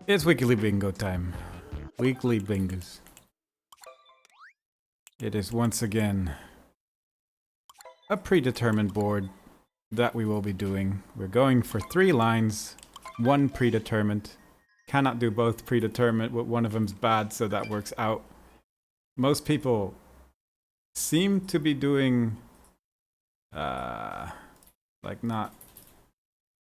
It's weekly bingo time. Weekly bingos. It is once again a predetermined board that we will be doing. We're going for 3 lines, 1 predetermined. Cannot do both predetermined, but one of them's bad, so that works out. Most people seem to be doing like not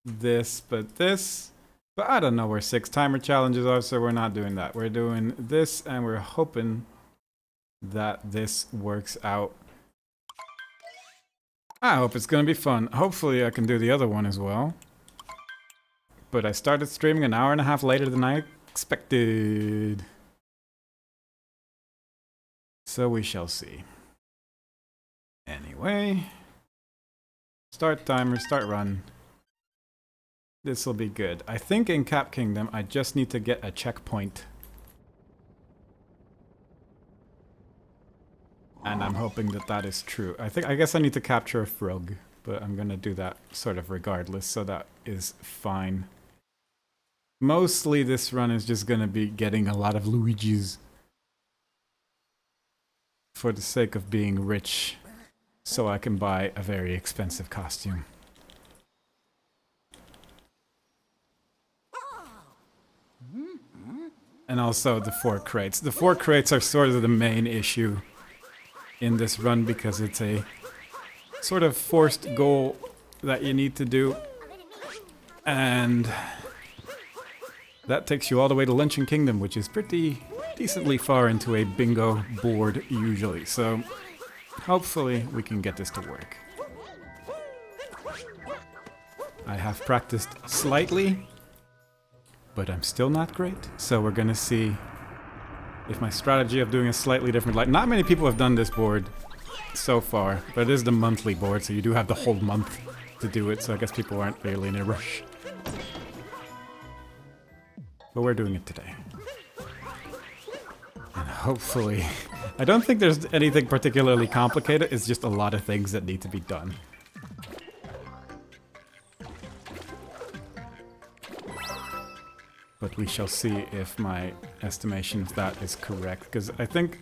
this, but this. But I don't know where 6 timer challenges are, so we're not doing that. We're doing this, and we're hoping that this works out. I hope it's gonna be fun. Hopefully I can do the other one as well. But I started streaming an hour and a half later than I expected. So we shall see. Anyway. Start timer, start run. This will be good. I think in Cap Kingdom I just need to get a checkpoint. And I'm hoping that that is true. I guess I need to capture a frog, but I'm gonna do that sort of regardless, so that is fine. Mostly this run is just gonna be getting a lot of Luigis for the sake of being rich, so I can buy a very expensive costume. And also the 4 crates. The 4 crates are sort of the main issue in this run because it's a sort of forced goal that you need to do. And that takes you all the way to Luncheon Kingdom, which is pretty decently far into a bingo board usually. So hopefully we can get this to work. I have practiced slightly, but I'm still not great. So we're gonna see if my strategy of doing a slightly different, like not many people have done this board so far, but it is the monthly board, so you do have the whole month to do it, so I guess people aren't really in a rush. But we're doing it today. And hopefully, I don't think there's anything particularly complicated, it's just a lot of things that need to be done. But we shall see if my estimation of that is correct, because I think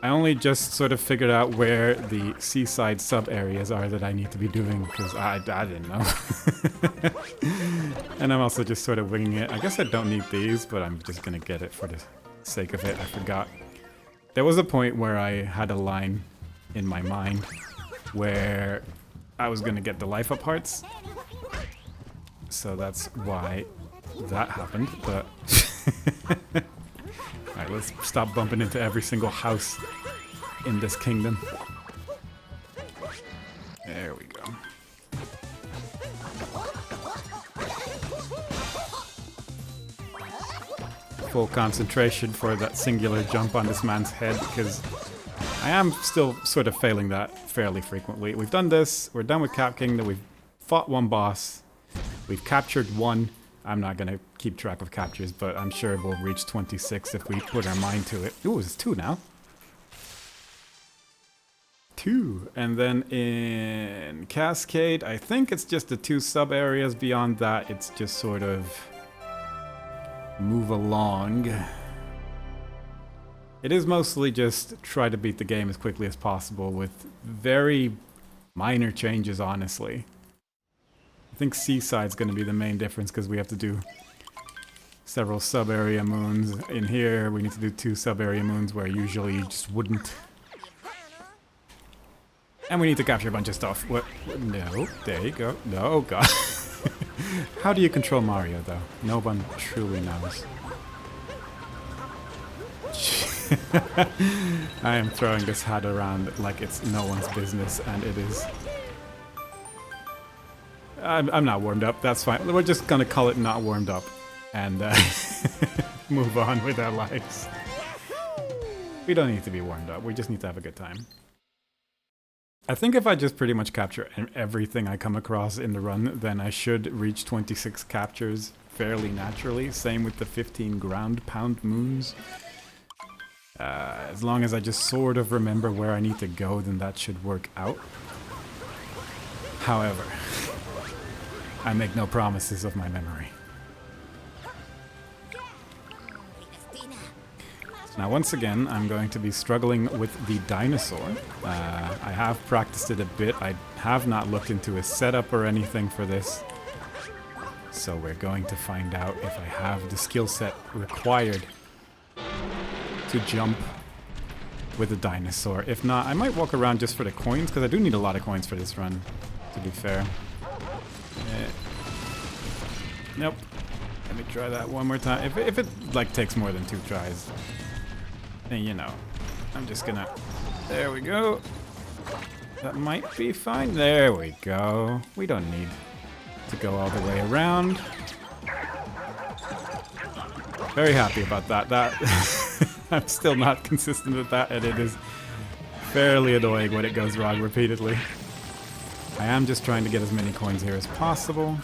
I only just sort of figured out where the seaside sub-areas are that I need to be doing, because I didn't know. And I'm also just sort of winging it. I guess I don't need these, but I'm just going to get it for the sake of it. I forgot. There was a point where I had a line in my mind where I was going to get the life up hearts. So that's why that happened, but alright, let's stop bumping into every single house in this kingdom. There we go. Full concentration for that singular jump on this man's head, because I am still sort of failing that fairly frequently. We've done this, we're done with Cap Kingdom, we've fought 1 boss, we've captured 1. I'm not gonna keep track of captures, but I'm sure we'll reach 26 if we put our mind to it. Ooh, it's 2 now. 2. And then in Cascade, I think it's just the 2 sub-areas. Beyond that, it's just sort of move along. It is mostly just try to beat the game as quickly as possible with very minor changes, honestly. I think Seaside's going to be the main difference because we have to do several sub-area moons. In here, we need to do 2 sub-area moons where usually you just wouldn't. And we need to capture a bunch of stuff. What? No, there you go. No, oh god. How do you control Mario, though? No one truly knows. I am throwing this hat around like it's no one's business, and it is. I'm not warmed up, that's fine. We're just gonna call it not warmed up and move on with our lives. We don't need to be warmed up, we just need to have a good time. I think if I just pretty much capture everything I come across in the run, then I should reach 26 captures fairly naturally. Same with the 15 ground pound moons. As long as I just sort of remember where I need to go, then that should work out. However, I make no promises of my memory. Now once again, I'm going to be struggling with the dinosaur. I have practiced it a bit. I have not looked into a setup or anything for this. So we're going to find out if I have the skill set required to jump with a dinosaur. If not, I might walk around just for the coins, because I do need a lot of coins for this run, to be fair. Nope. Let me try that one more time. If it like takes more than 2 tries, then you know, I'm just gonna... There we go. That might be fine. There we go. We don't need to go all the way around. Very happy about that. I'm still not consistent with that, and it is fairly annoying when it goes wrong repeatedly. I am just trying to get as many coins here as possible.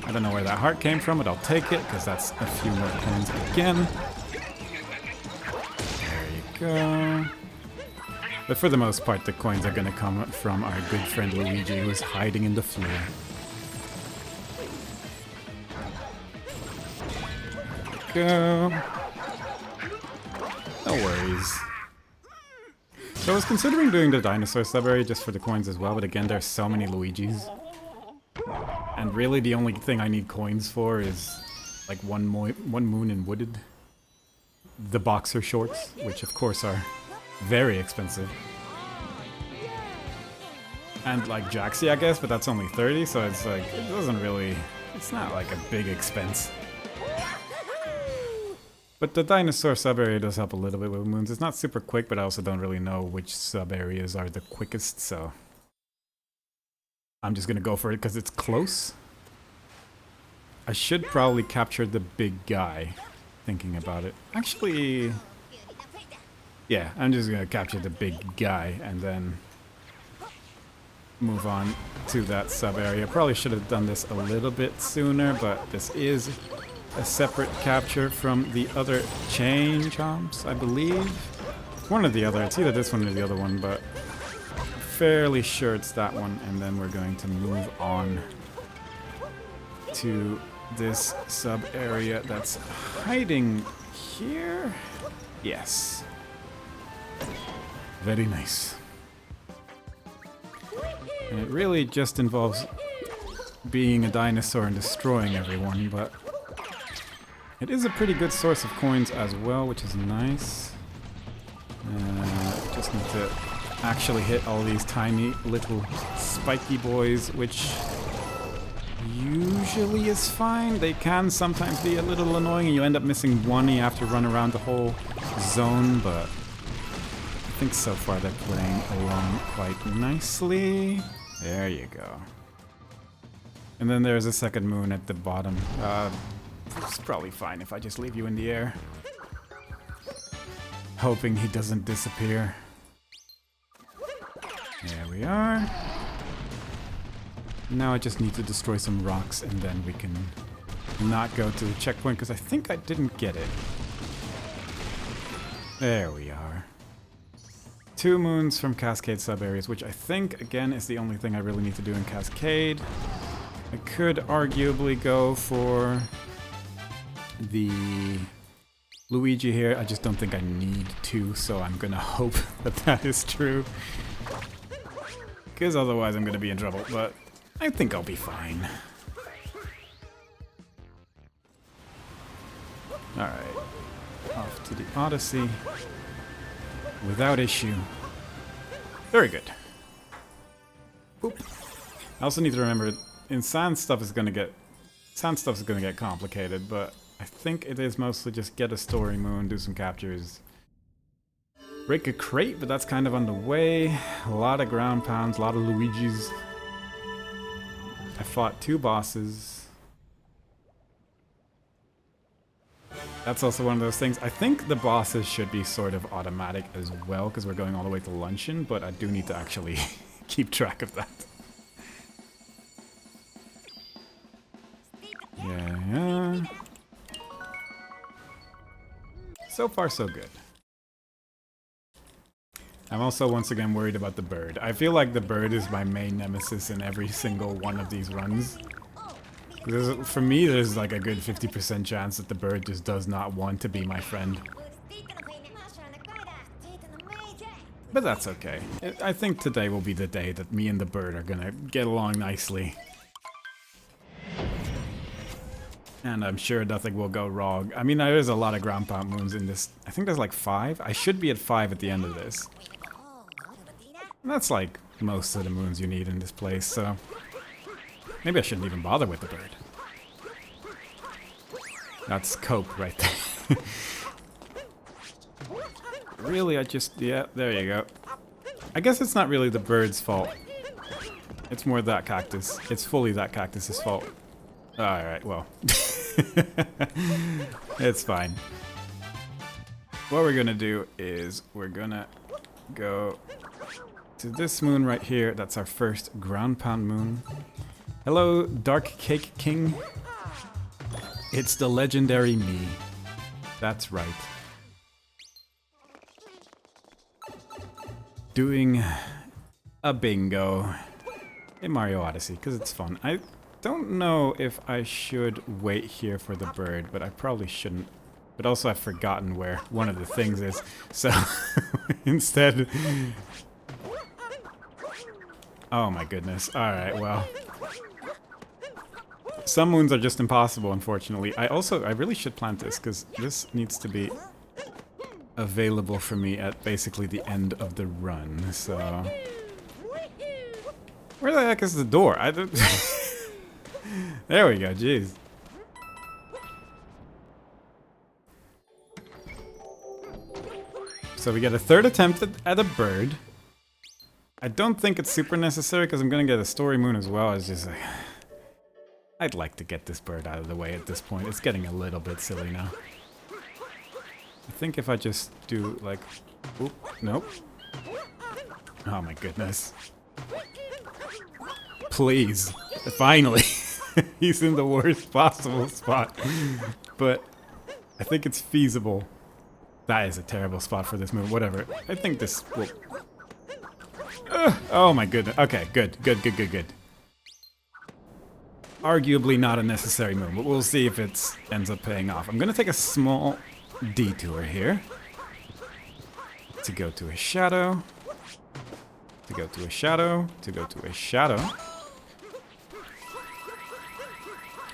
I don't know where that heart came from, but I'll take it, because that's a few more coins again. There you go. But for the most part, the coins are going to come from our good friend Luigi, who is hiding in the floor. There we go. No worries. So I was considering doing the dinosaur sub-area just for the coins as well, but again, there's so many Luigis. And really the only thing I need coins for is like one moon in Wooded. The boxer shorts, which of course are very expensive. And like Jaxie, I guess, but that's only 30, so it's like, it doesn't really, it's not like a big expense. But the dinosaur sub-area does help a little bit with moons. It's not super quick, but I also don't really know which sub-areas are the quickest, so I'm just gonna go for it because it's close. I should probably capture the big guy, thinking about it. Actually, yeah, I'm just gonna capture the big guy and then move on to that sub-area. Probably should have done this a little bit sooner, but this is a separate capture from the other chain chomps, I believe. One or the other. It's either this one or the other one, but fairly sure it's that one. And then we're going to move on to this sub-area that's hiding here. Yes. Very nice. And it really just involves being a dinosaur and destroying everyone, but it is a pretty good source of coins as well, which is nice. Just need to actually hit all these tiny little spiky boys, which usually is fine. They can sometimes be a little annoying and you end up missing one and you have to run around the whole zone, but I think so far they're playing along quite nicely. There you go. And then there's a second moon at the bottom. It's probably fine if I just leave you in the air. Hoping he doesn't disappear. There we are. Now I just need to destroy some rocks and then we can not go to the checkpoint because I think I didn't get it. There we are. 2 moons from Cascade sub-areas, which I think, again, is the only thing I really need to do in Cascade. I could arguably go for the Luigi here. I just don't think I need to, so I'm gonna hope that that is true. Because otherwise I'm gonna be in trouble, but I think I'll be fine. Alright. Off to the Odyssey. Without issue. Very good. Boop. I also need to remember, in sand stuff is gonna get complicated, but I think it is mostly just get a story moon, do some captures. Break a crate, but that's kind of on the way. A lot of ground pounds, a lot of Luigis. I fought 2 bosses. That's also one of those things. I think the bosses should be sort of automatic as well, because we're going all the way to luncheon, but I do need to actually keep track of that. Yeah. So far, so good. I'm also once again worried about the bird. I feel like the bird is my main nemesis in every single one of these runs. For me, there's like a good 50% chance that the bird just does not want to be my friend. But that's okay. I think today will be the day that me and the bird are gonna get along nicely. And I'm sure nothing will go wrong. I mean, there's a lot of ground pound moons in this. I think there's like 5. I should be at 5 at the end of this. And that's like most of the moons you need in this place, so... Maybe I shouldn't even bother with the bird. That's cope right there. Really, yeah, there you go. I guess it's not really the bird's fault. It's more that cactus. It's fully that cactus's fault. Alright, well. It's fine. What we're gonna do is we're gonna go to this moon right here. That's our first ground pound moon. Hello, Dark Cake King. It's the legendary me. That's right. Doing a bingo in Mario Odyssey, because it's fun. I don't know if I should wait here for the bird, but I probably shouldn't. But also I've forgotten where one of the things is, so instead... Oh my goodness. Alright, well... Some moons are just impossible, unfortunately. I really should plant this, because this needs to be available for me at basically the end of the run, so... Where the heck is the door? There we go, jeez. So we get a third attempt at a bird. I don't think it's super necessary, because I'm going to get a story moon as well. It's just like... I'd like to get this bird out of the way at this point. It's getting a little bit silly now. I think if I just do like... Oop, nope. Oh my goodness. Please. Finally. He's in the worst possible spot. But I think it's feasible. That is a terrible spot for this move. Whatever. I think this will... oh my goodness. Okay, good. Arguably not a necessary move, but we'll see if it ends up paying off. I'm gonna take a small detour here. To go to a shadow. To go to a shadow. To go to a shadow.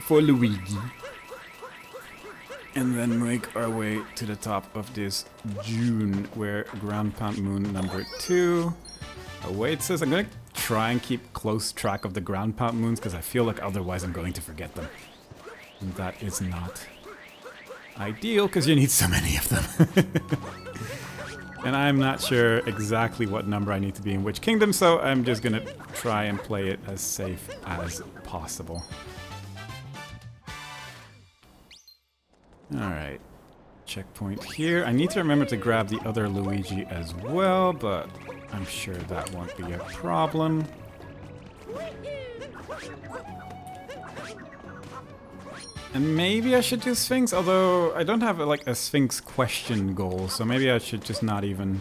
For Luigi. And then make our way to the top of this dune where ground pound moon number 2 awaits us. I'm gonna try and keep close track of the ground pound moons because I feel like otherwise I'm going to forget them. And that is not ideal because you need so many of them. And I'm not sure exactly what number I need to be in which kingdom, so I'm just gonna try and play it as safe as possible. Alright. Checkpoint here. I need to remember to grab the other Luigi as well, but I'm sure that won't be a problem. And maybe I should do Sphinx, although I don't have like a Sphinx question goal, so maybe I should just not even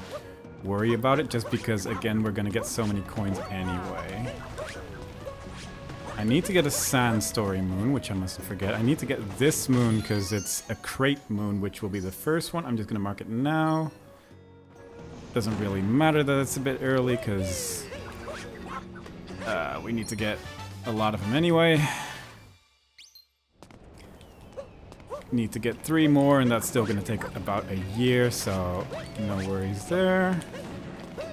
worry about it, just because, again, we're gonna get so many coins anyway. I need to get a sand story moon, which I mustn't forget. I need to get this moon because it's a crate moon, which will be the first one. I'm just gonna mark it now. Doesn't really matter that it's a bit early because we need to get a lot of them anyway. Need to get 3 more, and that's still gonna take about a year, so no worries there.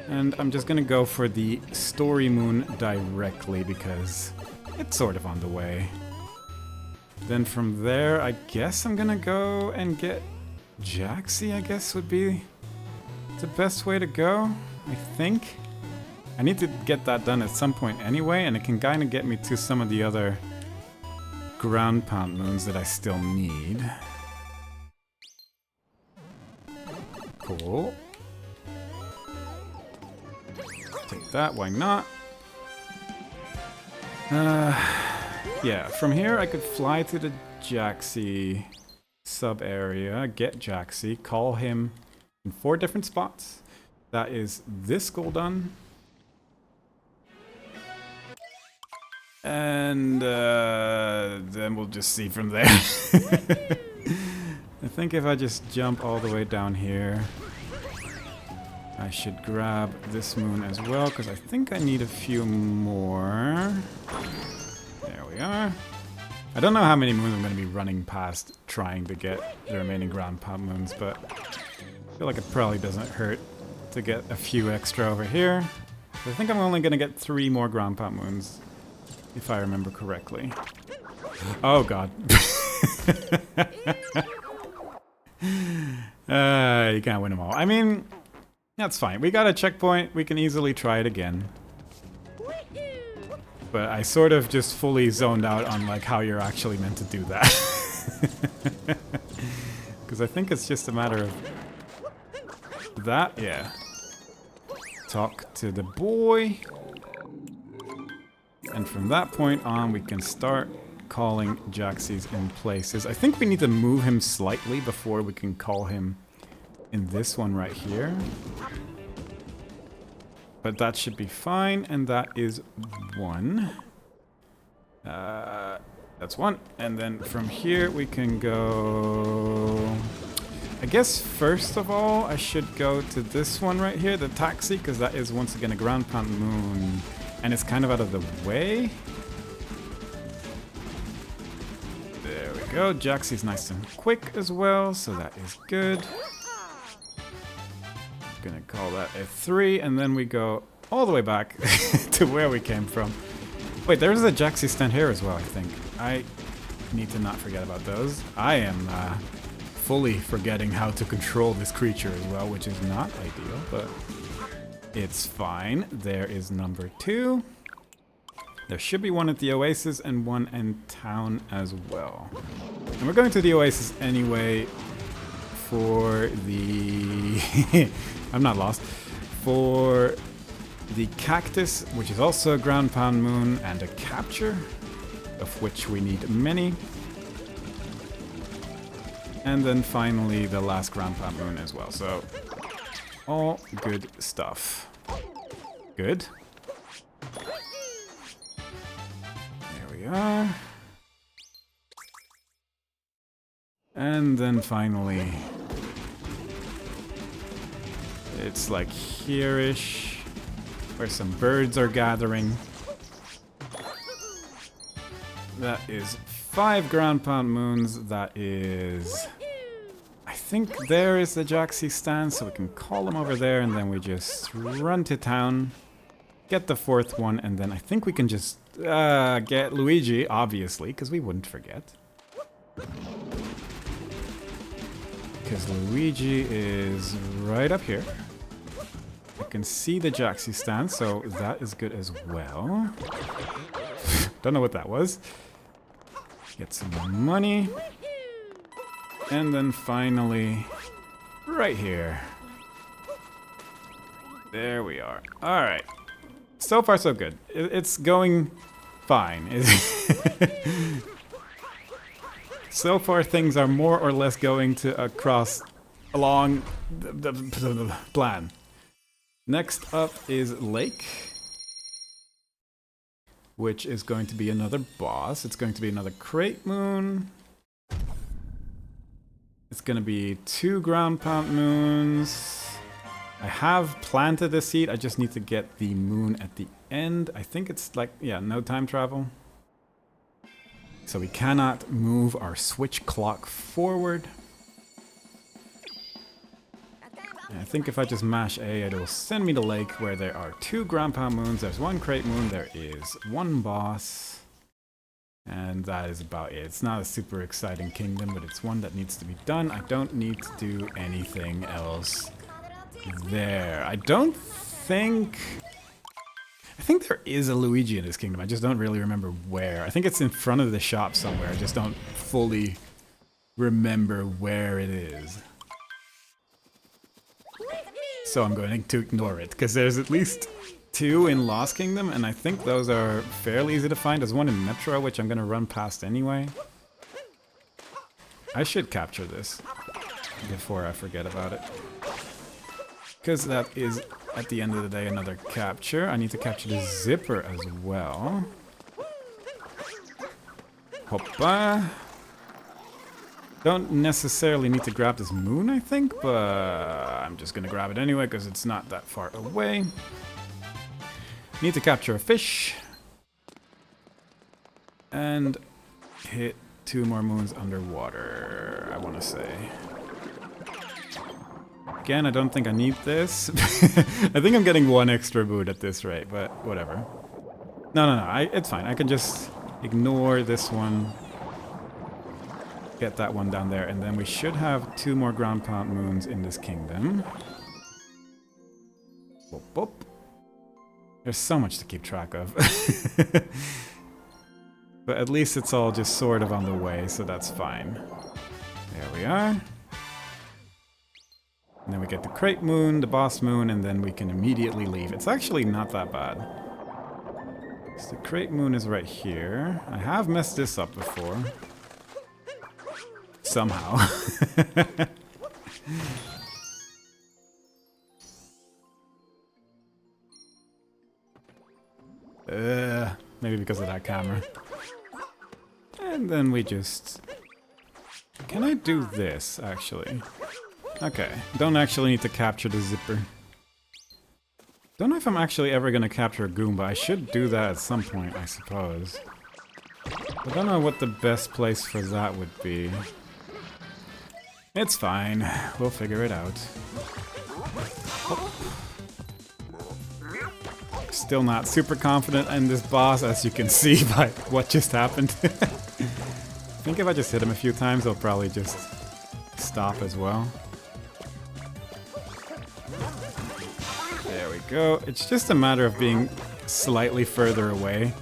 And I'm just gonna go for the story moon directly because it's sort of on the way. Then from there, I guess I'm gonna go and get Jaxi, I guess would be the best way to go, I think. I need to get that done at some point anyway, and it can kind of get me to some of the other ground pound moons that I still need. Cool. Take that, why not? Yeah, from here I could fly to the Jaxi sub-area, get Jaxi, call him in 4 different spots. That is this goal done. And then we'll just see from there. I think if I just jump all the way down here, I should grab this moon as well, because I think I need a few more. There we are. I don't know how many moons I'm going to be running past trying to get the remaining ground pound moons, but I feel like it probably doesn't hurt to get a few extra over here. So I think I'm only going to get 3 more ground pound moons, if I remember correctly. Oh god. You can't win them all. I mean, that's fine. We got a checkpoint. We can easily try it again. But I sort of just fully zoned out on like how you're actually meant to do that. Because I think it's just a matter of that, yeah. Talk to the boy. And from that point on, we can start calling Jaxies in places. I think we need to move him slightly before we can call him in this one right here. But that should be fine, and that is 1. That's 1. And then from here we can go... I guess first of all I should go to this one right here, the taxi, because that is once again a ground pound moon. And it's kind of out of the way. There we go. Jaxie's nice and quick as well, so that is good. Gonna call that a 3, and then we go all the way back to where we came from. Wait, there's a Jaxie stand here as well, I think. I need to not forget about those. I am fully forgetting how to control this creature as well, which is not ideal, but it's fine. There is number 2. There should be 1 at the Oasis and 1 in town as well. And we're going to the Oasis anyway for the... I'm not lost. For the cactus, which is also a ground pound moon, and a capture, of which we need many. And then finally the last ground pound moon as well. So all good stuff. Good. There we are. And then finally, it's like here-ish, where some birds are gathering. That is 5 ground pound moons. That is... I think there is the Jaxie stand, so we can call them over there, and then we just run to town, get the 4th one, and then I think we can just get Luigi, obviously, because we wouldn't forget. Because Luigi is right up here. I can see the Jaxie stand, so that is good as well. Don't know what that was. Get some more money. And then finally, right here. There we are. Alright. So far so good. It's going fine. So far things are more or less going to along the plan. Next up is Lake, which is going to be another boss. It's going to be another crate moon. It's going to be 2 ground pound moons. I have planted a seed. I just need to get the moon at the end. I think it's like, yeah, no time travel. So we cannot move our switch clock forward. And I think if I just mash A, it will send me to Lake, where there are 2 ground pound moons. There's 1 crate moon. There is 1 boss. And that is about it. It's not a super exciting kingdom, but it's one that needs to be done. I don't need to do anything else there. I think there is a Luigi in this kingdom. I just don't really remember where. I think it's in front of the shop somewhere. I just don't fully remember where it is. So I'm going to ignore it, because there's at least 2 in Lost Kingdom, and I think those are fairly easy to find. There's 1 in Metro, which I'm going to run past anyway. I should capture this before I forget about it, because that is, at the end of the day, another capture. I need to capture the zipper as well. Hoppa. Don't necessarily need to grab this moon, I think, but I'm just gonna grab it anyway because it's not that far away. Need to capture a fish. And hit 2 more moons underwater, I want to say. Again, I don't think I need this. I think I'm getting 1 extra moon at this rate, but whatever. No, it's fine. I can just ignore this one. Get that one down there, and then we should have 2 more ground pound moons in this kingdom. Boop, boop. There's so much to keep track of. But at least it's all just sort of on the way, so that's fine. There we are. And then we get the crate moon, the boss moon, and then we can immediately leave. It's actually not that bad. So the crate moon is right here. I have messed this up before. Somehow. Maybe because of that camera. And then we just... Can I do this, actually? Okay, don't actually need to capture the zipper. Don't know if I'm actually ever gonna capture a Goomba. I should do that at some point, I suppose. I don't know what the best place for that would be. It's fine. We'll figure it out. Oh. Still not super confident in this boss, as you can see by what just happened. I think if I just hit him a few times, he'll probably just stop as well. There we go. It's just a matter of being slightly further away.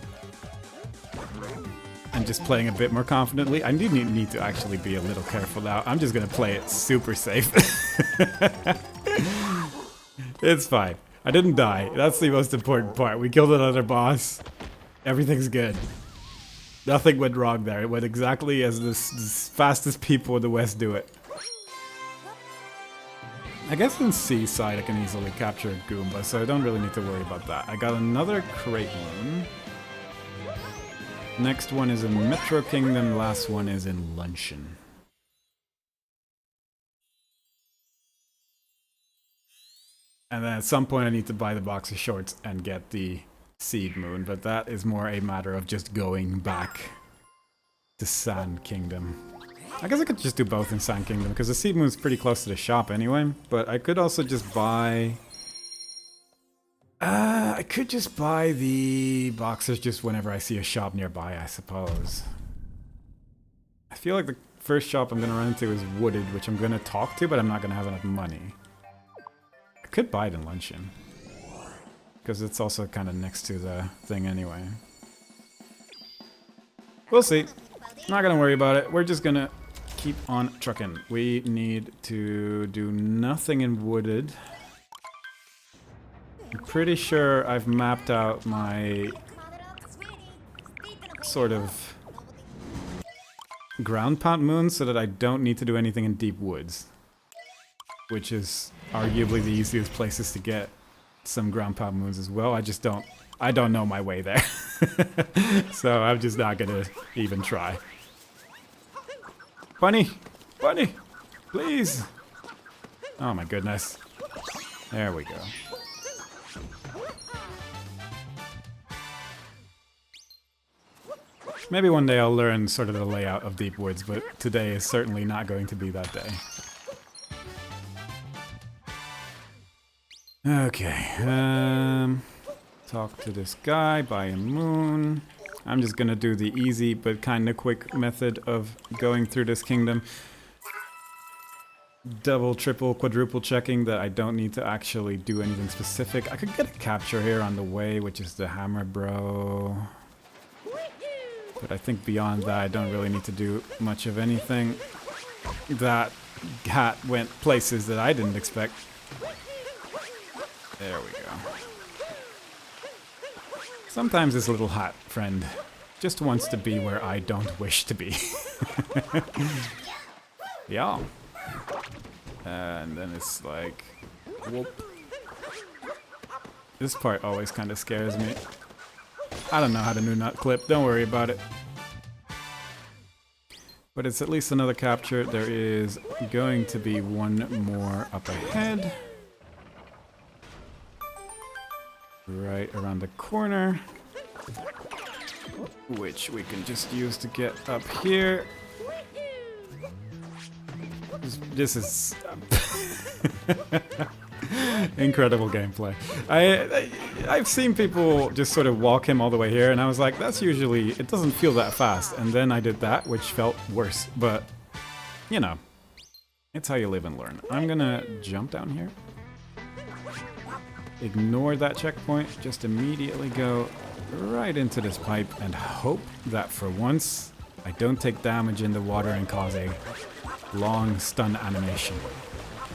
And just playing a bit more confidently. I do need to actually be a little careful now. I'm just gonna play it super safe. It's fine. I didn't die. That's the most important part. We killed another boss. Everything's good. Nothing went wrong there. It went exactly as the fastest people in the West do it. I guess in Seaside I can easily capture a Goomba, so I don't really need to worry about that. I got another crate moon. Next one is in Metro Kingdom, last one is in Luncheon. And then at some point I need to buy the box of shorts and get the Seed Moon, but that is more a matter of just going back to Sand Kingdom. I guess I could just do both in Sand Kingdom, because the Seed Moon's pretty close to the shop anyway, but I could also just buy... I could just buy the boxes just whenever I see a shop nearby, I suppose. I feel like the first shop I'm gonna run into is Wooded, which I'm gonna talk to, but I'm not gonna have enough money. I could buy it in Luncheon, because it's also kind of next to the thing anyway. We'll see. Not gonna worry about it. We're just gonna keep on trucking. We need to do nothing in Wooded. I'm pretty sure I've mapped out my sort of ground pound moon so that I don't need to do anything in Deep Woods, which is arguably the easiest places to get some ground pound moons as well. I don't know my way there. So I'm just not gonna even try. Bunny! Bunny! Please! Oh my goodness. There we go. Maybe one day I'll learn sort of the layout of Deep Woods, but today is certainly not going to be that day. Okay, talk to this guy, buy a moon. I'm just gonna do the easy but kinda quick method of going through this kingdom. Double, triple, quadruple checking that I don't need to actually do anything specific. I could get a capture here on the way, which is the Hammer Bro. But I think beyond that, I don't really need to do much of anything. That hat went places that I didn't expect. There we go. Sometimes this little hat friend just wants to be where I don't wish to be. Yeah. And then it's like... whoop. This part always kind of scares me. I don't know how to do nut clip, don't worry about it. But it's at least another capture. There is going to be one more up ahead. Right around the corner. Which we can just use to get up here. This is... incredible gameplay. I've seen people just sort of walk him all the way here, and I was like, that's usually, it doesn't feel that fast. And then I did that, which felt worse. But, you know, it's how you live and learn. I'm gonna jump down here. Ignore that checkpoint. Just immediately go right into this pipe and hope that for once I don't take damage in the water and cause a long stun animation.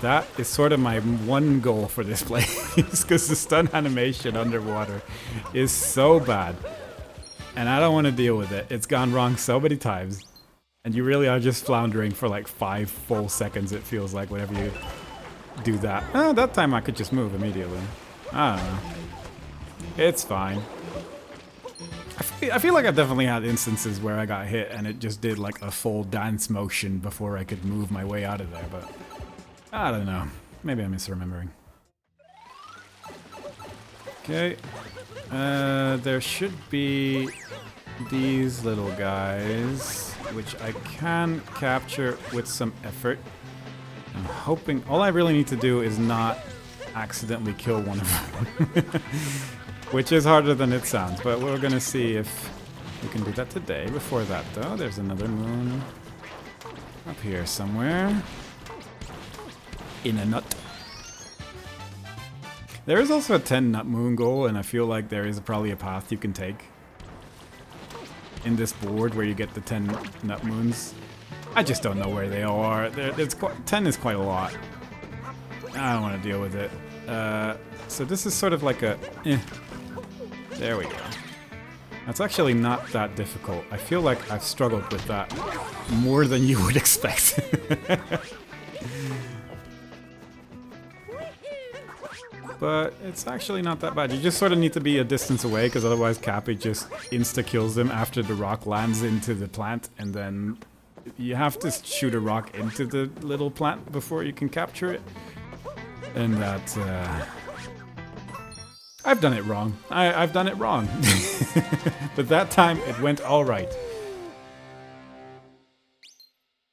That is sort of my one goal for this play, because the stun animation underwater is so bad. And I don't want to deal with it. It's gone wrong so many times. And you really are just floundering for like 5 full seconds, it feels like, whenever you do that. That time I could just move immediately. I don't know. It's fine. I feel like I've definitely had instances where I got hit and it just did like a full dance motion before I could move my way out of there, but... I don't know. Maybe I'm misremembering. Okay. There should be these little guys, which I can capture with some effort. I'm hoping... All I really need to do is not accidentally kill one of them. Which is harder than it sounds, but we're gonna see if we can do that today. Before that, though, there's another moon up here somewhere. In a nut. There is also a 10 nut moon goal, and I feel like there is probably a path you can take in this board where you get the 10 nut moons. I just don't know where they all are. 10 is quite a lot. I don't want to deal with it. So this is sort of like a... There we go. That's actually not that difficult. I feel like I've struggled with that more than you would expect. But it's actually not that bad. You just sort of need to be a distance away, because otherwise Cappy just insta-kills them after the rock lands into the plant, and then you have to shoot a rock into the little plant before you can capture it. And that... I've done it wrong. I've done it wrong. But that time it went alright.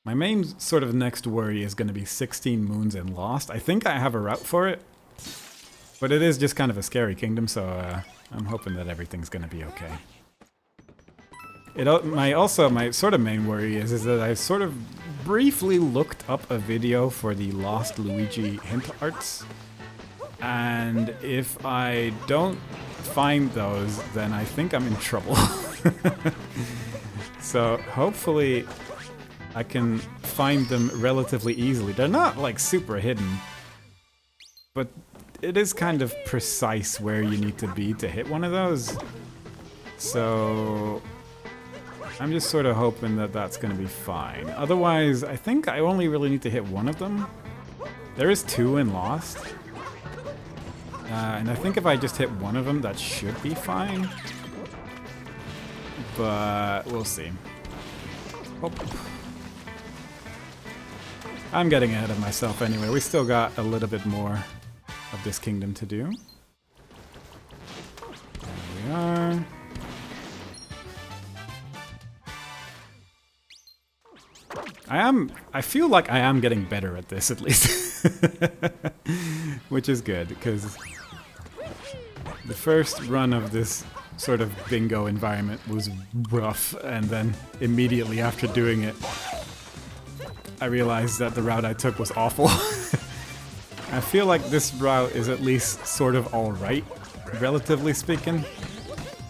My main sort of next worry is going to be 16 moons and Lost. I think I have a route for it. But it is just kind of a scary kingdom, so I'm hoping that everything's going to be okay. My sort of main worry is that I sort of briefly looked up a video for the Lost Luigi hint arts. And if I don't find those, then I think I'm in trouble. So hopefully I can find them relatively easily. They're not like super hidden, but it is kind of precise where you need to be to hit one of those. So I'm just sort of hoping that that's going to be fine. Otherwise, I think I only really need to hit one of them. There is 2 in Lost. And I think if I just hit one of them, that should be fine. But we'll see. Oh. I'm getting ahead of myself anyway. We still got a little bit more of this kingdom to do. There we are. I feel like I am getting better at this, at least. Which is good, because the first run of this sort of bingo environment was rough, and then immediately after doing it, I realized that the route I took was awful. I feel like this route is at least sort of alright, relatively speaking.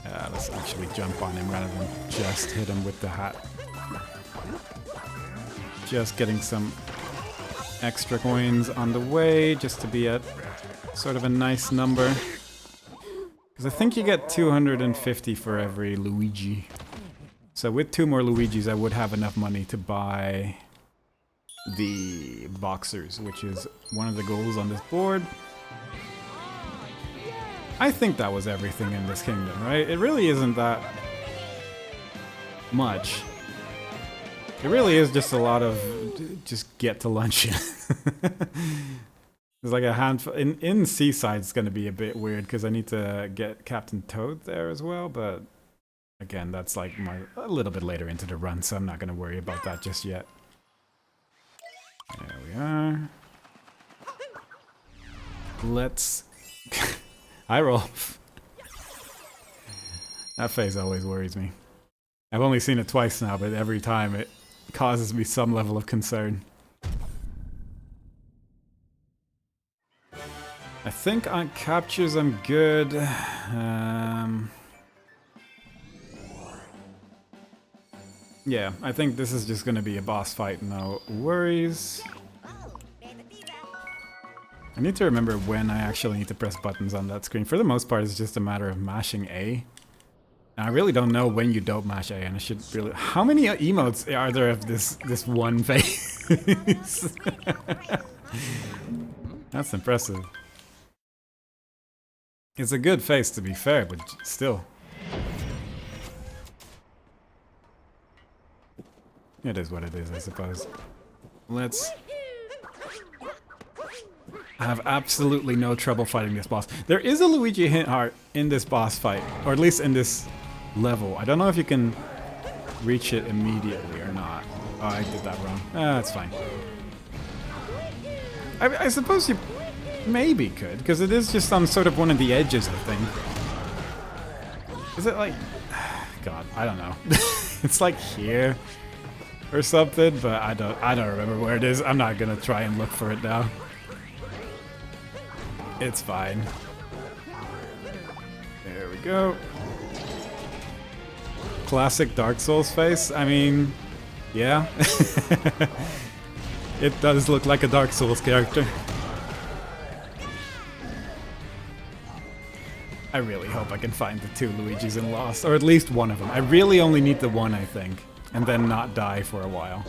Let's actually jump on him rather than just hit him with the hat. Just getting some extra coins on the way, just to be at sort of a nice number. Because I think you get 250 for every Luigi. So with 2 more Luigis, I would have enough money to buy the boxers, which is one of the goals on this board. I think that was everything in this kingdom, right? It really isn't that much. It really is just a lot of just get to luncheon. There's like a handful in Seaside. It's gonna be a bit weird because I need to get Captain Toad there as well. But again, that's like a little bit later into the run, so I'm not gonna worry about that just yet. There we are. Let's. Hi, Rolf. That face always worries me. I've only seen it twice now, but every time it causes me some level of concern. I think on captures I'm good. Yeah, I think this is just gonna be a boss fight, no worries. I need to remember when I actually need to press buttons on that screen. For the most part, it's just a matter of mashing A. And I really don't know when you don't mash A, and I should really... How many emotes are there of this one face? That's impressive. It's a good face, to be fair, but still. It is what it is, I suppose. Let's... I have absolutely no trouble fighting this boss. There is a Luigi hint heart in this boss fight, or at least in this level. I don't know if you can reach it immediately or not. Oh, I did that wrong. That's fine. I suppose you maybe could, because it is just on sort of one of the edges, I think. Is it like... God, I don't know. It's like here or something, but I don't remember where it is. I'm not gonna try and look for it now. It's fine. There we go. Classic Dark Souls face. I mean, yeah. It does look like a Dark Souls character. I really hope I can find the two Luigis in Lost, or at least one of them. I really only need the one, I think, and then not die for a while.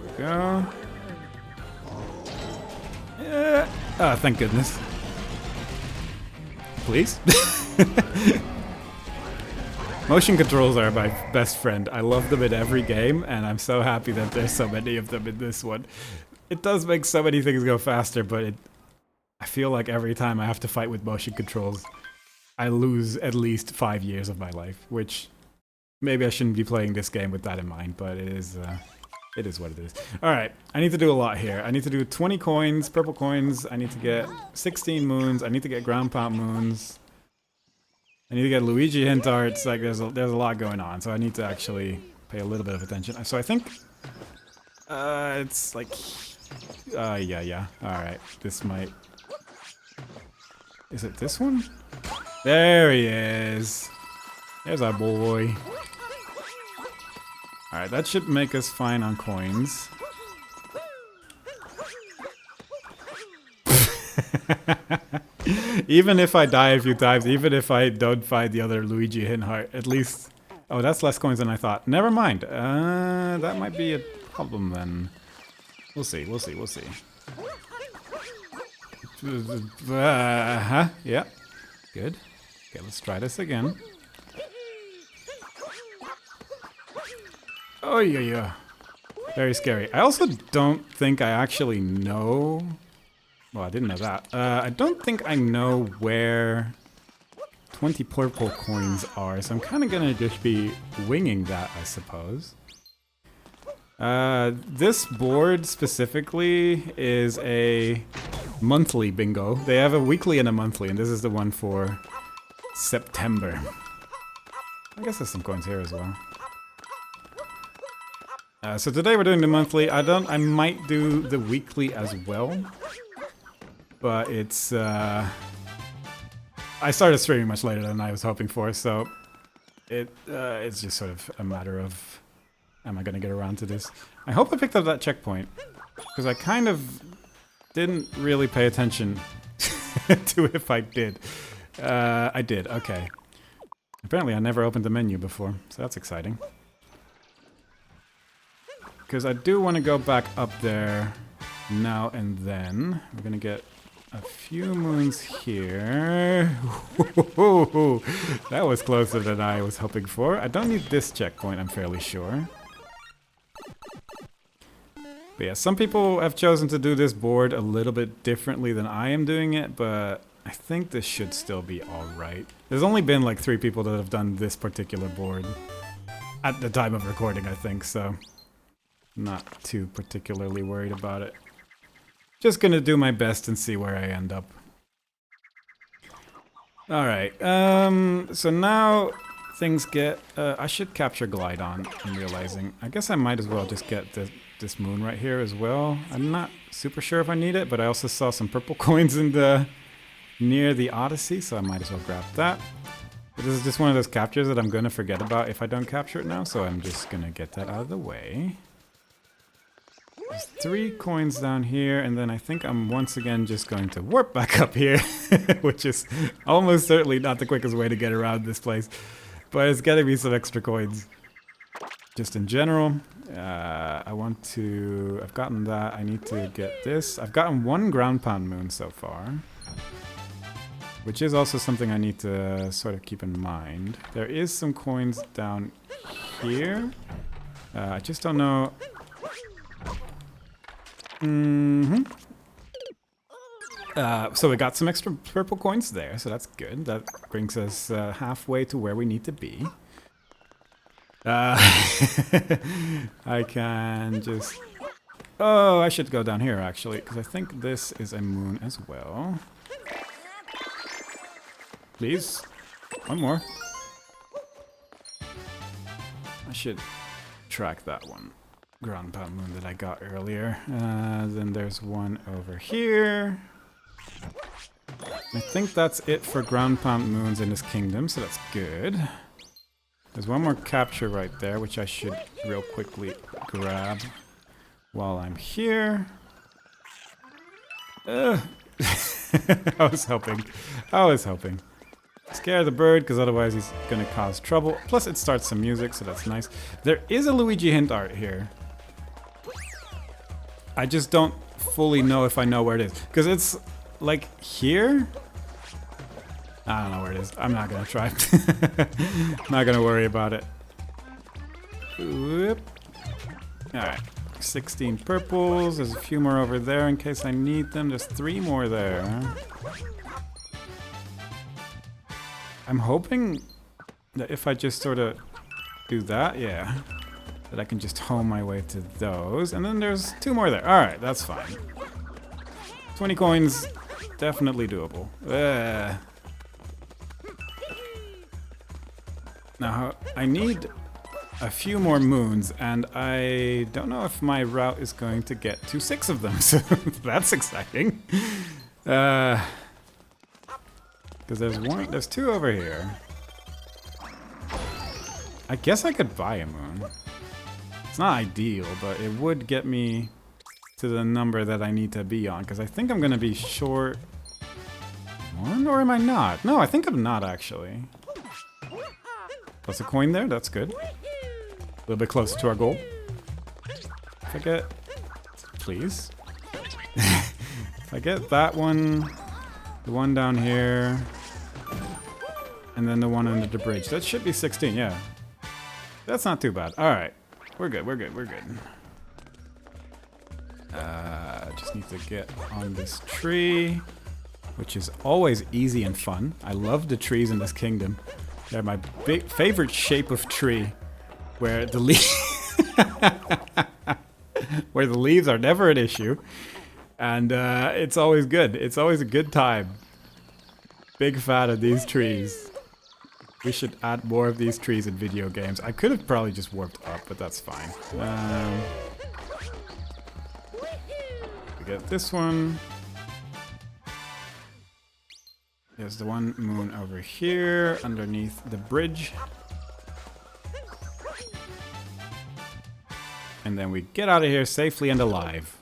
There we go. Yeah. Oh, thank goodness. Please? Motion controls are my best friend. I love them in every game, and I'm so happy that there's so many of them in this one. It does make so many things go faster, but I feel like every time I have to fight with motion controls, I lose at least 5 years of my life, which maybe I shouldn't be playing this game with that in mind, but it is what it is. Alright, I need to do a lot here. I need to do 20 coins, purple coins, I need to get 16 moons, I need to get ground pound moons, I need to get Luigi hint arts. Like there's a lot going on, so I need to actually pay a little bit of attention. So I think it's like yeah. Alright, this might... Is it this one? There he is. There's our boy. Alright, that should make us fine on coins. Even if I die a few times, even if I don't find the other Luigi hint heart, at least... Oh, that's less coins than I thought. Never mind. That might be a problem then. We'll see, we'll see, we'll see. Yeah. Good. Okay, let's try this again. Oh, yeah. Very scary. I also don't think I actually know... Well, I didn't know that. I don't think I know where 20 purple coins are, so I'm kind of gonna just be winging that, I suppose. This board specifically is a monthly bingo. They have a weekly and a monthly, and this is the one for September. I guess there's some coins here as well. So today we're doing the monthly. I might do the weekly as well. But it's, I started streaming much later than I was hoping for, so it's just sort of a matter of, am I gonna get around to this? I hope I picked up that checkpoint, because I kind of didn't really pay attention to if I did. I did, okay. Apparently I never opened the menu before, so that's exciting. Because I do want to go back up there now and then. We're gonna get a few moons here. That was closer than I was hoping for. I don't need this checkpoint, I'm fairly sure. But yeah, some people have chosen to do this board a little bit differently than I am doing it, but I think this should still be alright. There's only been like 3 people that have done this particular board at the time of recording, I think, so not too particularly worried about it. Just gonna do my best and see where I end up. Alright, so now things get... I should capture Glide on, I'm realizing. I guess I might as well just get this moon right here as well. I'm not super sure if I need it, but I also saw some purple coins in the... near the Odyssey, so I might as well grab that. But this is just one of those captures that I'm gonna forget about if I don't capture it now, so I'm just gonna get that out of the way. There's 3 coins down here, and then I think I'm once again just going to warp back up here, which is almost certainly not the quickest way to get around this place. But it's getting me some extra coins. Just in general, I want to... I've gotten that, I need to get this. I've gotten 1 ground pound moon so far, which is also something I need to sort of keep in mind. There is some coins down here. I just don't know... so we got some extra purple coins there, so that's good. That brings us halfway to where we need to be. I can just... Oh, I should go down here actually, because I think this is a moon as well. Please, one more. I should track that one. Ground pound moon that I got earlier. Then there's one over here. I think that's it for ground pound moons in this kingdom, so that's good. There's one more capture right there, which I should real quickly grab while I'm here. I was hoping. Scare the bird, because otherwise he's gonna cause trouble. Plus it starts some music, so that's nice. There is a Luigi hint art here. I just don't fully know if I know where it is. Because it's like here? I don't know where it is. I'm not gonna try. Not gonna worry about it. Whoop. Alright. 16 purples. There's a few more over there in case I need them. There's 3 more there. I'm hoping that if I just sort of do that, yeah, that I can just home my way to those. And then there's 2 more there. Alright, that's fine. 20 coins, definitely doable. Now, I need a few more moons, and I don't know if my route is going to get to 6 of them, so that's exciting. Because there's 2 over here. I guess I could buy a moon. It's not ideal, but it would get me to the number that I need to be on, because I think I'm going to be short 1, or am I not? No, I think I'm not, actually. Plus a coin there, that's good. A little bit closer to our goal. If I get... Please. If I get that one, the one down here, and then the one under the bridge. That should be 16, yeah. That's not too bad. Alright. We're good, we're good, we're good. Just need to get on this tree, which is always easy and fun. I love the trees in this kingdom. They're my favorite shape of tree, where the where the leaves are never an issue, and it's always good. It's always a good time. Big fan of these trees. We should add more of these trees in video games. I could have probably just warped up, but that's fine. We get this one. There's the one moon over here, underneath the bridge. And then we get out of here safely and alive.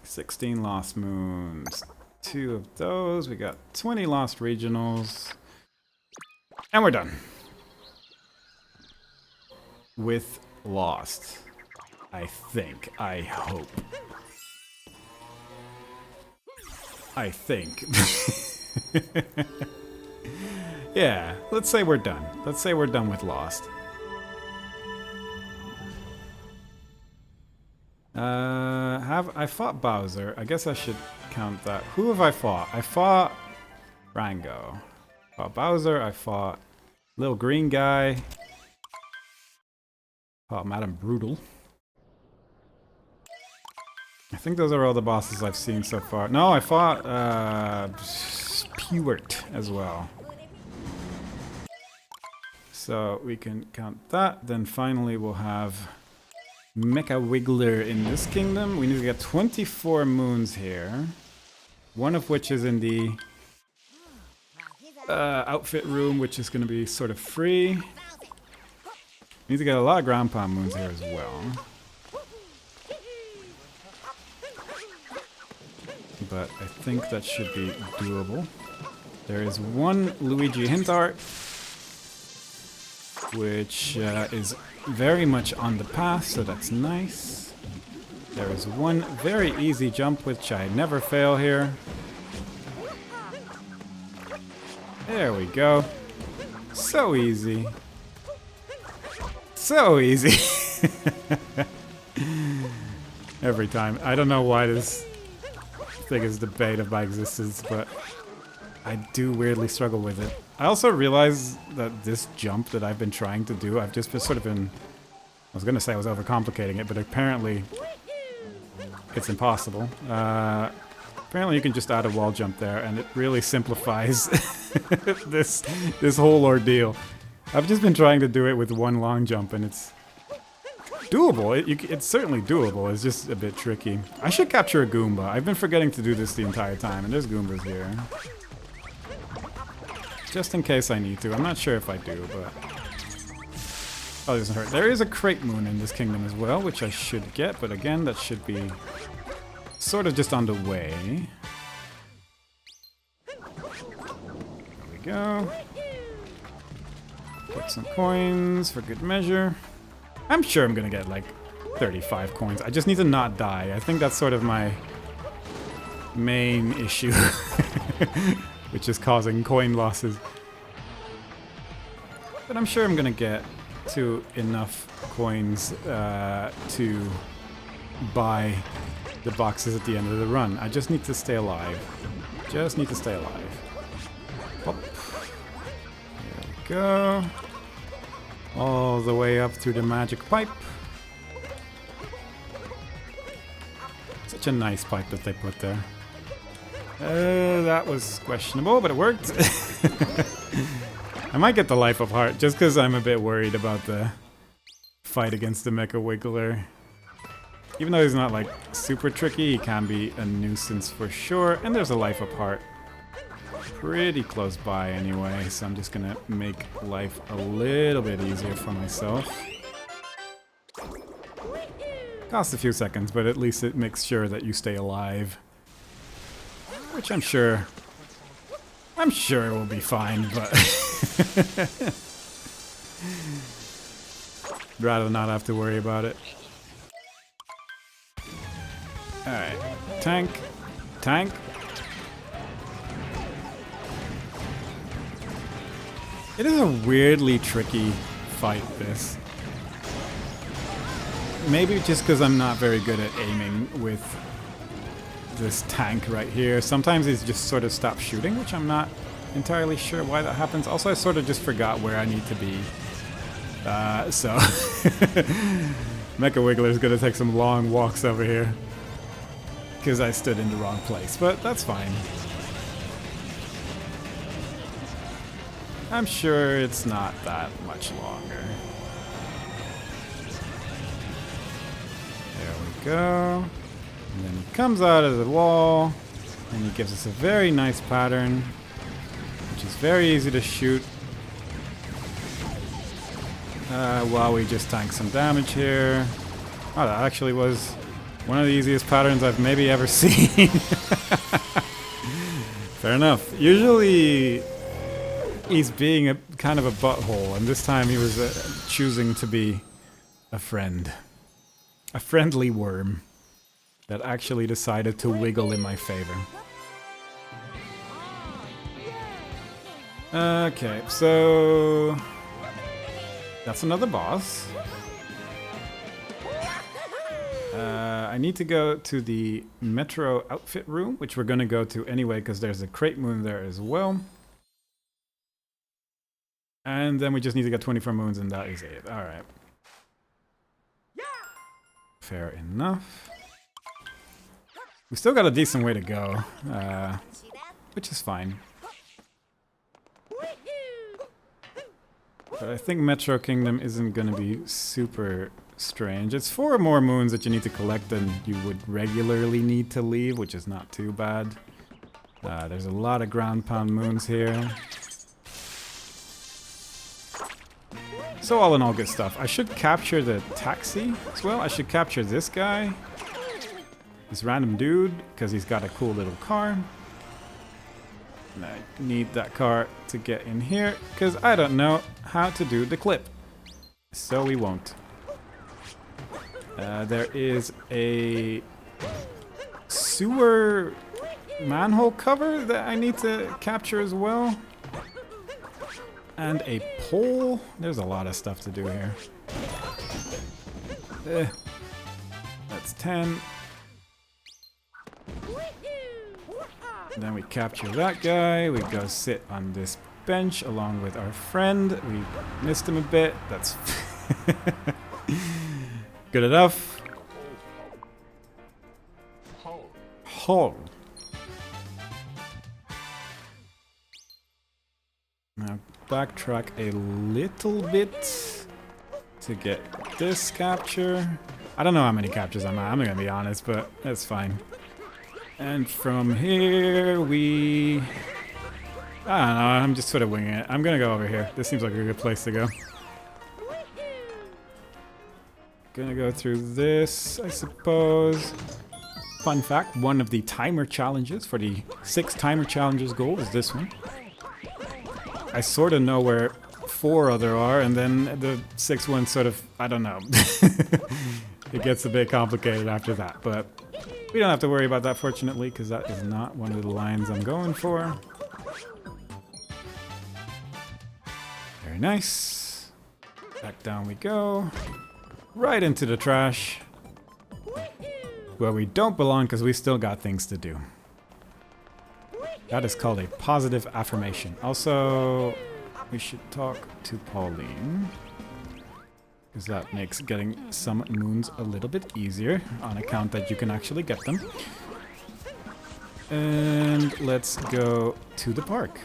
16 lost moons. 2 of those. We got 20 lost regionals. And we're done. With lost. I think. I hope. I think. Yeah, let's say we're done. Let's say we're done with Lost. Have I fought Bowser? I guess I should count that. Who have I fought? I fought Rango. I fought Bowser. I fought little green guy. Fought Madame Brutal. I think those are all the bosses I've seen so far. No, I fought Pewert as well. So we can count that. Then finally we'll have Mecha Wiggler in this kingdom. We need to get 24 moons here. One of which is in the outfit room, which is going to be sort of free. We need to get a lot of ground pound moons here as well. But I think that should be doable. There is one Luigi hint art, which is very much on the path, so that's nice. There is one very easy jump, which I never fail here. There we go. So easy. So easy. Every time. I don't know why this thing is the bane of my existence, but I do weirdly struggle with it. I also realize that this jump that I've been trying to do, I've just sort of been... I was gonna say I was overcomplicating it, but apparently it's impossible. Apparently you can just add a wall jump there, and it really simplifies this whole ordeal. I've just been trying to do it with one long jump, and it's doable. It's certainly doable. It's just a bit tricky. I should capture a Goomba. I've been forgetting to do this the entire time, and there's Goombas here. Just in case I need to. I'm not sure if I do, but... Oh, it doesn't hurt. There is a crate moon in this kingdom as well, which I should get, but again, that should be sort of just on the way. There we go. Get some coins for good measure. I'm sure I'm gonna get like 35 coins. I just need to not die. I think that's sort of my main issue, which is causing coin losses. But I'm sure I'm gonna get to enough coins to buy the boxes at the end of the run. I just need to stay alive. Just need to stay alive. Pop. There we go. All the way up through the magic pipe. Such a nice pipe that they put there. That was questionable, but it worked. I might get the Life of Heart, just because I'm a bit worried about the fight against the Mecha Wiggler. Even though he's not, like, super tricky, he can be a nuisance for sure. And there's a Life of Heart pretty close by anyway, so I'm just gonna make life a little bit easier for myself. Costs a few seconds, but at least it makes sure that you stay alive. Which I'm sure it will be fine, but... rather not have to worry about it. Alright. Tank. Tank. It is a weirdly tricky fight, this. Maybe just because I'm not very good at aiming with this tank right here. Sometimes he's just sort of stopped shooting, which I'm not entirely sure why that happens. Also, I sort of just forgot where I need to be. So... Mecha Wiggler's gonna take some long walks over here. Because I stood in the wrong place, but that's fine. I'm sure it's not that much longer. There we go. And then he comes out of the wall, and he gives us a very nice pattern, which is very easy to shoot. While we just tank some damage here. Oh, that actually was one of the easiest patterns I've maybe ever seen. Fair enough. Usually he's being a kind of a butthole, and this time he was choosing to be a friend. A friendly worm that actually decided to wiggle in my favor. Okay, so that's another boss. I need to go to the Metro outfit room, which we're gonna go to anyway because there's a crate moon there as well. And then we just need to get 24 moons and that is it. Alright. Fair enough. We still got a decent way to go, which is fine. But I think Metro Kingdom isn't gonna be super strange. It's 4 more moons that you need to collect than you would regularly need to leave, which is not too bad. There's a lot of ground pound moons here. So all in all, good stuff. I should capture the taxi as well. I should capture this guy. This random dude, because he's got a cool little car. And I need that car to get in here, because I don't know how to do the clip. So we won't. There is a sewer manhole cover that I need to capture as well. And a pole. There's a lot of stuff to do here. That's 10. Then we capture that guy. We go sit on this bench along with our friend. We missed him a bit. That's good enough. Hole. Now backtrack a little bit to get this capture. I don't know how many captures I'm at, I'm gonna be honest, but that's fine. And from here we... I don't know, I'm just sort of winging it. I'm gonna go over here. This seems like a good place to go. Gonna go through this, I suppose. Fun fact, one of the timer challenges for the 6 timer challenges goal is this one. I sort of know where 4 other are, and then the 6th one sort of, I don't know. It gets a bit complicated after that, but we don't have to worry about that, fortunately, because that is not one of the lines I'm going for. Very nice. Back down we go. Right into the trash. Where we don't belong, because we still got things to do. That is called a positive affirmation. Also, we should talk to Pauline, because that makes getting some moons a little bit easier on account that you can actually get them. And let's go to the park,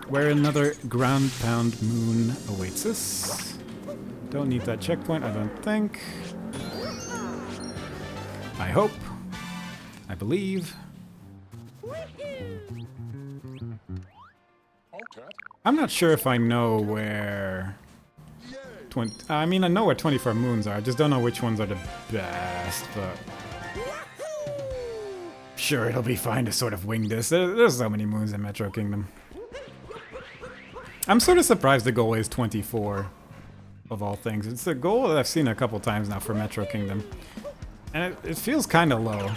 where another ground pound moon awaits us. Don't need that checkpoint, I don't think. I hope. I believe. I'm not sure if I know where... I mean, I know where 24 moons are, I just don't know which ones are the best, but... Sure, it'll be fine to sort of wing this. There's so many moons in Metro Kingdom. I'm sort of surprised the goal is 24, of all things. It's a goal that I've seen a couple times now for Metro Kingdom. And it feels kind of low.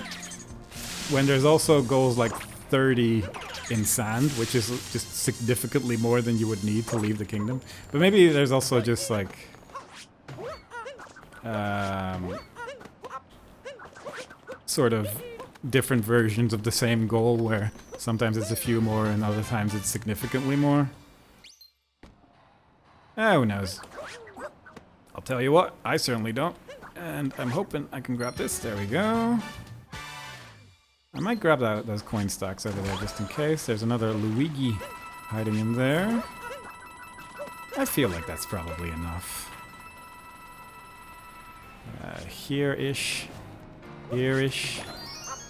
When there's also goals like 30 in sand, which is just significantly more than you would need to leave the kingdom. But maybe there's also just like... sort of different versions of the same goal where sometimes it's a few more and other times it's significantly more. Who knows? I'll tell you what, I certainly don't. And I'm hoping I can grab this. There we go. I might grab those coin stacks over there just in case. There's another Luigi hiding in there. I feel like that's probably enough. Here-ish. Here-ish.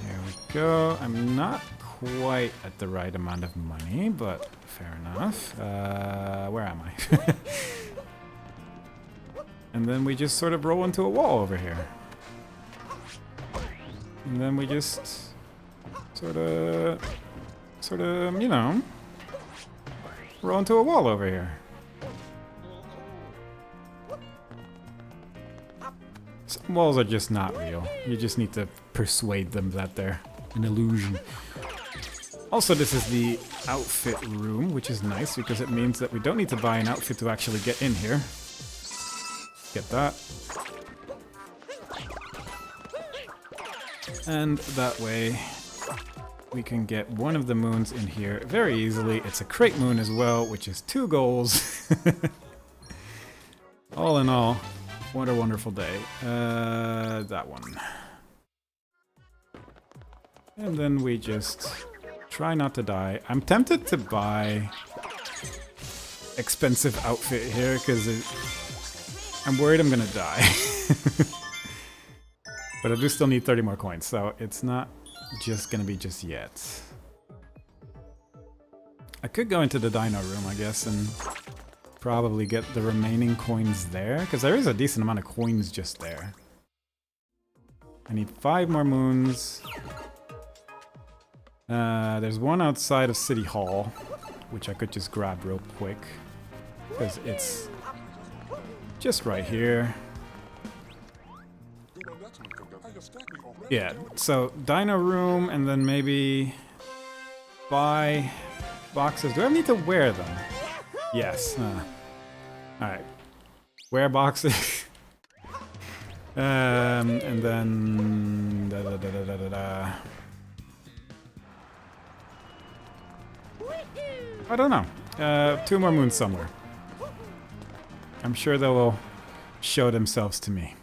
There we go. I'm not quite at the right amount of money, but fair enough. Where am I? And then we just sort of roll into a wall over here. And then we just sort of, you know, roll into a wall over here. Some walls are just not real. You just need to persuade them that they're an illusion. Also, this is the outfit room, which is nice because it means that we don't need to buy an outfit to actually get in here. Get that. And that way we can get one of the moons in here very easily. It's a crate moon as well, which is 2 goals. All in all, what a wonderful day. That one. And then we just try not to die. I'm tempted to buy expensive outfit here because I'm worried I'm gonna die. But I do still need 30 more coins, so it's not just gonna be just yet. I could go into the dino room, I guess, and probably get the remaining coins there, because there is a decent amount of coins just there. I need 5 more moons. There's one outside of City Hall, which I could just grab real quick, because it's just right here. Yeah, so dino room, and then maybe buy boxes. Do I need to wear them? Yes. Alright. Wear boxes. And then... I don't know. 2 more moons somewhere. I'm sure they will show themselves to me.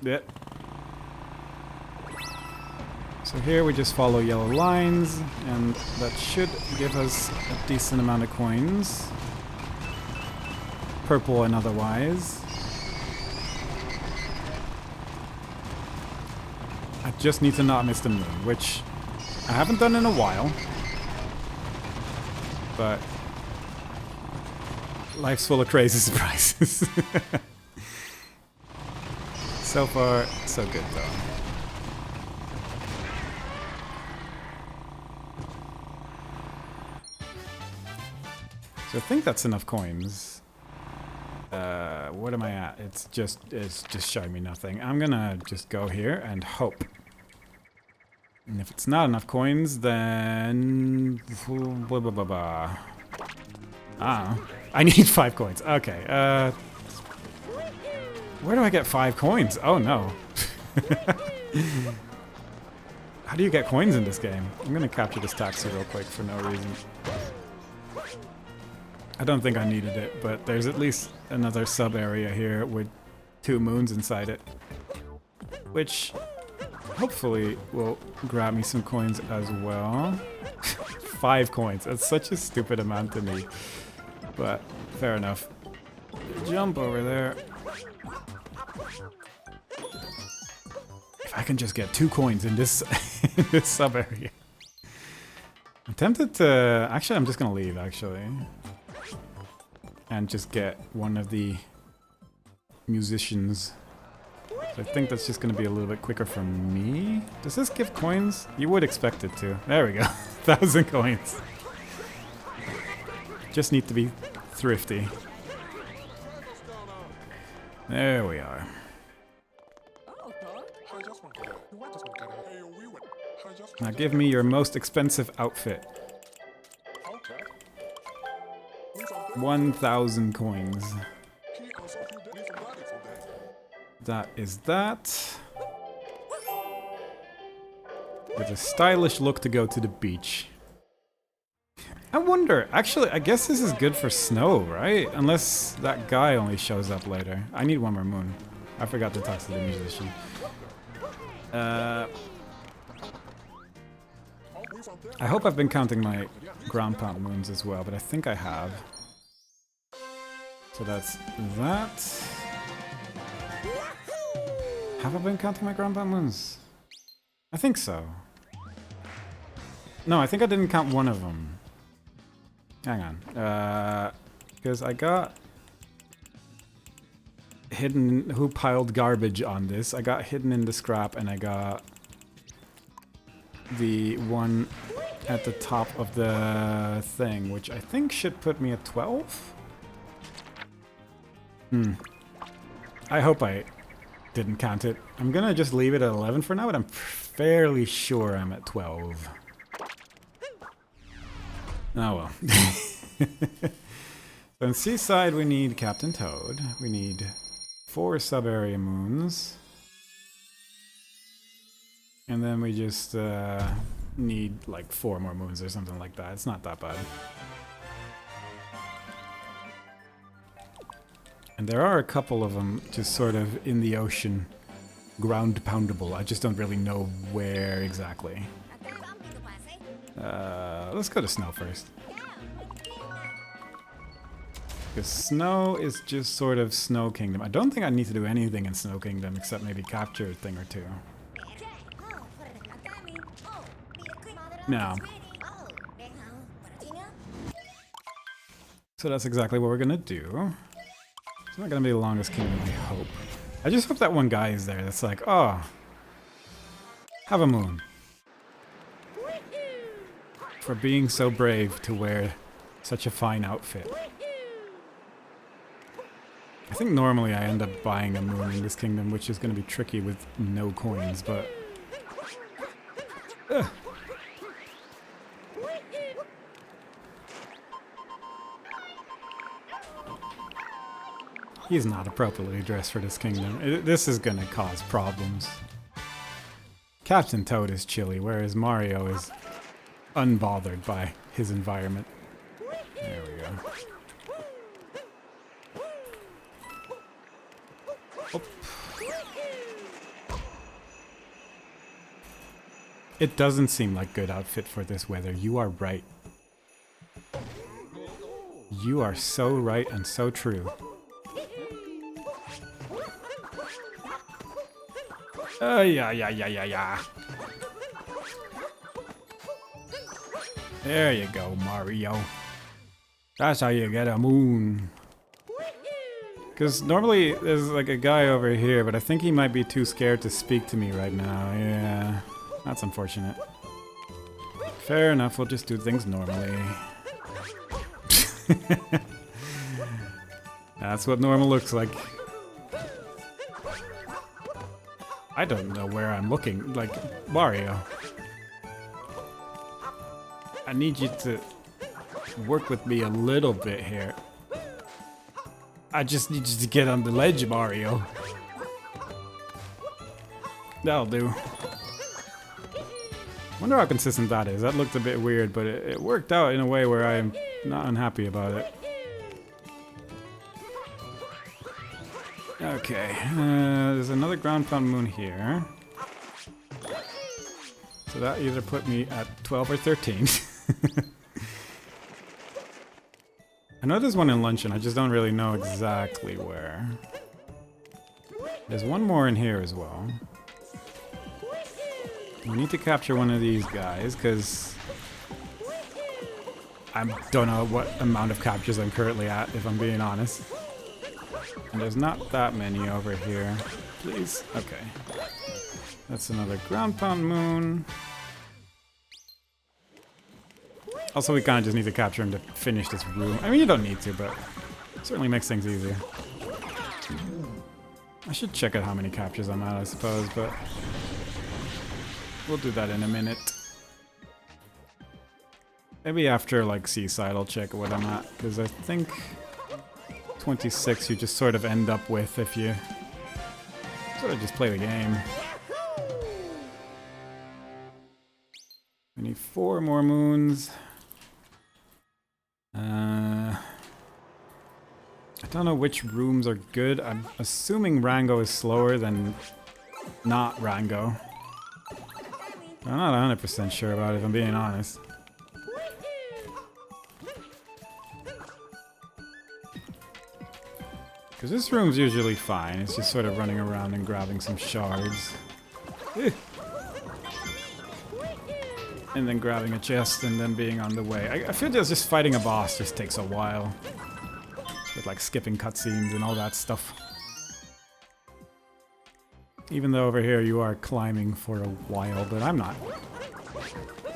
Yep. So here we just follow yellow lines, and that should give us a decent amount of coins. Purple and otherwise. I just need to not miss the moon, which I haven't done in a while. But life's full of crazy surprises. So far, so good though. So I think that's enough coins. What am I at? It's just showing me nothing. I'm gonna just go here and hope. And if it's not enough coins, then I need 5 coins. Okay. Where do I get 5 coins? Oh no. How do you get coins in this game? I'm gonna capture this taxi real quick for no reason. I don't think I needed it, but there's at least another sub area here with 2 moons inside it. Which hopefully will grab me some coins as well. 5 coins. That's such a stupid amount to me. But fair enough. Jump over there. If I can just get 2 coins in this in this sub area. I'm tempted to... Actually, I'm just gonna leave, actually. And just get one of the musicians. So I think that's just gonna be a little bit quicker for me. Does this give coins? You would expect it to. There we go. 1,000 coins. Just need to be thrifty. There we are. Now give me your most expensive outfit. 1,000 coins. That is that. With a stylish look to go to the beach. I wonder, actually, I guess this is good for snow, right? Unless that guy only shows up later. I need 1 more moon. I forgot to talk to the musician. I hope I've been counting my ground pound moons as well, but I think I have. So that's that. Have I been counting my ground pound moons? I think so. No, I think I didn't count one of them. Hang on. Because I got hidden... Who piled garbage on this? I got hidden in the scrap, and I got the one at the top of the thing, which I think should put me at 12? I hope I didn't count it. I'm gonna just leave it at 11 for now, but I'm fairly sure I'm at 12. Oh well. So in Seaside we need Captain Toad. We need 4 sub-area moons. And then we just need like 4 more moons or something like that. It's not that bad. And there are a couple of them just sort of in the ocean, ground poundable. I just don't really know where exactly. Let's go to Snow first. Because Snow is just sort of Snow Kingdom. I don't think I need to do anything in Snow Kingdom except maybe capture a thing or two. No. So that's exactly what we're gonna do. It's not gonna be the longest kingdom, I hope. I just hope that one guy is there that's like, oh, have a moon. For being so brave to wear such a fine outfit. I think normally I end up buying a moon in this kingdom, which is gonna be tricky with no coins, but... He's not appropriately dressed for this kingdom. This is gonna cause problems. Captain Toad is chilly, whereas Mario is unbothered by his environment. There we go. Oh. It doesn't seem like good outfit for this weather. You are right. You are so right and so true. Yeah. There you go, Mario. That's how you get a moon. Because normally there's like a guy over here, but I think he might be too scared to speak to me right now. Yeah, that's unfortunate. Fair enough, we'll just do things normally. That's what normal looks like. I don't know where I'm looking. Like, Mario. I need you to work with me a little bit here. I just need you to get on the ledge, Mario. That'll do. Wonder how consistent that is. That looked a bit weird, but it worked out in a way where I'm not unhappy about it. Okay, there's another ground pound moon here. So that either put me at 12 or 13. I know there's one in Luncheon, I just don't really know exactly where. There's one more in here as well. We need to capture one of these guys, because I don't know what amount of captures I'm currently at, if I'm being honest. And there's not that many over here. Please? Okay. That's another ground pound moon. Also, we kind of just need to capture him to finish this room. I mean, you don't need to, but it certainly makes things easier. I should check out how many captures I'm at, I suppose, but we'll do that in a minute. Maybe after, like, Seaside, I'll check what I'm at, because I think 26 you just sort of end up with if you sort of just play the game. We need 4 more moons. I don't know which rooms are good. I'm assuming Rango is slower than not Rango. I'm not 100% sure about it, if I'm being honest. Because this room's usually fine. It's just sort of running around and grabbing some shards. And then grabbing a chest and then being on the way. I feel just fighting a boss just takes a while. With like skipping cutscenes and all that stuff. Even though over here you are climbing for a while, but I'm not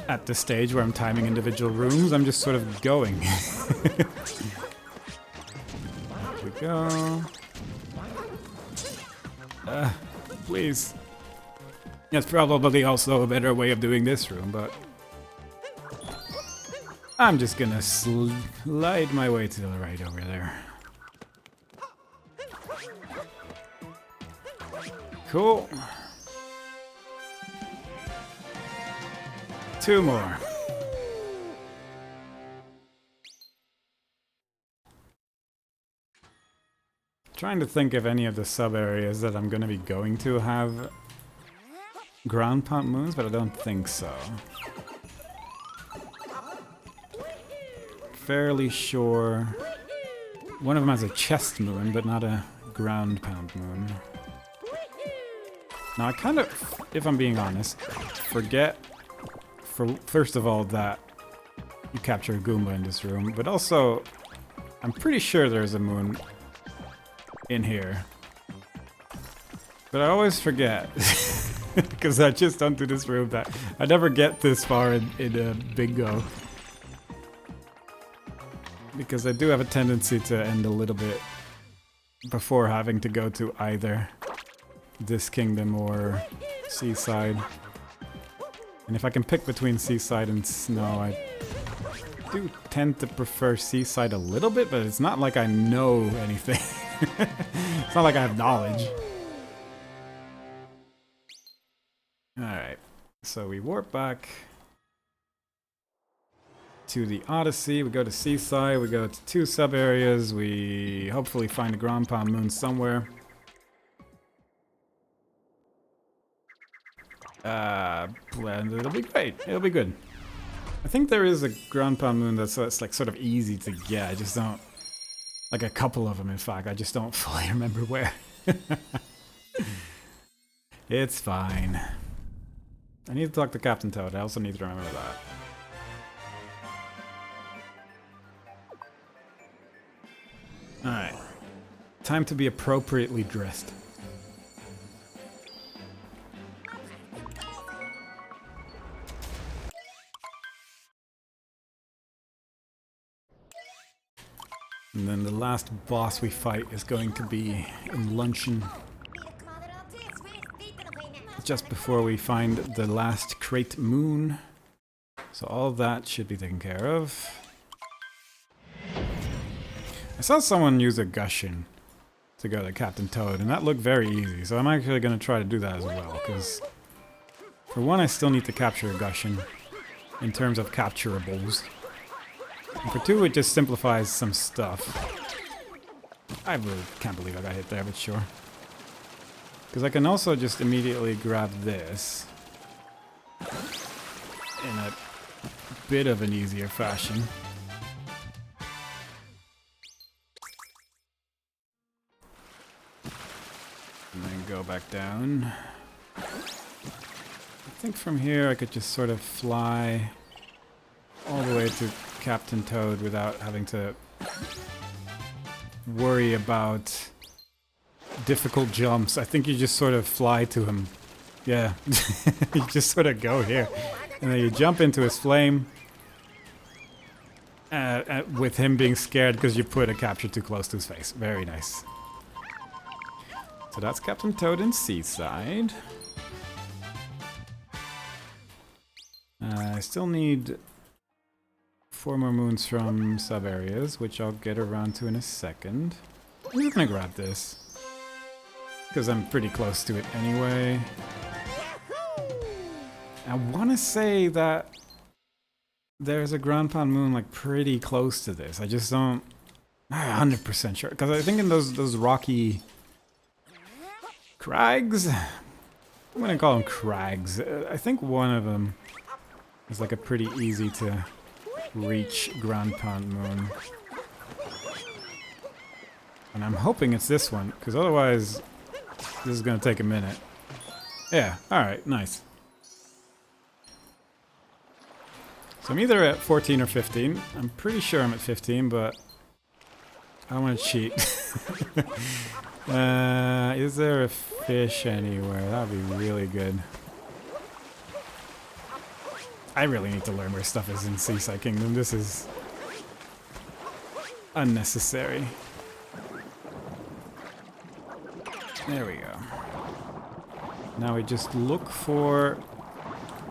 at the stage where I'm timing individual rooms. I'm just sort of going. There we go. Please. That's probably also a better way of doing this room, but I'm just gonna slide my way to the right over there. Cool. 2 more. Trying to think if any of the sub areas that I'm gonna be going to have ground pound moons, but I don't think so. Fairly sure one of them has a chest moon, but not a ground pound moon. Now I kind of, if I'm being honest, forget first of all that you capture a Goomba in this room, but also I'm pretty sure there's a moon in here. But I always forget because I just don't do this room that I never get this far in bingo. Because I do have a tendency to end a little bit before having to go to either this kingdom or Seaside. And if I can pick between Seaside and Snow, I do tend to prefer Seaside a little bit, but it's not like I know anything. It's not like I have knowledge. Alright, so we warp back to the Odyssey, we go to Seaside, we go to 2 sub-areas, we hopefully find a ground pound moon somewhere. And it'll be great, it'll be good. I think there is a ground pound moon that's like sort of easy to get, I just don't... Like a couple of them, in fact, I just don't fully remember where. It's fine. I need to talk to Captain Toad, I also need to remember that. Alright. Time to be appropriately dressed. And then the last boss we fight is going to be in Luncheon. Just before we find the last Crate Moon. So all of that should be taken care of. I saw someone use a Gushin to go to Captain Toad, and that looked very easy, so I'm actually going to try to do that as well, because for one, I still need to capture a Gushin in terms of capturables, and for two, it just simplifies some stuff. I really can't believe I got hit there, but sure. Because I can also just immediately grab this in a bit of an easier fashion. And then go back down. I think from here I could just sort of fly all the way to Captain Toad without having to worry about difficult jumps. I think you just sort of fly to him. Yeah, you just sort of go here. And then you jump into his flame with him being scared because you put a capture too close to his face. Very nice. So that's Captain Toad in Seaside. I still need 4 more moons from sub-areas, which I'll get around to in a second. I'm just gonna grab this, because I'm pretty close to it anyway. I want to say that there's a ground pound moon like pretty close to this. I just don't... I'm 100% sure, because I think in those rocky... crags? I'm gonna call them crags. I think one of them is like a pretty easy to reach ground pound moon. And I'm hoping it's this one, because otherwise this is gonna take a minute. Yeah, alright, nice. So I'm either at 14 or 15. I'm pretty sure I'm at 15, but I don't want to cheat. Is there a fish anywhere? That would be really good. I really need to learn where stuff is in Seaside Kingdom. This is unnecessary. There we go. Now we just look for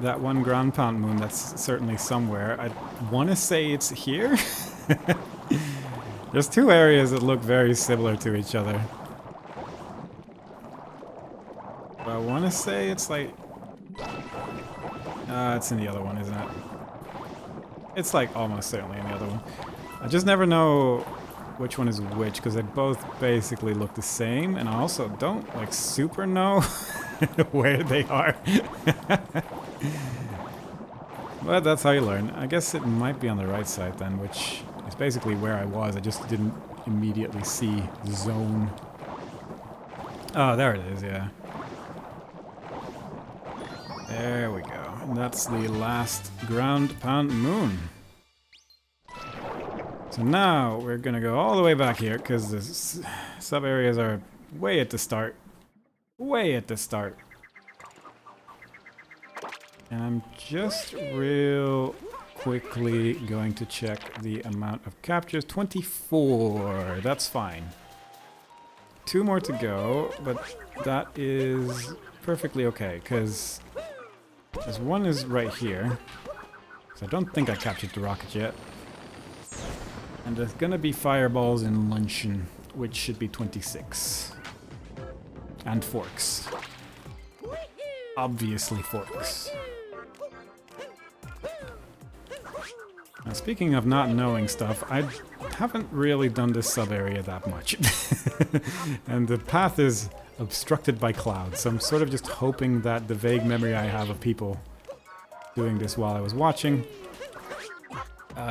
that one ground pound moon that's certainly somewhere. I want to say it's here. There's two areas that look very similar to each other. But I want to say it's like... it's in the other one, isn't it? It's like almost certainly in the other one. I just never know which one is which, because they both basically look the same, and I also don't like super know where they are. But that's how you learn. I guess it might be on the right side then, which is basically where I was. I just didn't immediately see the zone. Oh, there it is, yeah. There we go. And that's the last ground pound moon. So now we're gonna go all the way back here, because the sub-areas are way at the start. Way at the start. And I'm just real quickly going to check the amount of captures. 24, that's fine. 2 more to go, but that is perfectly okay, because this one is right here. So I don't think I captured the rocket yet. And there's gonna be fireballs in luncheon, which should be 26. And forks. Obviously forks. Now, speaking of not knowing stuff, I haven't really done this sub-area that much. And the path is obstructed by clouds, so I'm sort of just hoping that the vague memory I have of people doing this while I was watching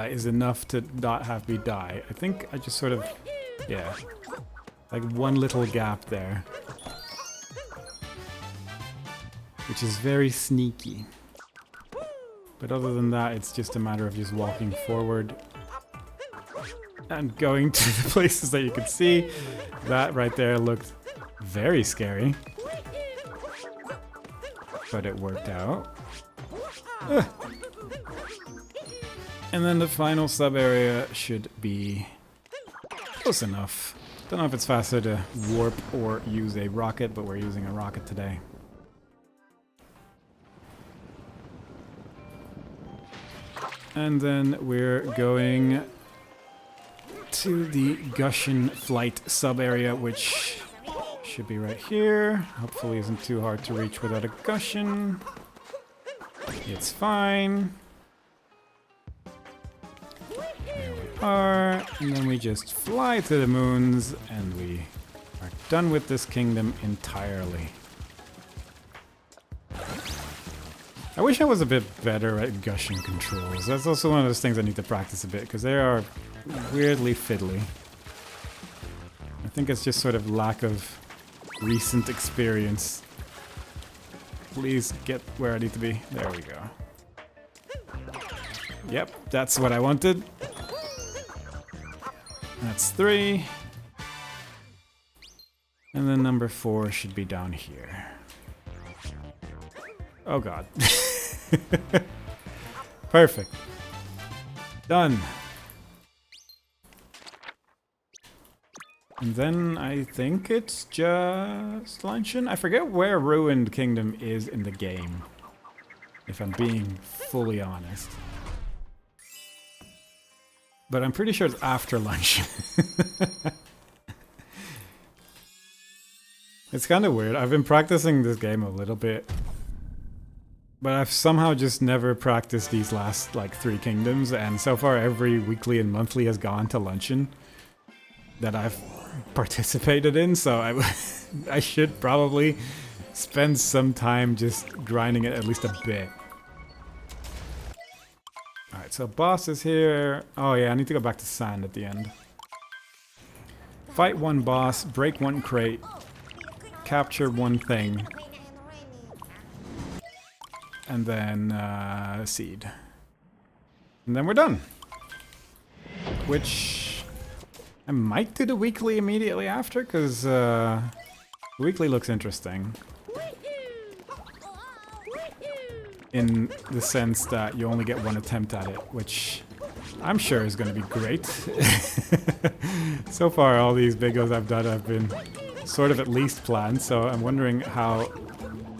is enough to not have me die. I think I just sort of, yeah, like one little gap there. Which is very sneaky. But other than that, it's just a matter of just walking forward and going to the places that you can see. That right there looked very scary. But it worked out. Ugh. And then the final sub-area should be close enough. Don't know if it's faster to warp or use a rocket, but we're using a rocket today. And then we're going to the Gushin Flight sub-area, which should be right here. Hopefully isn't too hard to reach without a Gushin. It's fine. There we are. And then we just fly to the moons, and we are done with this kingdom entirely. I wish I was a bit better at Gushin controls. That's also one of those things I need to practice a bit, because they are weirdly fiddly. I think it's just sort of lack of recent experience. Please get where I need to be. There we go. Yep, that's what I wanted. That's 3. And then number 4 should be down here. Oh god. Perfect. Done. And then I think it's just luncheon. I forget where Ruined Kingdom is in the game, if I'm being fully honest. But I'm pretty sure it's after luncheon. It's kind of weird. I've been practicing this game a little bit, but I've somehow just never practiced these last, like, 3 kingdoms, and so far every weekly and monthly has gone to luncheon that I've participated in, so I should probably spend some time just grinding it at least a bit. Alright, so boss is here. Oh yeah, I need to go back to sand at the end. Fight 1 boss, break 1 crate, capture 1 thing. And then seed. And then we're done. Which I might do the weekly immediately after, because the weekly looks interesting. In the sense that you only get 1 attempt at it, which I'm sure is going to be great. So far all these videos I've done have been sort of at least planned, so I'm wondering how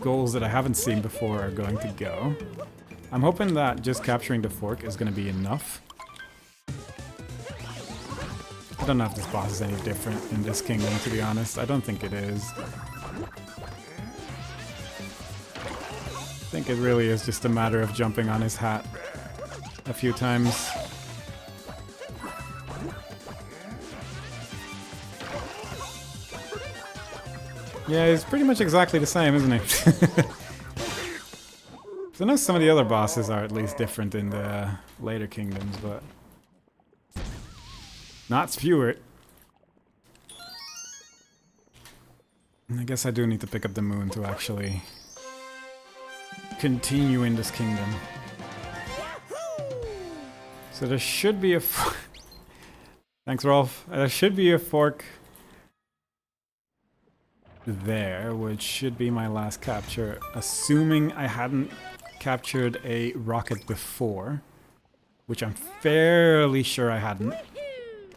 goals that I haven't seen before are going to go. I'm hoping that just capturing the fork is going to be enough. I don't know if this boss is any different in this kingdom, to be honest. I don't think it is. I think it really is just a matter of jumping on his hat a few times. Yeah, it's pretty much exactly the same, isn't it? I know some of the other bosses are at least different in the later kingdoms, but not Spewart. I guess I do need to pick up the moon to actually continue in this kingdom. So there should be a thanks, Rolf. There should be a fork there, which should be my last capture, assuming I hadn't captured a rocket before, which I'm fairly sure I hadn't,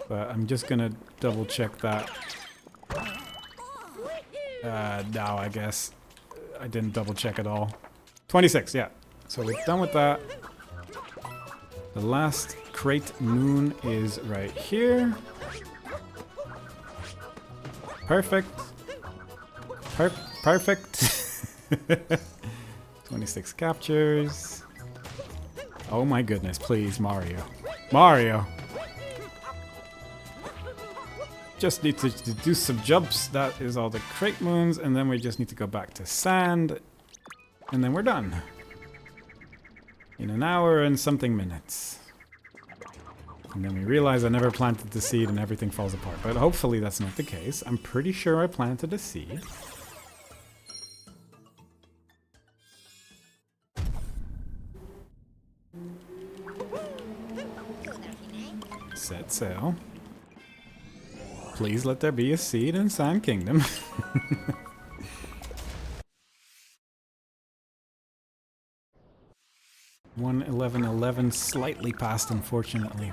but I'm just gonna double check that. Now I guess I didn't double check at all. 26, yeah. So we're done with that. The last crate moon is right here. Perfect. Perfect. 26 captures. Oh my goodness, please, Mario. Mario! Just need to do some jumps. That is all the crate moons, and then we just need to go back to sand, and then we're done. In an hour and something minutes. And then we realize I never planted the seed and everything falls apart. But hopefully that's not the case. I'm pretty sure I planted a seed. Set sail. Please let there be a seed in Sand Kingdom. 1:11:11, slightly past, unfortunately.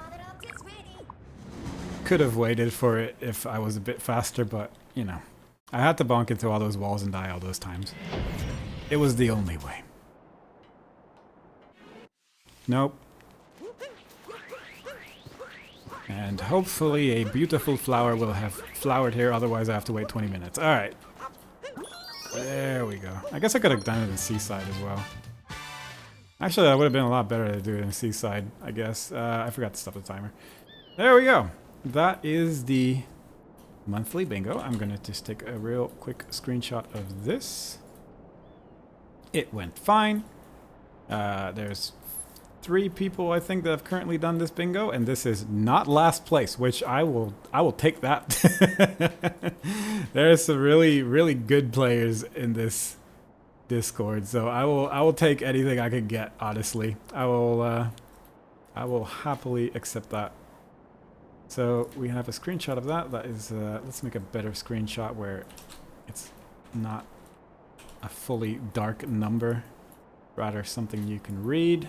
Could have waited for it if I was a bit faster, but, you know. I had to bonk into all those walls and die all those times. It was the only way. Nope. And hopefully a beautiful flower will have flowered here, otherwise I have to wait 20 minutes. Alright. There we go. I guess I could have done it in Seaside as well. Actually, that would have been a lot better to do it in Seaside, I guess. I forgot to stop the timer. There we go. That is the monthly bingo. I'm gonna just take a real quick screenshot of this. It went fine. There's 3 people, I think, that have currently done this bingo, and this is not last place, which I will take that. There's some really good players in this Discord, so I will take anything I can get, honestly. I will happily accept that. So we have a screenshot of that. That is let's make a better screenshot where it's not a fully dark number, rather something you can read.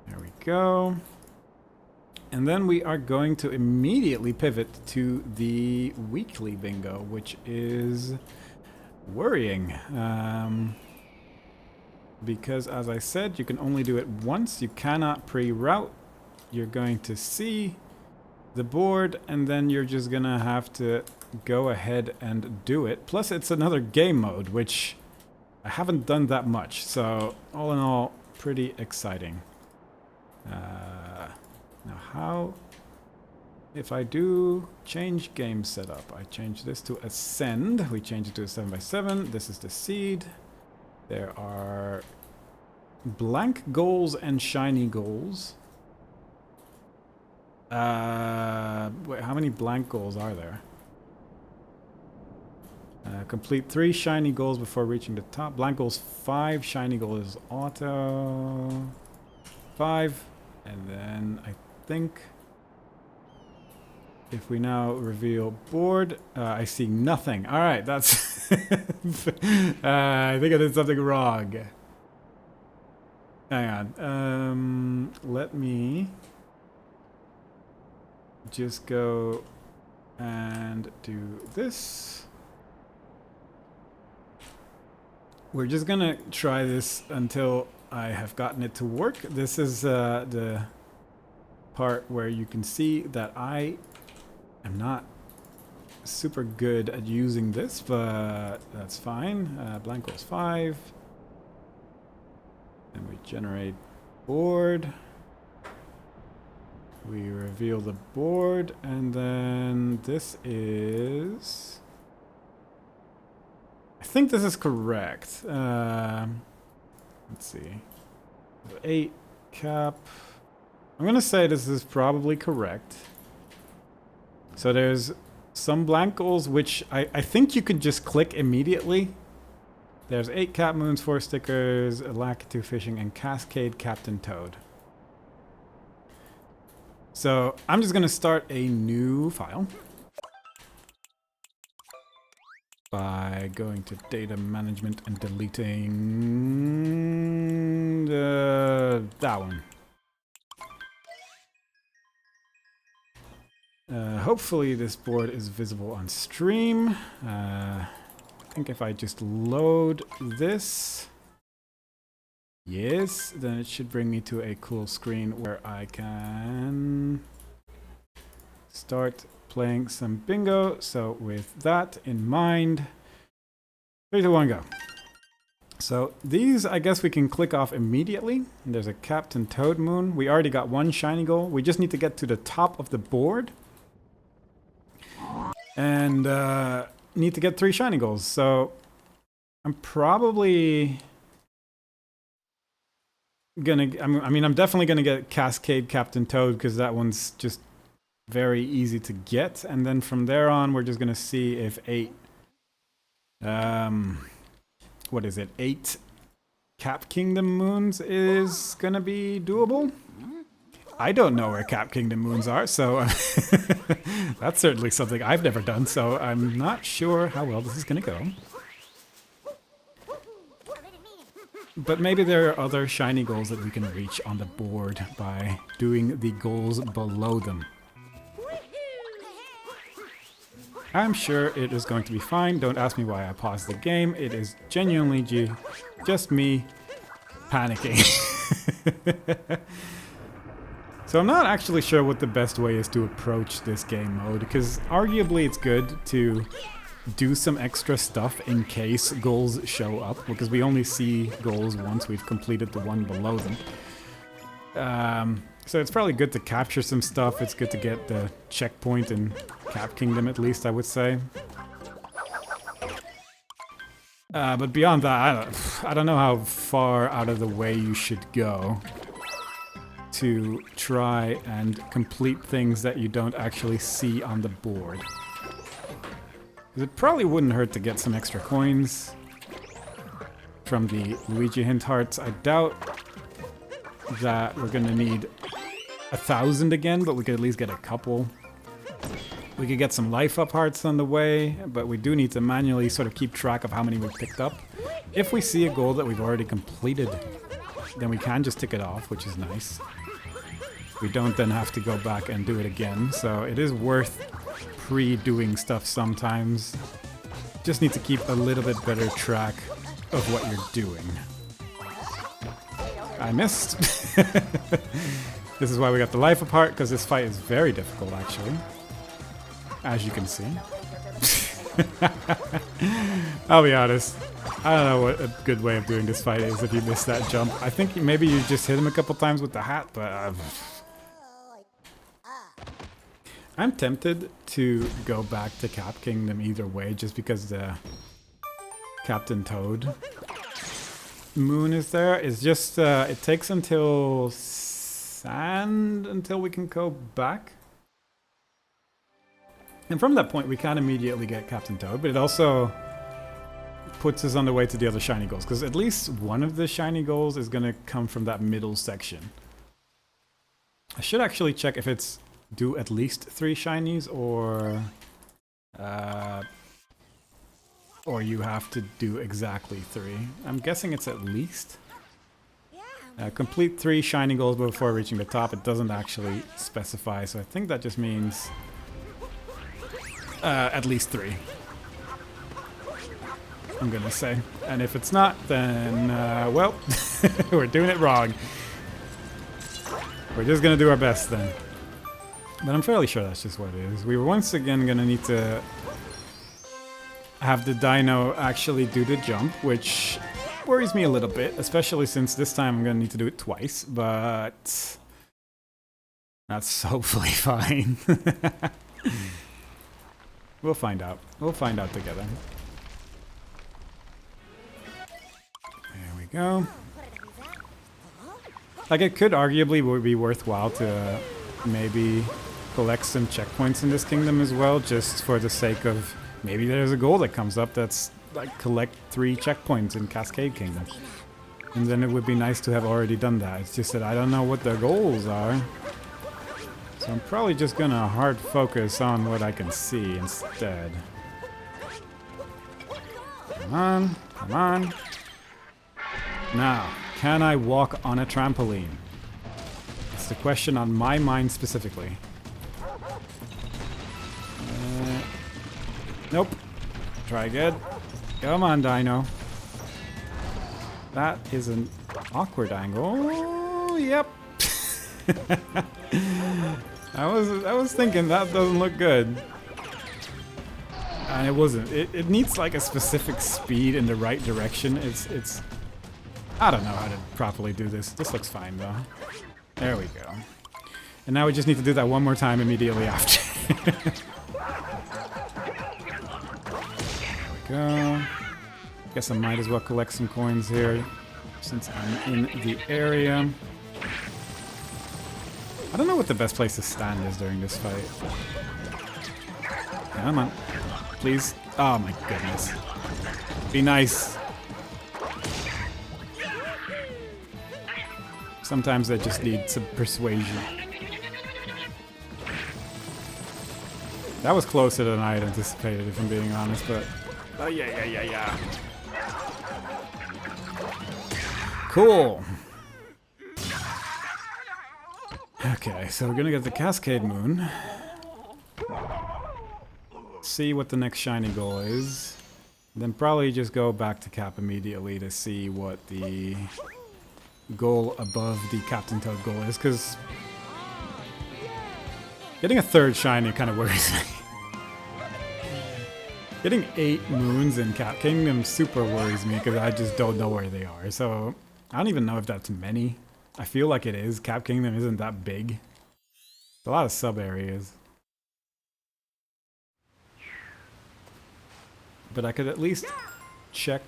There we go. And then we are going to immediately pivot to the weekly bingo, which is worrying. Because as I said, you can only do it once. You cannot pre-route. You're going to see the board, and then you're just gonna have to go ahead and do it. Plus, it's another game mode, which I haven't done that much. So, all in all, pretty exciting. Now how, if I do change game setup, I change this to Ascend, we change it to a 7x7, this is the seed, there are blank goals and shiny goals. Wait, how many blank goals are there? Complete 3 shiny goals before reaching the top. Blank goals 5, shiny goals is auto 5, and then I think if we now reveal board, I see nothing. All right, that's I think I did something wrong. Hang on. Let me just go and do this. we're just gonna try this until I have gotten it to work. This is the part where you can see that I am not super good at using this, but that's fine. Blank goes 5. And we generate board. We reveal the board, and then this is... I think this is correct. Let's see. 8 cap. I'm gonna say this is probably correct. So there's some blank goals which I think you could just click immediately. There's 8 cap moons, 4 stickers, Lakitu fishing, and Cascade Captain Toad. So I'm just gonna start a new file by going to data management and deleting that one. Hopefully this board is visible on stream. I think if I just load this, yes, then it should bring me to a cool screen where I can start playing some bingo. So with that in mind, 3, 2, 1, go. So these, I guess we can click off immediately. And there's a Captain Toad moon. We already got 1 shiny goal. We just need to get to the top of the board. And need to get 3 shiny goals. So I'm probably gonna, I'm definitely gonna get Cascade Captain Toad because that one's just very easy to get. And then from there on, we're just gonna see if 8, what is it, 8 Cap Kingdom moons is gonna be doable. I don't know where Cap Kingdom moons are, so that's certainly something I've never done, so I'm not sure how well this is gonna go. But maybe there are other shiny goals that we can reach on the board by doing the goals below them. I'm sure it is going to be fine. Don't ask me why I paused the game. It is genuinely just me panicking. So I'm not actually sure what the best way is to approach this game mode, because arguably it's good to do some extra stuff in case goals show up, because we only see goals once we've completed the one below them. So it's probably good to capture some stuff. It's good to get the checkpoint in Cap Kingdom, at least, I would say. But beyond that, I don't know how far out of the way you should go to try and complete things that you don't actually see on the board. It probably wouldn't hurt to get some extra coins from the Luigi Hint Hearts. I doubt that we're gonna need 1,000 again, but we could at least get a couple. We could get some life up hearts on the way, but we do need to manually sort of keep track of how many we've picked up. If we see a goal that we've already completed, then we can just tick it off, which is nice. We don't then have to go back and do it again, so it is worth pre-doing stuff sometimes. Just need to keep a little bit better track of what you're doing. I missed. This is why we got the life apart, because this fight is very difficult, actually. As you can see. I'll be honest. I don't know what a good way of doing this fight is if you miss that jump. I think maybe you just hit him a couple times with the hat, but I'm tempted to go back to Cap Kingdom either way, just because the Captain Toad moon is there. It's just, it takes until sand until we can go back. And from that point, we can immediately get Captain Toad, but it also puts us on the way to the other shiny goals, because at least one of the shiny goals is going to come from that middle section. I should actually check if it's do at least 3 shinies, or you have to do exactly 3. I'm guessing it's at least. Complete 3 shiny goals before reaching the top. It doesn't actually specify, so I think that just means at least 3. I'm gonna say. And if it's not, then, well, we're doing it wrong. We're just gonna do our best then. But I'm fairly sure that's just what it is. We were once again gonna need to have the dino actually do the jump, which worries me a little bit, especially since this time I'm gonna need to do it twice, but that's hopefully fine. We'll find out. We'll find out together. There we go. Like, it could arguably be worthwhile to maybe collect some checkpoints in this kingdom as well, just for the sake of maybe there's a goal that comes up that's like collect 3 checkpoints in Cascade Kingdom. And then it would be nice to have already done that. It's just that I don't know what the goals are. So I'm probably just gonna hard focus on what I can see instead. Come on, come on. Now, can I walk on a trampoline? It's the question on my mind specifically. Nope. Try again. Come on, Dino. That is an awkward angle. Yep. I was thinking that doesn't look good. And it wasn't. It needs like a specific speed in the right direction. It's I don't know how to properly do this. This looks fine though. There we go. And now we just need to do that one more time immediately after. Go. Guess I might as well collect some coins here since I'm in the area. I don't know what the best place to stand is during this fight. Come on. Please. Oh my goodness. Be nice. Sometimes I just need some persuasion. That was closer than I had anticipated, if I'm being honest, but... Oh, yeah. Cool. Okay, so we're gonna get the Cascade Moon. See what the next shiny goal is. Then probably just go back to Cap immediately to see what the goal above the Captain Toad goal is, because getting a 3rd shiny kind of worries me. Getting 8 moons in Cap Kingdom super worries me because I just don't know where they are. So I don't even know if that's many. I feel like it is. Cap Kingdom isn't that big. It's a lot of sub areas. But I could at least check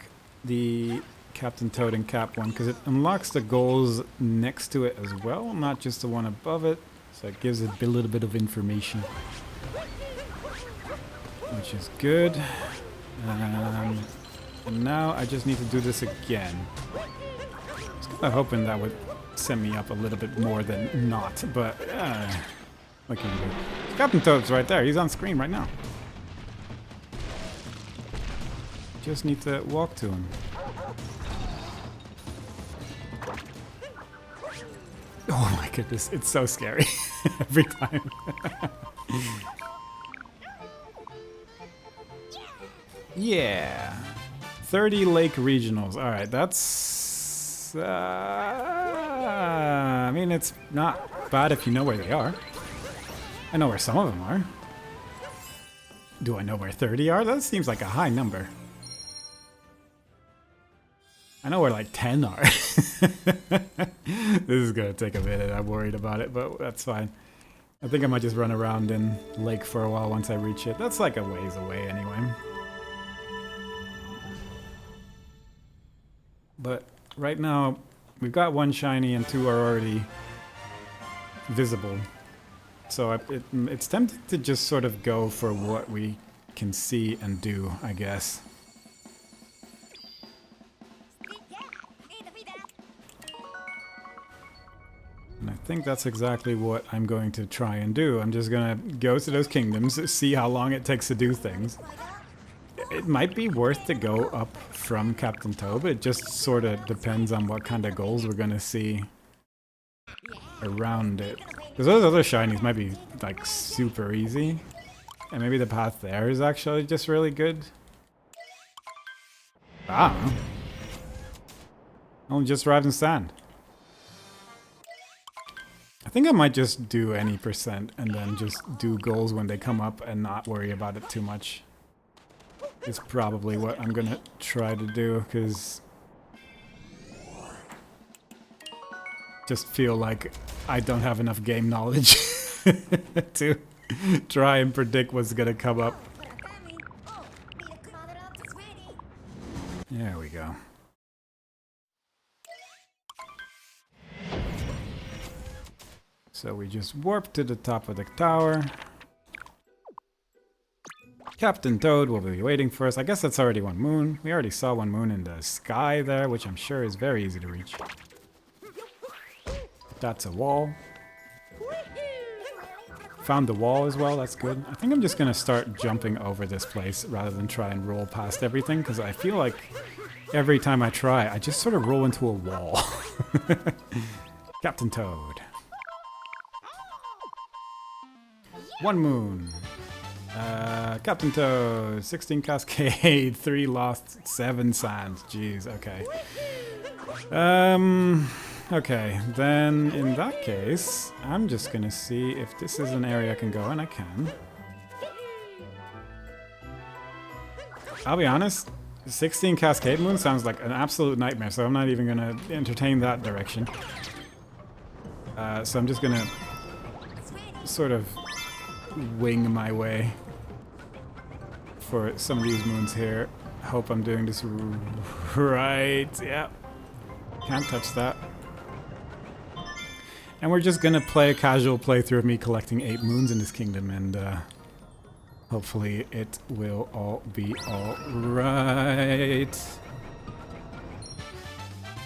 the Captain Toad and Cap one because it unlocks the goals next to it as well, not just the one above it. So it gives it a little bit of information, which is good. And now I just need to do this again. I was kind of hoping that would set me up a little bit more than not, but what can you do? Captain Toad's right there. He's on screen right now. Just need to walk to him. Oh my goodness, it's so scary every time. Yeah. 30 lake regionals. Alright, that's... I mean, it's not bad if you know where they are. I know where some of them are. Do I know where 30 are? That seems like a high number. I know where like 10 are. This is gonna take a minute, I'm worried about it, but that's fine. I think I might just run around in Lake for a while once I reach it. That's like a ways away anyway. But right now, we've got 1 shiny and 2 are already visible. So it's tempting to just sort of go for what we can see and do, I guess. And I think that's exactly what I'm going to try and do. I'm just gonna go to those kingdoms, see how long it takes to do things. It might be worth to go up from Captain Toad, but it just sort of depends on what kind of goals we're gonna see around it. Because those other shinies might be like super easy. And maybe the path there is actually just really good. I don't know. Only just arrived in sand. I think I might just do any percent and then just do goals when they come up and not worry about it too much. Is probably what I'm gonna try to do, because just feel like I don't have enough game knowledge to try and predict what's gonna come up. There we go. So we just warp to the top of the tower. Captain Toad will be waiting for us. I guess that's already one moon. We already saw one moon in the sky there, which I'm sure is very easy to reach. That's a wall. Found the wall as well, that's good. I think I'm just gonna start jumping over this place rather than try and roll past everything, because I feel like every time I try, I just sort of roll into a wall. Captain Toad. One moon. Captain Toad, 16 Cascade, 3 lost, 7 sands. Jeez, okay. Okay, then in that case, I'm just gonna see if this is an area I can go, and I can. I'll be honest, 16 Cascade Moon sounds like an absolute nightmare, so I'm not even gonna entertain that direction. So I'm just gonna sort of wing my way for some of these moons here. Hope I'm doing this right. Yeah. Can't touch that. And we're just gonna play a casual playthrough of me collecting 8 moons in this kingdom, and hopefully it will all be alright.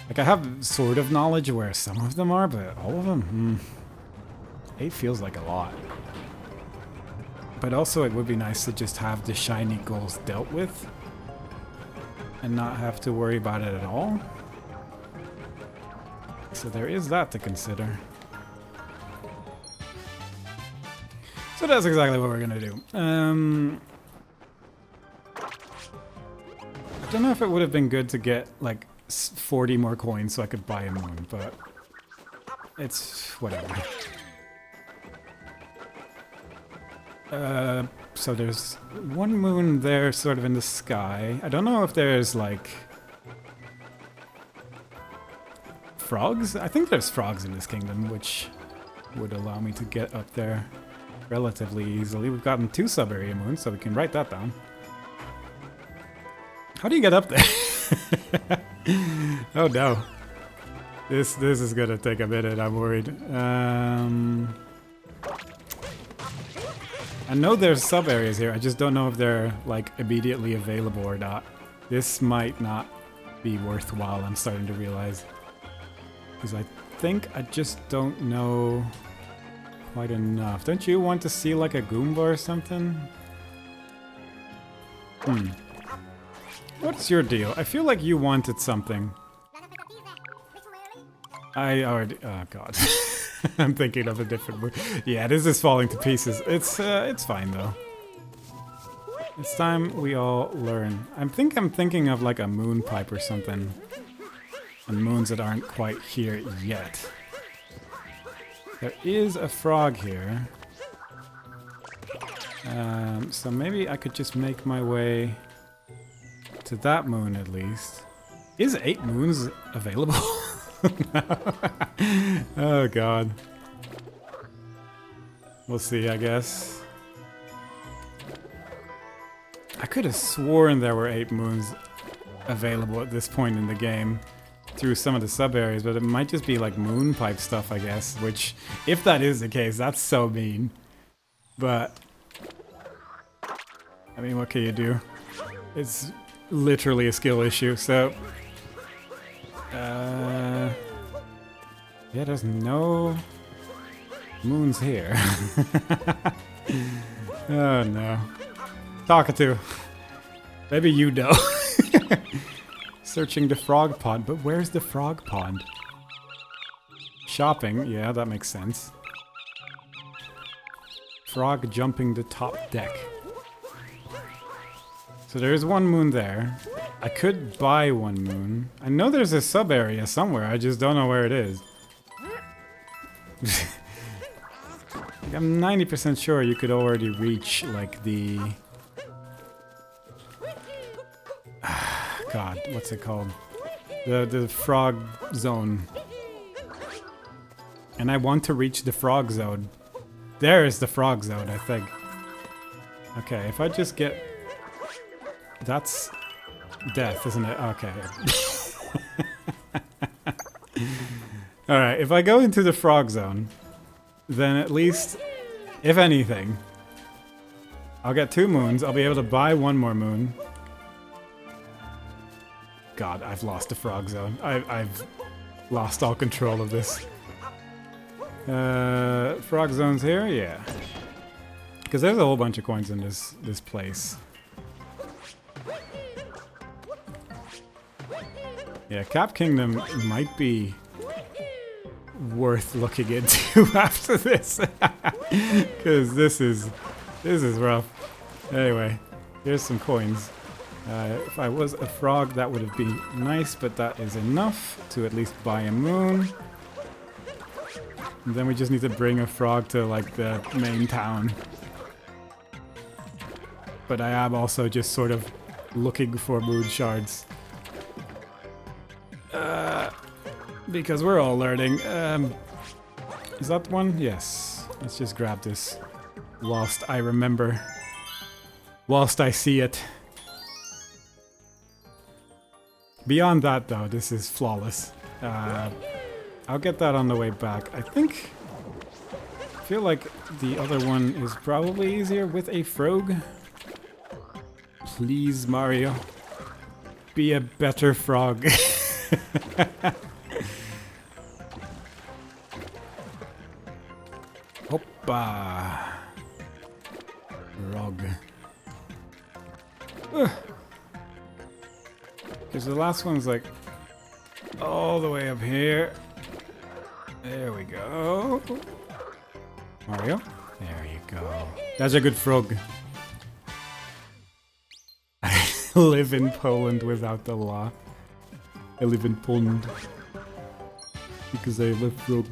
Like, I have sort of knowledge where some of them are, but all of them? 8 feels like a lot. But also it would be nice to just have the shiny goals dealt with and not have to worry about it at all. So there is that to consider. So that's exactly what we're gonna do. I don't know if it would have been good to get like 40 more coins so I could buy a moon, but it's whatever. So there's one moon there sort of in the sky. I don't know if there's like frogs? I think there's frogs in this kingdom, which would allow me to get up there relatively easily. We've gotten 2 sub-area moons, so we can write that down. How do you get up there? Oh no. This is gonna take a minute, I'm worried. I know there's sub-areas here, I just don't know if they're like immediately available or not. This might not be worthwhile, I'm starting to realize. Because I think I just don't know quite enough. Don't you want to see like a Goomba or something? What's your deal? I feel like you wanted something. I already... oh god. I'm thinking of a different word. Yeah, this is falling to pieces. It's fine though. It's time we all learn. I'm thinking of like a moon pipe or something. And moons that aren't quite here yet. There is a frog here. So maybe I could just make my way to that moon at least. Is 8 moons available? Oh god. We'll see, I guess. I could have sworn there were 8 moons available at this point in the game through some of the sub-areas, but it might just be like moon pipe stuff, I guess, which, if that is the case, that's so mean. But I mean, what can you do? It's literally a skill issue, so yeah, there's no moons here. Oh no. Talkative. Maybe you know. Searching the frog pond, but where's the frog pond? Shopping, yeah, that makes sense. Frog jumping the top deck. So there is one moon there. I could buy one moon. I know there's a sub area somewhere, I just don't know where it is. Like, I'm 90% sure you could already reach, like, the... God, what's it called? The frog zone. And I want to reach the frog zone. There is the frog zone, I think. Okay, if I just get... That's death, isn't it? Okay. Alright, if I go into the frog zone, then at least, if anything, I'll get 2 moons. I'll be able to buy 1 more moon. God, I've lost the frog zone. I've lost all control of this. Frog zone's here? Yeah. Because there's a whole bunch of coins in this place. Yeah, Cap Kingdom might be worth looking into after this. Because this is rough. Anyway, here's some coins. If I was a frog, that would have been nice, but that is enough to at least buy a moon. And then we just need to bring a frog to, like, the main town. But I am also just sort of looking for moon shards. Because we're all learning. Is that one? Yes. Let's just grab this whilst I remember. Whilst I see it. Beyond that, though, this is flawless. I'll get that on the way back. I feel like the other one is probably easier with a frog. Please, Mario. Be a better frog. Hoppa. Frog. Because the last one's like all the way up here. There we go. Mario? There you go. That's a good frog. I live in Poland without the law. I live in Poland. Because I love frog.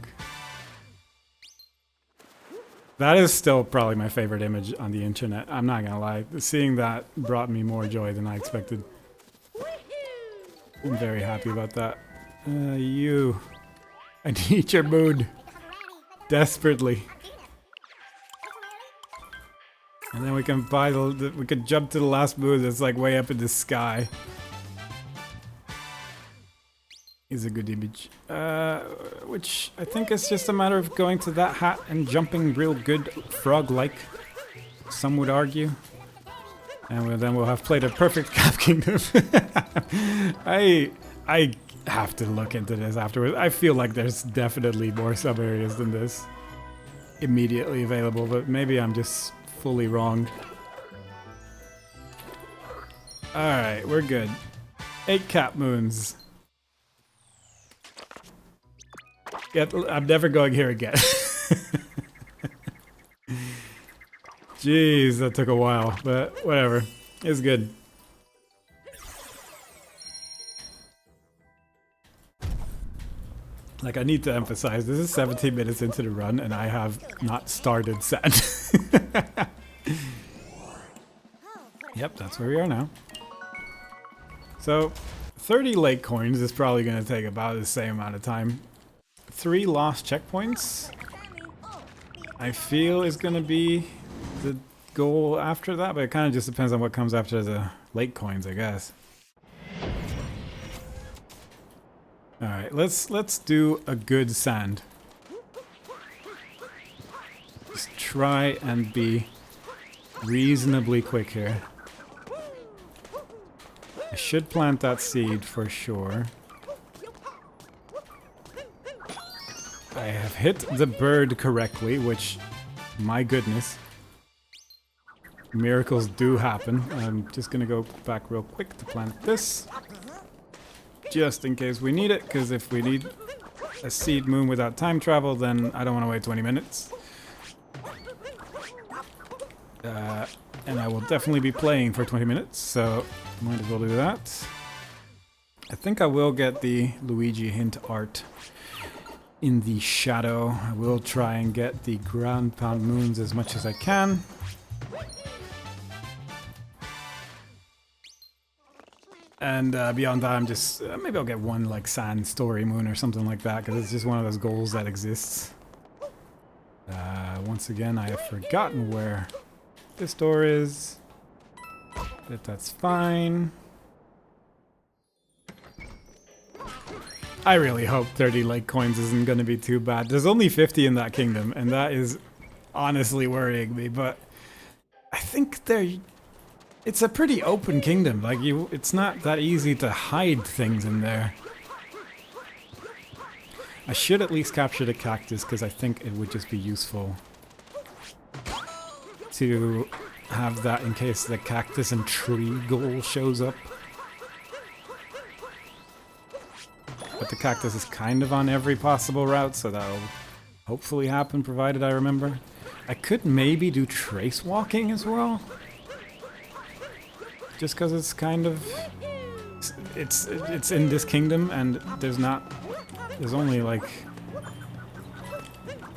That is still probably my favorite image on the internet. I'm not gonna lie. Seeing that brought me more joy than I expected. I'm very happy about that. You. I need your mood. Desperately. And then we can buy we can jump to the last moon that's like way up in the sky. Is a good image. Which I think is just a matter of going to that hat and jumping real good frog-like. Some would argue. And then we'll have played a perfect Cap Kingdom. I have to look into this afterwards. I feel like there's definitely more sub-areas than this immediately available, but maybe I'm just fully wrong. Alright, we're good. 8 cap moons. I'm never going here again. Jeez, that took a while, but whatever. It's good. Like, I need to emphasize, this is 17 minutes into the run, and I have not started sand. Yep, that's where we are now. So, 30 lake coins is probably going to take about the same amount of time. 3 lost checkpoints, I feel, is going to be the goal after that, but it kind of just depends on what comes after the lake coins, I guess. Alright, let's do a good sand. Just try and be reasonably quick here. I should plant that seed for sure. I have hit the bird correctly, which, my goodness, miracles do happen. I'm just gonna go back real quick to plant this. Just in case we need it, because if we need a seed moon without time travel, then I don't want to wait 20 minutes. And I will definitely be playing for 20 minutes, so Might as well do that. I think I will get the Luigi hint art in the shadow. I will try and get the ground pound moons as much as I can. And beyond that, I'm just... maybe I'll get one, like, sand story moon or something like that, because it's just one of those goals that exists. Once again, I have forgotten where this door is. But that's fine. I really hope 30 lake coins isn't going to be too bad. There's only 50 in that kingdom, and that is honestly worrying me, but I think it's a pretty open kingdom. Like, it's not that easy to hide things in there. I should at least capture the cactus, because I think it would just be useful to have that in case the cactus and tree goal shows up. But the cactus is kind of on every possible route, so that'll hopefully happen, provided I remember. I could maybe do trace walking as well. Just because it's kind of... It's in this kingdom, and there's only like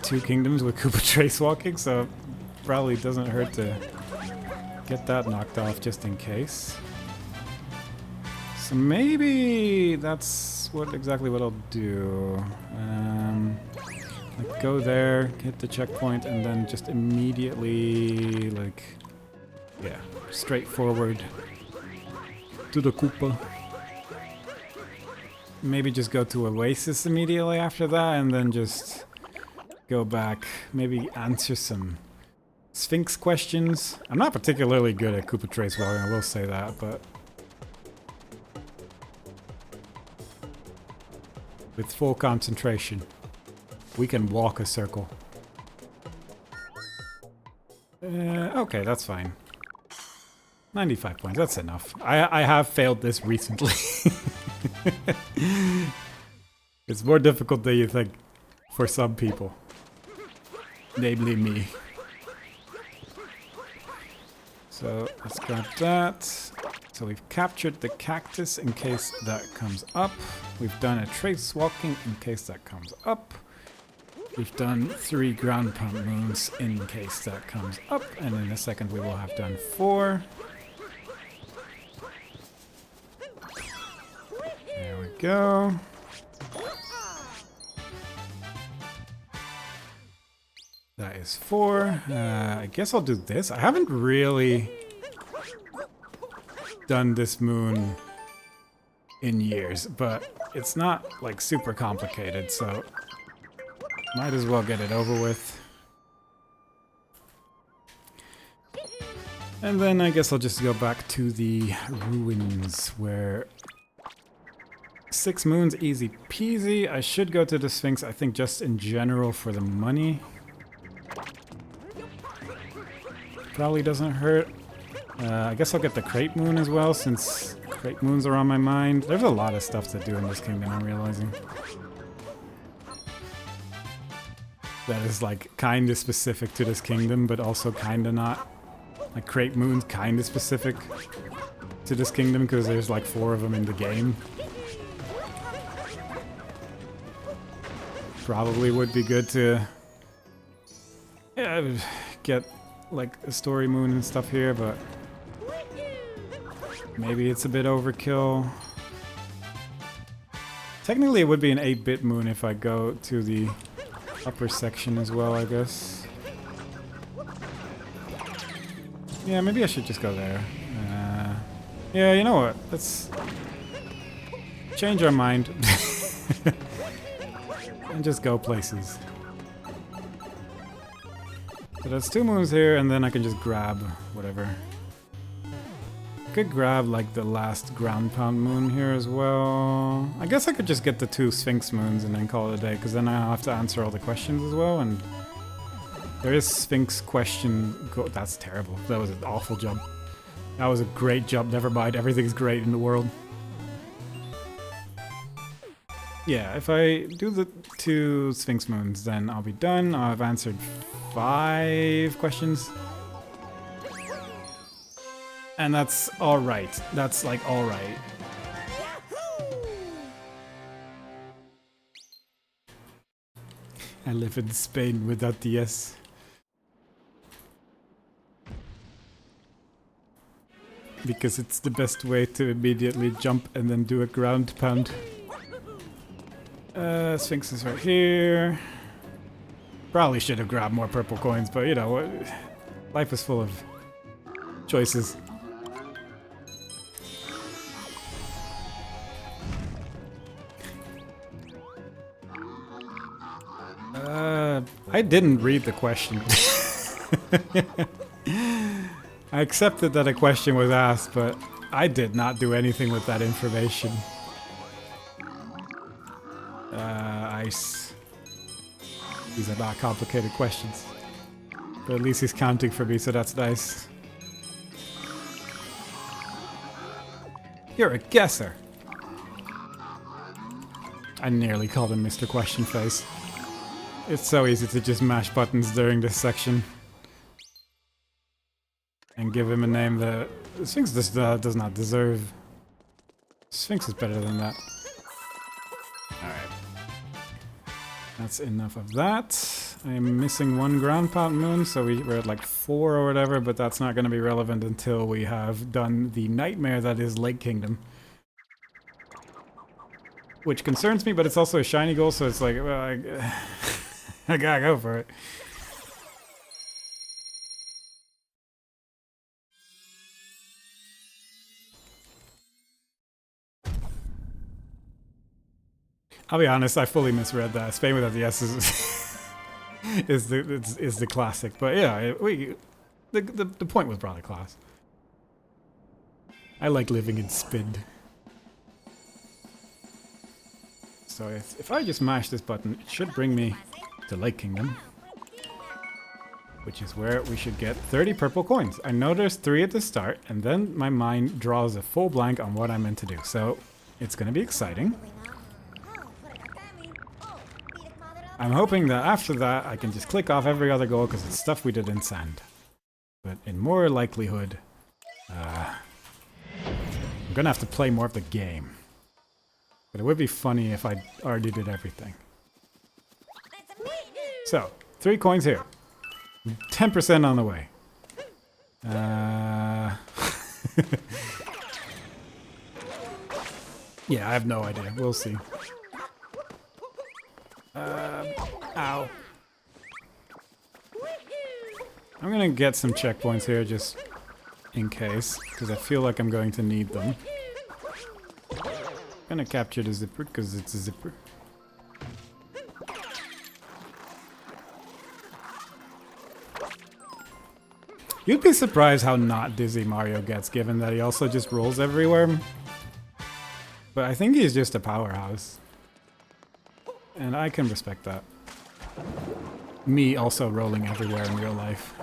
2 kingdoms with Koopa trace walking, so it probably doesn't hurt to get that knocked off just in case. So maybe that's exactly what I'll do. Like go there, hit the checkpoint, and then just immediately, like, yeah, straight forward to the Koopa. Maybe just go to Oasis immediately after that, and then just go back. Maybe answer some Sphinx questions. I'm not particularly good at Koopa trace walking, I will say that, but with full concentration, we can walk a circle. Okay, that's fine. 95 points, that's enough. I have failed this recently. It's more difficult than you think for some people. Namely me. So let's grab that. So we've captured the cactus in case that comes up. We've done a trace walking in case that comes up. We've done 3 ground pound moons in case that comes up. And in a second we will have done 4. There we go. That is 4. I guess I'll do this. I haven't really done this moon in years, but it's not like super complicated, so might as well get it over with. And then I guess I'll just go back to the ruins where 6 moons, easy peasy. I should go to the Sphinx, I think, just in general for the money. Probably doesn't hurt. I guess I'll get the crate moon as well, since crate moons are on my mind. There's a lot of stuff to do in this kingdom, I'm realizing. That is like kinda specific to this kingdom, but also kinda not. Like crate moon's kinda specific to this kingdom because there's like 4 of them in the game. Probably would be good to get like a story moon and stuff here, but maybe it's a bit overkill. Technically it would be an 8-bit moon if I go to the upper section as well, I guess. Yeah, maybe I should just go there. Yeah, you know what? Let's change our mind and just go places. So that's 2 moons here, and then I can just grab whatever. I could grab like the last ground pound moon here as well. I guess I could just get the 2 Sphinx moons and then call it a day, because then I'll have to answer all the questions as well, and there is Sphinx question. That's terrible. That was an awful jump. That was a great jump. Never mind. Everything's great in the world. Yeah, if I do the 2 Sphinx moons, then I'll be done. I've answered 5 questions. And that's alright. That's like alright. I live in Spain without the S. Because it's the best way to immediately jump and then do a ground pound. Sphinx is right here. Probably should have grabbed more purple coins, but you know, life is full of choices. I didn't read the question. I accepted that a question was asked, but I did not do anything with that information. Ice. These are not complicated questions. But at least he's counting for me, so that's nice. You're a guesser. I nearly called him Mr. Question Face. It's so easy to just mash buttons during this section. And give him a name that Sphinx does not deserve. Sphinx is better than that. Alright. That's enough of that. I'm missing one ground pound moon, so we're at like 4 or whatever, but that's not going to be relevant until we have done the nightmare that is Lake Kingdom. Which concerns me, but it's also a shiny goal, so it's like, well, I gotta go for it. I'll be honest, I fully misread that. Spain without the S is the classic, but yeah, the point was brought across. I like living in Spin. So if I just mash this button, it should bring me to Lake Kingdom, which is where we should get 30 purple coins. I know there's 3 at the start, and then my mind draws a full blank on what I'm meant to do. So it's going to be exciting. I'm hoping that after that I can just click off every other goal because it's stuff we did in sand. But in more likelihood, I'm going to have to play more of the game. But it would be funny if I already did everything. So, 3 coins here. 10% on the way. Yeah, I have no idea. We'll see. Ow. I'm gonna get some checkpoints here just in case, because I feel like I'm going to need them. I'm gonna capture the zipper because it's a zipper. You'd be surprised how not dizzy Mario gets, given that he also just rolls everywhere. But I think he's just a powerhouse. And I can respect that. Me also rolling everywhere in real life.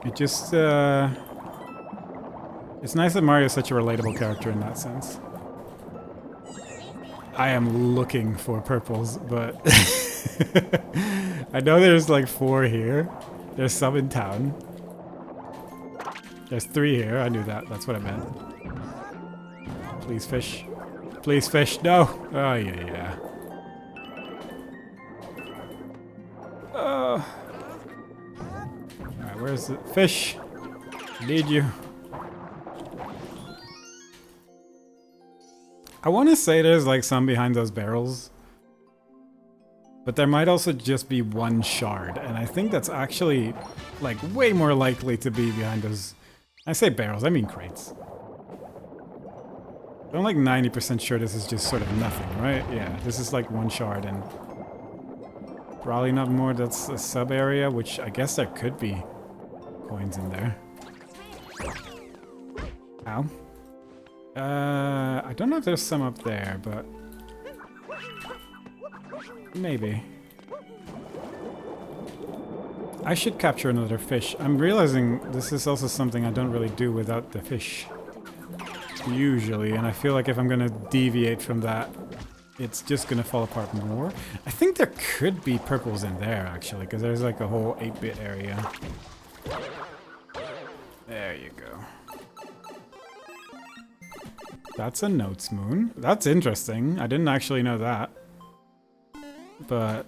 It just, it's nice that Mario is such a relatable character in that sense. I am looking for purples, but I know there's like 4 here. There's some in town. There's 3 here. I knew that. That's what I meant. Please fish. Please fish. No. Oh yeah. Alright, where's the fish? I need you. I want to say there's like some behind those barrels. But there might also just be 1 shard. And I think that's actually like way more likely to be behind those. I say barrels, I mean crates. I'm like 90% sure this is just sort of nothing, right? Yeah, this is like 1 shard and probably not more. That's a sub area, which I guess there could be coins in there. Ow. I don't know if there's some up there, but maybe. I should capture another fish. I'm realizing this is also something I don't really do without the fish. Usually, and I feel like if I'm gonna deviate from that, it's just gonna fall apart more. I think there could be purples in there, actually, because there's like a whole 8-bit area. There you go. That's a Notes Moon. That's interesting. I didn't actually know that. But...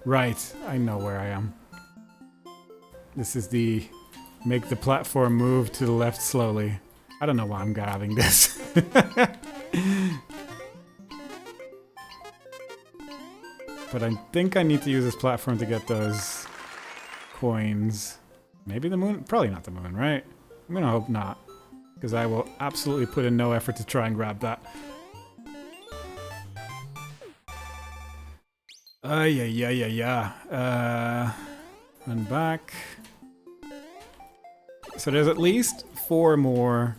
right, I know where I am. This is the... make the platform move to the left slowly. I don't know why I'm grabbing this. But I think I need to use this platform to get those coins. Maybe the moon? Probably not the moon, right? I'm gonna hope not. Because I will absolutely put in no effort to try and grab that. Yeah. Run back. So there's at least 4 more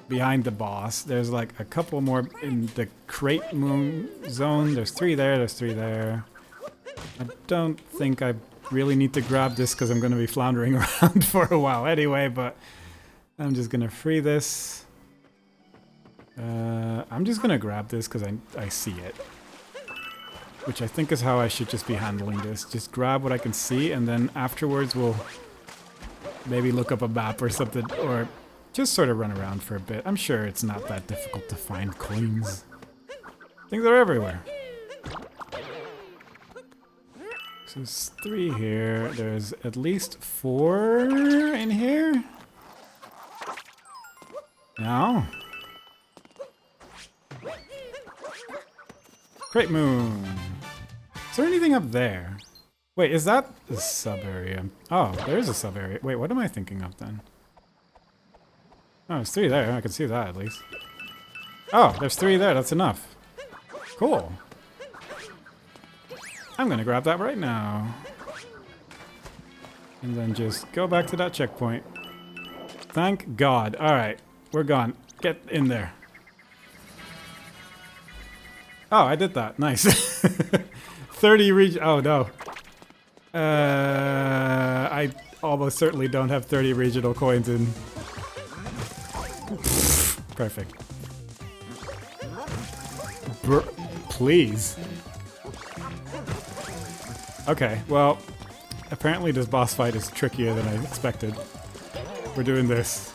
behind the boss. There's like a couple more in the crate moon zone. There's 3 there, there's 3 there. I don't think I really need to grab this because I'm going to be floundering around for a while anyway, but I'm just going to free this. I'm just going to grab this because I see it. Which I think is how I should just be handling this. Just grab what I can see and then afterwards we'll maybe look up a map or something, or just sort of run around for a bit. I'm sure it's not that difficult to find coins. Things are everywhere. So there's 3 here. There's at least 4 in here. No. Crate Moon. Is there anything up there? Wait, is that the sub-area? Oh, there is a sub-area. Wait, what am I thinking of then? Oh, there's 3 there. I can see that at least. Oh, there's 3 there. That's enough. Cool. I'm gonna grab that right now. And then just go back to that checkpoint. Thank God. Alright, we're gone. Get in there. Oh, I did that. Nice. 30 reach. Oh, no. I almost certainly don't have 30 regional coins in. Perfect. Please. Okay, well, apparently this boss fight is trickier than I expected. We're doing this.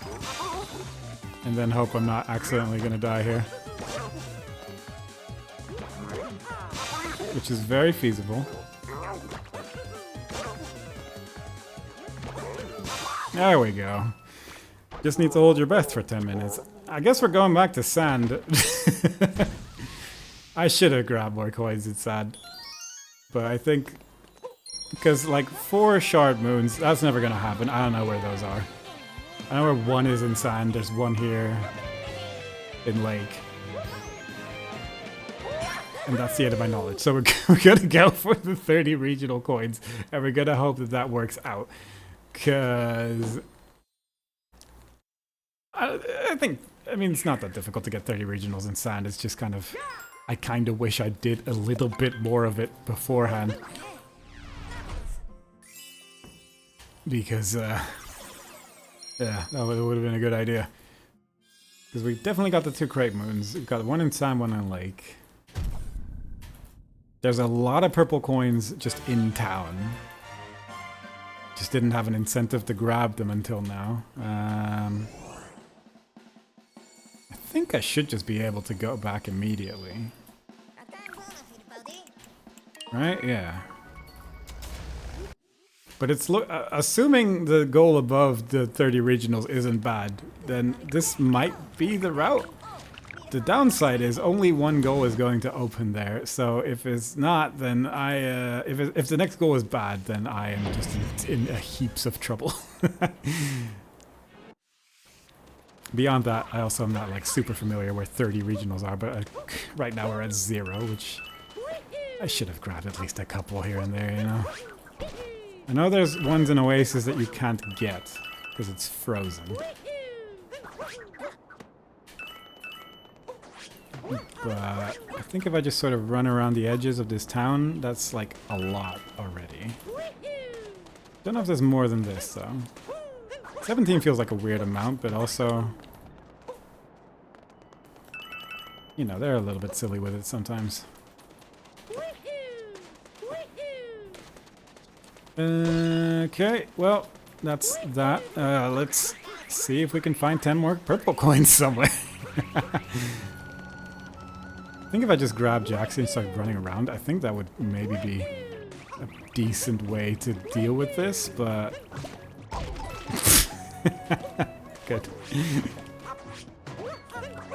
And then hope I'm not accidentally gonna die here. Which is very feasible. There we go. Just need to hold your breath for 10 minutes. I guess we're going back to sand. I should have grabbed more coins in sand. But I think... because, like, 4 shard moons, that's never gonna happen. I don't know where those are. I know where 1 is in sand. There's 1 here in lake. And that's the end of my knowledge. So we're gonna go for the 30 regional coins. And we're gonna hope that that works out. Because... I think... I mean, it's not that difficult to get 30 regionals in sand. It's just kind of... I kind of wish I did a little bit more of it beforehand. Because, yeah, that would have been a good idea. Because we definitely got the 2 crate moons. We've got 1 in sand, 1 in lake. There's a lot of purple coins just in town. Just didn't have an incentive to grab them until now. I think I should just be able to go back immediately. Right? Yeah. But it's assuming the goal above the 30 regionals isn't bad, then this might be the route. The downside is only 1 goal is going to open there, so if it's not, then if the next goal is bad, then I am just in heaps of trouble. Beyond that, I also am not like super familiar where 30 regionals are, but right now we're at 0, which I should have grabbed at least a couple here and there, you know. I know there's ones in Oasis that you can't get because it's frozen. But I think if I just sort of run around the edges of this town, that's like a lot already. Don't know if there's more than this though. 17 feels like a weird amount, but also... you know, they're a little bit silly with it sometimes. Okay, well, that's that. Let's see if we can find 10 more purple coins somewhere. I think if I just grab Jaxie and start running around, I think that would maybe be a decent way to deal with this, but... Good.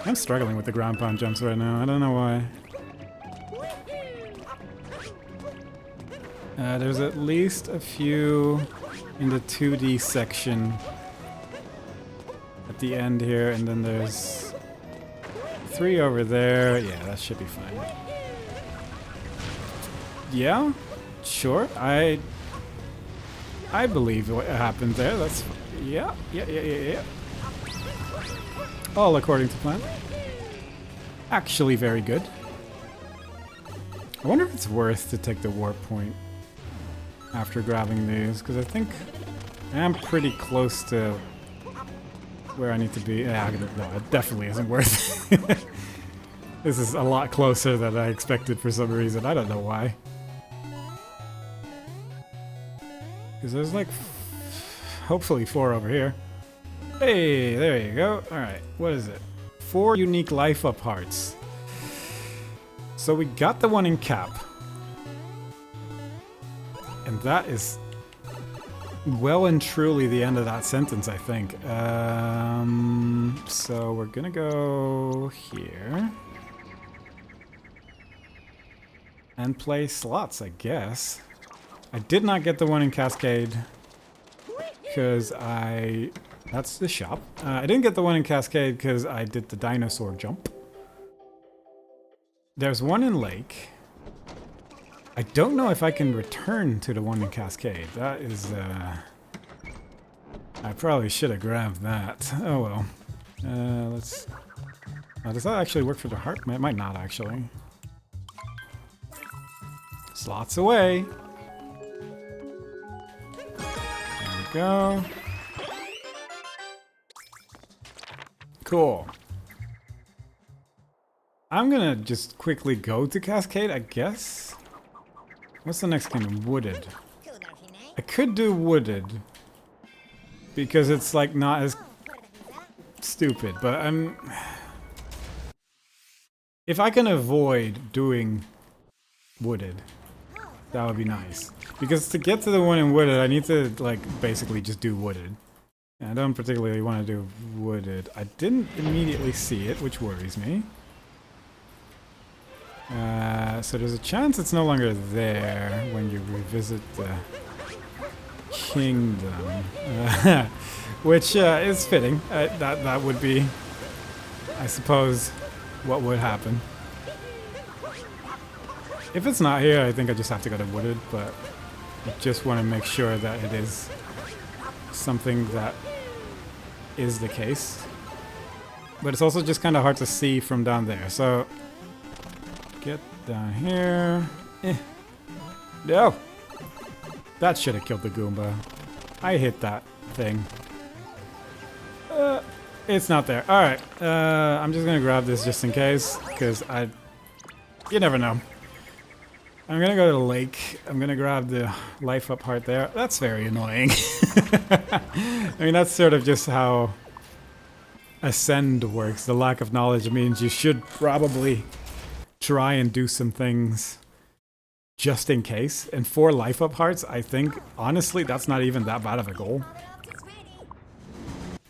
I'm struggling with the ground pound jumps right now, I don't know why. There's at least a few in the 2D section at the end here, and then there's 3 over there. Yeah, that should be fine. Yeah, sure. I believe what happened there. That's yeah. All according to plan. Actually, very good. I wonder if it's worth to take the warp point after grabbing these, because I think I am pretty close to where I need to be. Yeah, no, it definitely isn't worth it. This is a lot closer than I expected for some reason. I don't know why. Because there's like, hopefully 4 over here. Hey, there you go. Alright, what is it? 4 unique life up hearts. So we got the one in cap. And that is well and truly the end of that sentence, I think. So we're gonna go here. And play slots, I guess. I did not get the one in Cascade. Because that's the shop. I didn't get the one in Cascade because I did the dinosaur jump. There's one in Lake. I don't know if I can return to the one in Cascade. That is, I probably should have grabbed that. Oh well. Let's... does that actually work for the heart? It might not, actually. Slots away. There we go. Cool. I'm gonna just quickly go to Cascade, I guess. What's the next kingdom? Wooded. I could do Wooded. Because it's like not as stupid, but if I can avoid doing Wooded, that would be nice. Because to get to the one in Wooded, I need to like basically just do Wooded. And I don't particularly want to do Wooded. I didn't immediately see it, which worries me. So there's a chance it's no longer there when you revisit the kingdom, which is fitting. That would be, I suppose, what would happen. If it's not here, I think I just have to go to Wooded, but I just want to make sure that it is something that is the case. But it's also just kind of hard to see from down there, so get down here. No! That should have killed the Goomba. I hit that thing. It's not there. Alright, I'm just gonna grab this just in case, because you never know. I'm gonna go to the lake. I'm gonna grab the life up heart there. That's very annoying. I mean, that's sort of just how Ascend works. The lack of knowledge means you should probably try and do some things just in case. And 4 life up hearts, I think, honestly, that's not even that bad of a goal.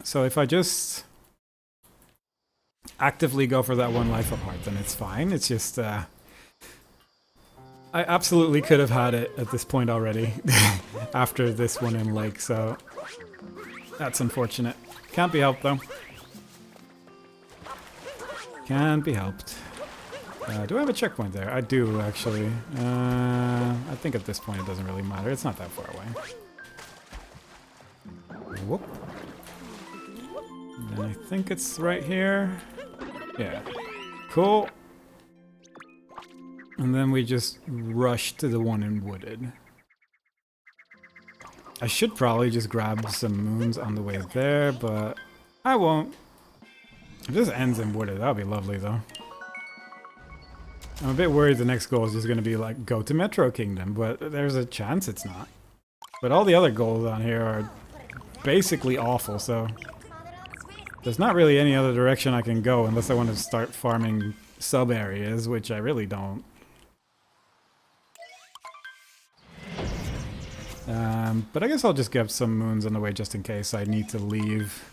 So if I just actively go for that 1 life up heart, then it's fine. It's just, I absolutely could have had it at this point already after this one in Lake, so that's unfortunate. Can't be helped though. Can't be helped. Do I have a checkpoint there? I do, actually. I think at this point it doesn't really matter. It's not that far away. Whoop. And then I think it's right here. Yeah. Cool. And then we just rush to the one in Wooded. I should probably just grab some moons on the way there, but I won't. If this ends in Wooded, that would be lovely though. I'm a bit worried the next goal is just going to be like, go to Metro Kingdom, but there's a chance it's not. But all the other goals on here are basically awful, so there's not really any other direction I can go unless I want to start farming sub-areas, which I really don't. But I guess I'll just get some moons on the way just in case I need to leave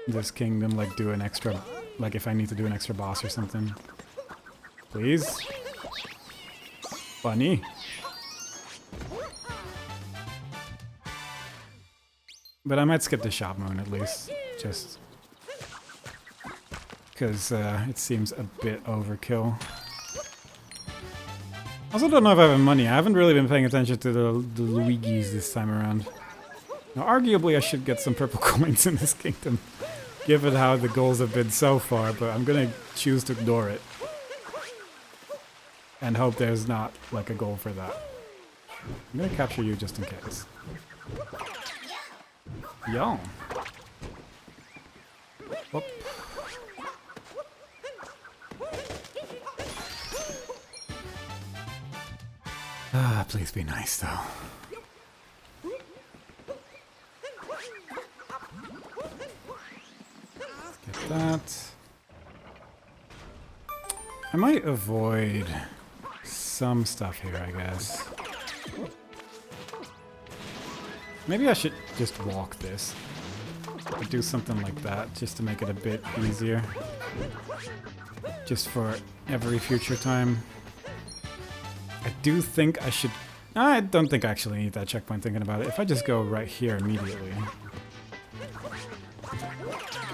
this kingdom, like do an extra, like if I need to do an extra boss or something. Please? Bunny? But I might skip the shop moon at least, just because it seems a bit overkill. Also don't know if I have money. I haven't really been paying attention to the Luigis this time around. Now arguably I should get some purple coins in this kingdom, given how the goals have been so far, but I'm gonna choose to ignore it. And hope there's not like a goal for that. I'm gonna capture you just in case. Yo. Whoop. Ah, please be nice though. Get that. I might avoid some stuff here, I guess. Maybe I should just walk this. Or do something like that, just to make it a bit easier. Just for every future time. I do think I should... I don't think I actually need that checkpoint thinking about it. If I just go right here immediately.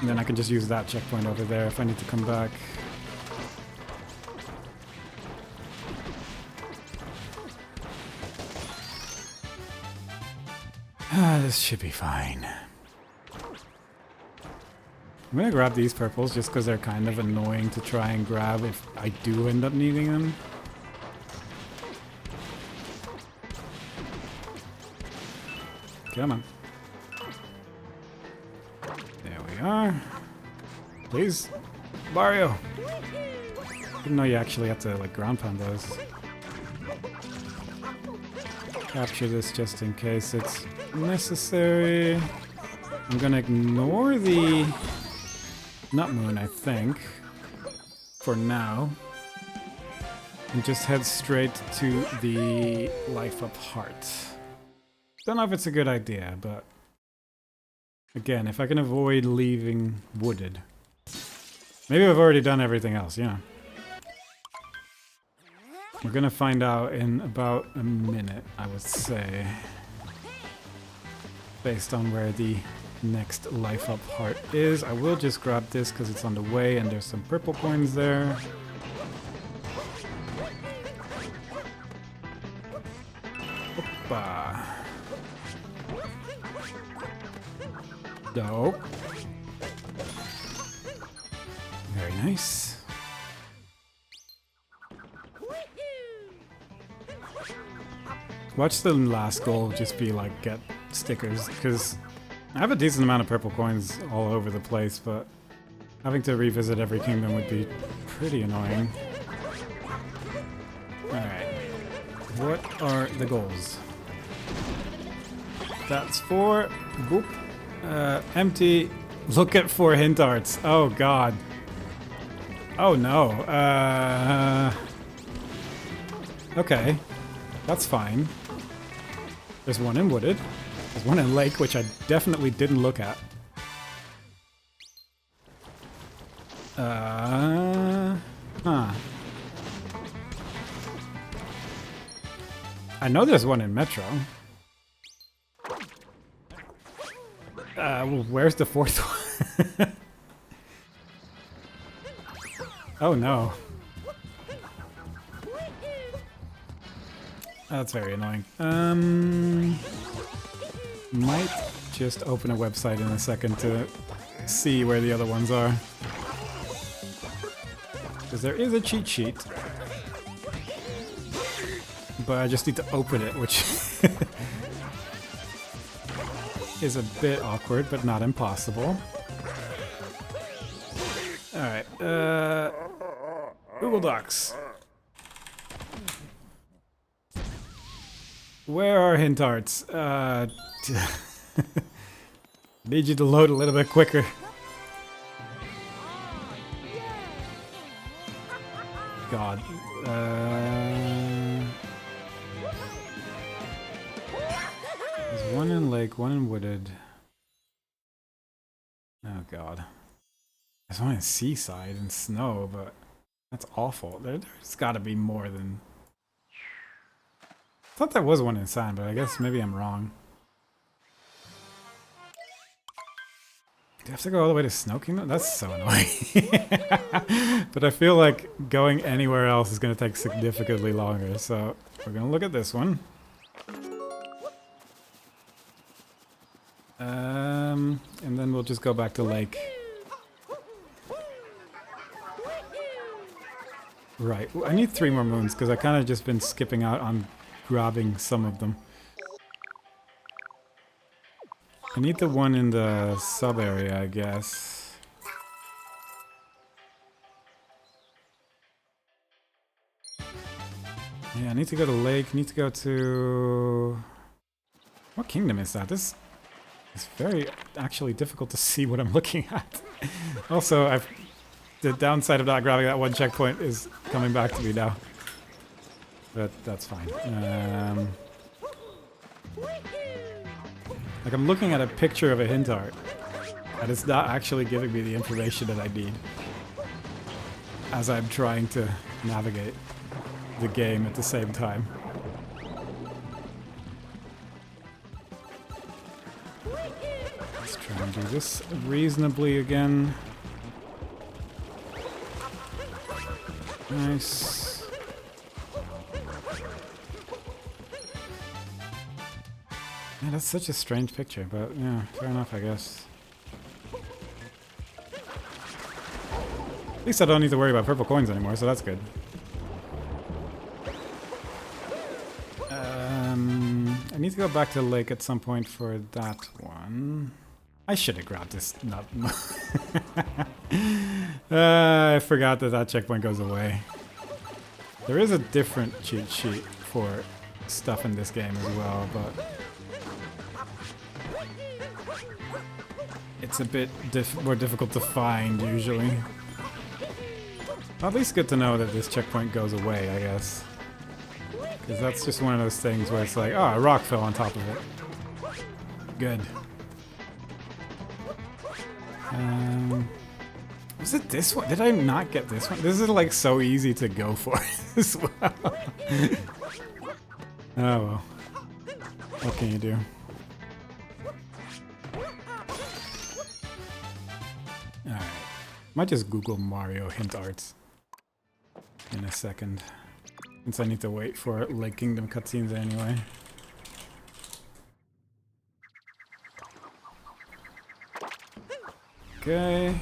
And then I can just use that checkpoint over there if I need to come back. This should be fine. I'm gonna grab these purples just because they're kind of annoying to try and grab if I do end up needing them. Come on. There we are. Please. Mario! Didn't know you actually have to like ground pound those. Capture this just in case it's necessary. I'm gonna ignore the nut moon, I think, for now, and just head straight to the life up heart. Don't know if it's a good idea, but again, if I can avoid leaving wooded. Maybe I've already done everything else, yeah. We're gonna find out in about a minute, I would say. Based on where the next life up heart is. I will just grab this because it's on the way and there's some purple coins there. Hoppa. Dope. Very nice. Watch the last goal just be like get stickers, because I have a decent amount of purple coins all over the place, but having to revisit every kingdom would be pretty annoying. Alright. What are the goals? That's 4. Boop. Empty. Look at 4 hint arts. Oh god. Oh no. Okay. That's fine. There's one in wooded. There's one in lake, which I definitely didn't look at. Huh. I know there's one in Metro. Where's the 4th one? Oh no. That's very annoying. Might just open a website in a second to see where the other ones are. Because there is a cheat sheet. But I just need to open it, which is a bit awkward, but not impossible. Alright, Google Docs. Where are hint arts? Need you to load a little bit quicker. God. There's one in lake, one in wooded. Oh god. There's one in seaside and snow, but that's awful. There's gotta be more than... I thought there was one in sand, but I guess maybe I'm wrong. Do I have to go all the way to Snow Kingdom? That's so annoying. But I feel like going anywhere else is going to take significantly longer, so we're going to look at this one. And then we'll just go back to Lake. Right, I need 3 more moons because I kind of just been skipping out on grabbing some of them. I need the one in the sub area, I guess. Yeah, I need to go to Lake, I need to go to... What kingdom is that? This is very actually difficult to see what I'm looking at. Also, the downside of not grabbing that one checkpoint is coming back to me now. But that's fine. Like, I'm looking at a picture of a hint art, and it's not actually giving me the information that I need as I'm trying to navigate the game at the same time. Let's try and do this reasonably again. Nice. Yeah, that's such a strange picture, but yeah, fair enough, I guess. At least I don't need to worry about purple coins anymore, so that's good. I need to go back to the lake at some point for that one. I should have grabbed this. Not. I forgot that that checkpoint goes away. There is a different cheat sheet for stuff in this game as well, but it's a bit more difficult to find usually. At least good to know that this checkpoint goes away, I guess. Because that's just one of those things where it's like, oh, a rock fell on top of it. Good. Was it this one? Did I not get this one? This is like so easy to go for as well. Oh well. What can you do? Alright. Might just Google Mario hint arts in a second. Since I need to wait for Lake Kingdom cutscenes anyway. Okay.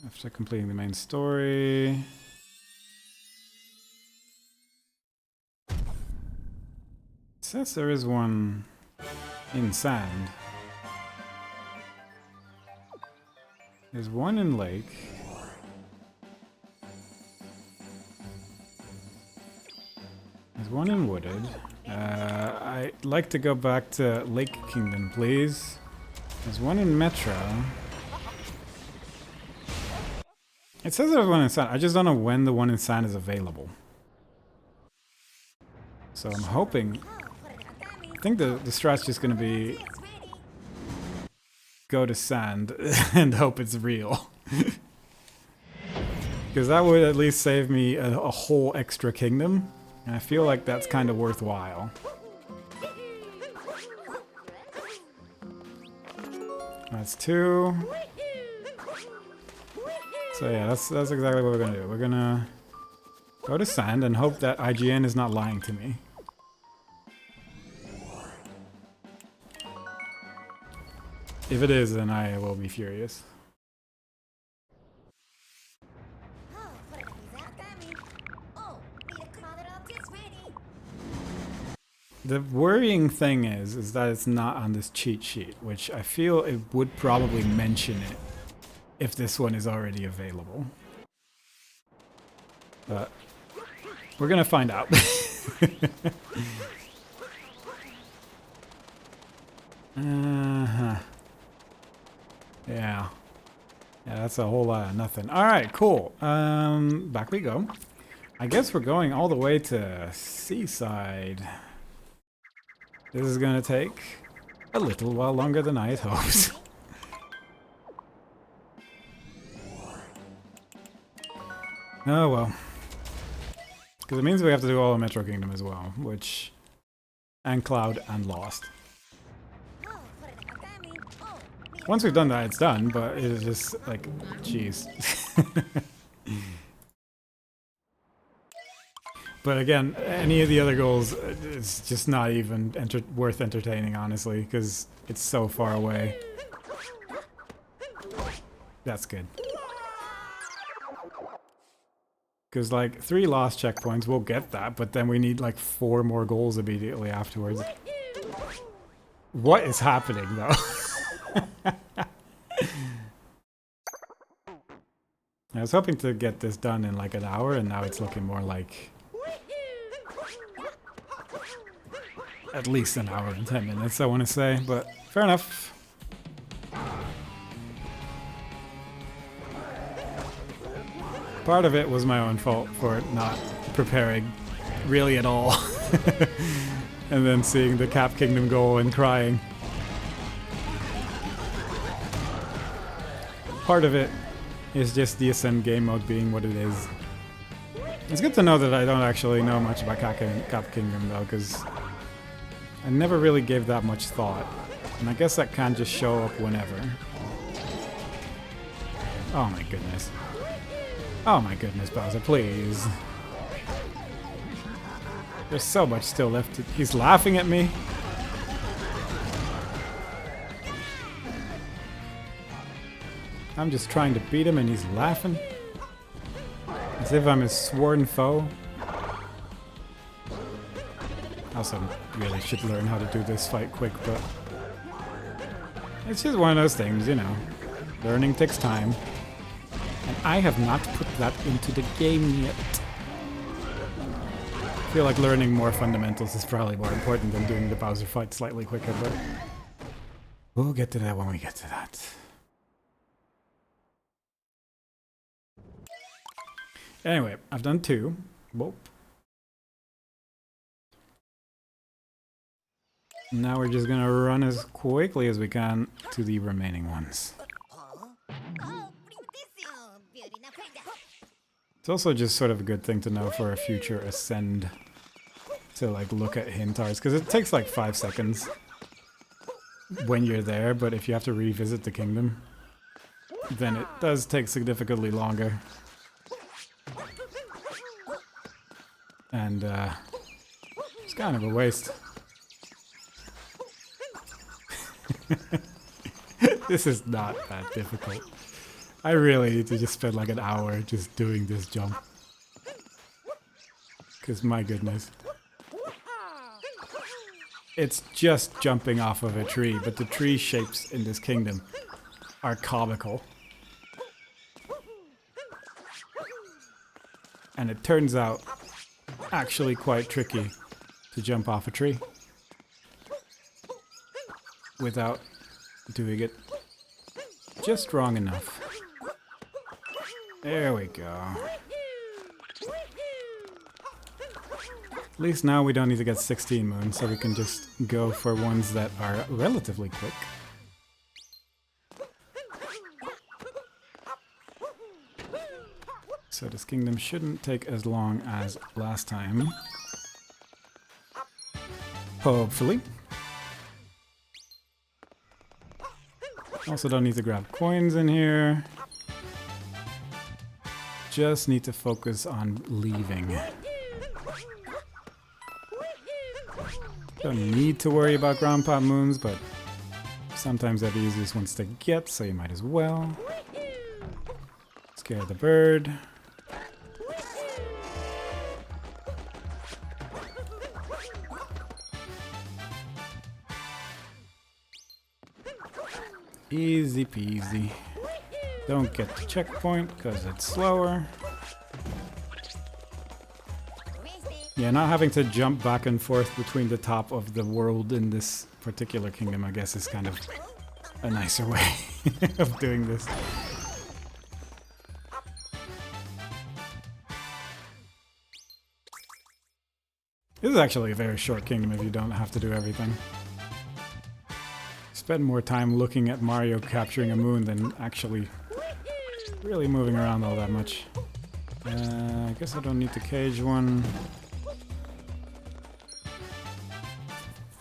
After completing the main story. It says there is one in sand. There's one in lake. There's one in wooded. I'd like to go back to Lake Kingdom, please. There's one in Metro. It says there's one in sand. I just don't know when the one in sand is available. So I'm hoping... I think the strat's just gonna be... go to sand and hope it's real. Because that would at least save me a whole extra kingdom. And I feel like that's kind of worthwhile. That's 2. So yeah, that's exactly what we're gonna do. We're gonna go to sand and hope that IGN is not lying to me. If it is, then I will be furious. The worrying thing is that it's not on this cheat sheet, which I feel it would probably mention it if this one is already available. But we're gonna find out. Uh-huh. Yeah. Yeah, that's a whole lot of nothing. Alright, cool. Back we go. I guess we're going all the way to Seaside. This is gonna take a little while longer than I had hoped. Oh well. Because it means we have to do all of Metro Kingdom as well, which... and Cloud and Lost. Once we've done that, it's done, but it's just like, jeez. But again, any of the other goals, it's just not even worth entertaining, honestly, because it's so far away. That's good. Because like 3 lost checkpoints, we'll get that, but then we need like 4 more goals immediately afterwards. What is happening though? I was hoping to get this done in like an hour, and now it's looking more like at least an hour and 10 minutes, I want to say, but fair enough. Part of it was my own fault for not preparing really at all. And then seeing the Cap Kingdom goal and crying. Part of it is just the Ascend game mode being what it is. It's good to know that I don't actually know much about Cap Kingdom though, because I never really gave that much thought. And I guess that can just show up whenever. Oh my goodness. Oh my goodness, Bowser, please. There's so much still left. He's laughing at me. I'm just trying to beat him and he's laughing. As if I'm his sworn foe. I also really should learn how to do this fight quick, but... it's just one of those things, you know. Learning takes time. And I have not put that into the game yet. I feel like learning more fundamentals is probably more important than doing the Bowser fight slightly quicker, but... we'll get to that when we get to that. Anyway, I've done 2. Whoop. Now we're just gonna run as quickly as we can to the remaining ones. It's also just sort of a good thing to know for a future Ascend to like look at hintars, because it takes like 5 seconds when you're there, but if you have to revisit the kingdom, then it does take significantly longer. And it's kind of a waste. This is not that difficult. I really need to just spend like an hour just doing this jump. Because my goodness. It's just jumping off of a tree, but the tree shapes in this kingdom are comical. And it turns out actually quite tricky to jump off a tree without doing it just wrong enough. There we go. At least now we don't need to get 16 moons, so we can just go for ones that are relatively quick. So this kingdom shouldn't take as long as last time. Hopefully. Also don't need to grab coins in here. Just need to focus on leaving. Don't need to worry about ground pop moons, but sometimes they're the easiest ones to get, so you might as well. Scare the bird. Easy peasy. Don't get the checkpoint because it's slower. Yeah, not having to jump back and forth between the top of the world in this particular kingdom, I guess, is kind of a nicer way of doing this. This is actually a very short kingdom if you don't have to do everything. Spend more time looking at Mario capturing a moon than actually really moving around all that much. I guess I don't need the cage one.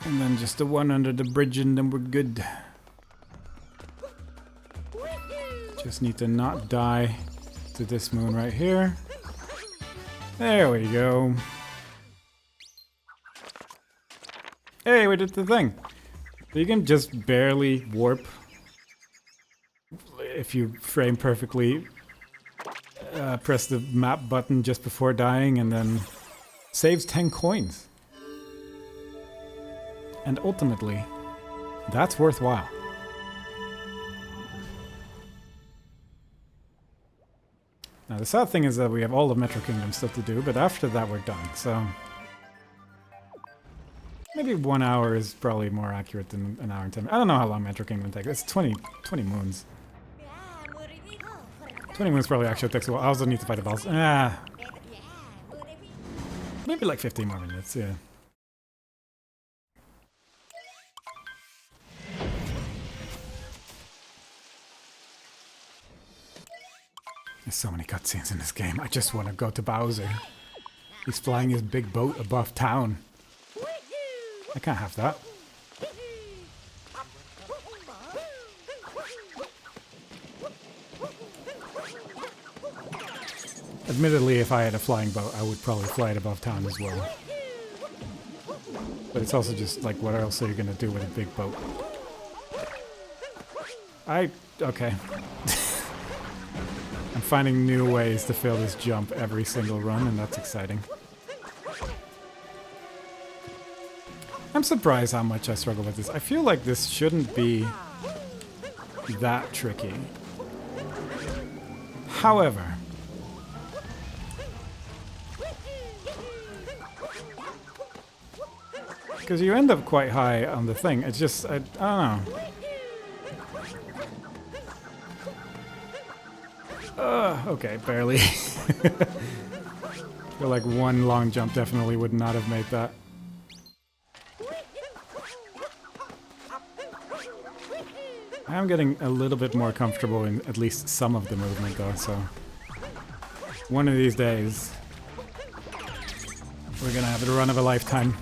And then just the one under the bridge and then we're good. Just need to not die to this moon right here. There we go. Hey, we did the thing. So you can just barely warp if you frame perfectly. Press the map button just before dying and then saves 10 coins. And ultimately, that's worthwhile. Now the sad thing is that we have all of Metro Kingdom still to do, but after that we're done, so... Maybe 1 hour is probably more accurate than an hour and 10. I don't know how long Metro Kingdom takes. It's 20 moons. 20 moons probably actually takes a while. I also need to fight the boss. Maybe like 15 more minutes, yeah. There's so many cutscenes in this game. I just want to go to Bowser. He's flying his big boat above town. I can't have that. Admittedly, if I had a flying boat, I would probably fly it above town as well. But it's also just like, what else are you gonna do with a big boat? Okay. I'm finding new ways to fill this jump every single run, and that's exciting. I'm surprised how much I struggle with this. I feel like this shouldn't be that tricky. However, because you end up quite high on the thing, it's just, I don't know. Okay, barely. I feel like one long jump definitely would not have made that. I am getting a little bit more comfortable in at least some of the movement though, so one of these days we're gonna have the run of a lifetime.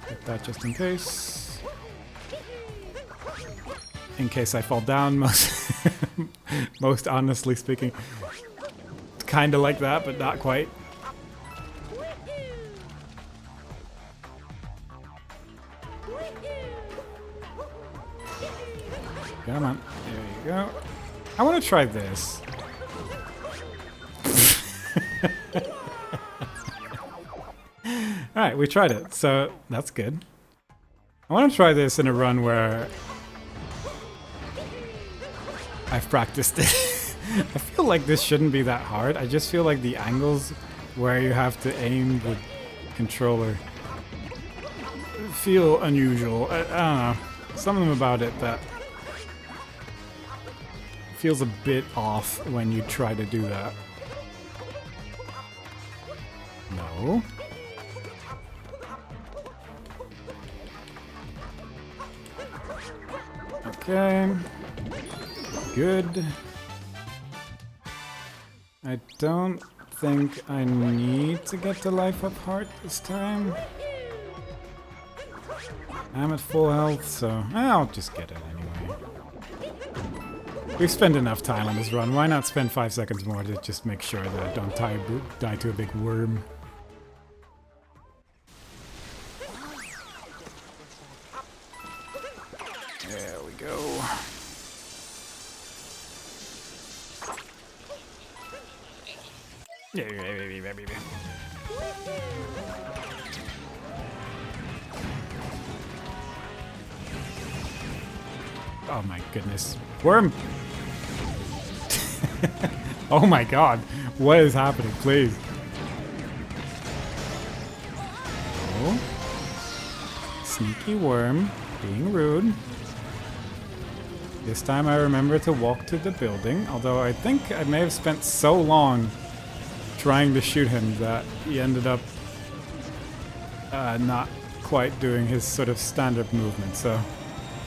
Get that just in case. In case I fall down, most honestly speaking. Kinda like that, but not quite. Come on, there you go. I want to try this. Alright, we tried it, so that's good. I want to try this in a run where I've practiced it. I feel like this shouldn't be that hard. I just feel like the angles where you have to aim the controller feel unusual. I don't know. Something about it that feels a bit off when you try to do that. No. Okay. Good. I don't think I need to get the life up heart this time. I'm at full health, so I'll just get it anyway. We've spent enough time on this run. Why not spend 5 seconds more to just make sure that I don't die to a big worm? There we go. Oh my goodness. Worm! Oh my god. What is happening? Please. Oh. Sneaky worm. Being rude. This time I remember to walk to the building, although I think I may have spent so long trying to shoot him that he ended up not quite doing his sort of standard movement, so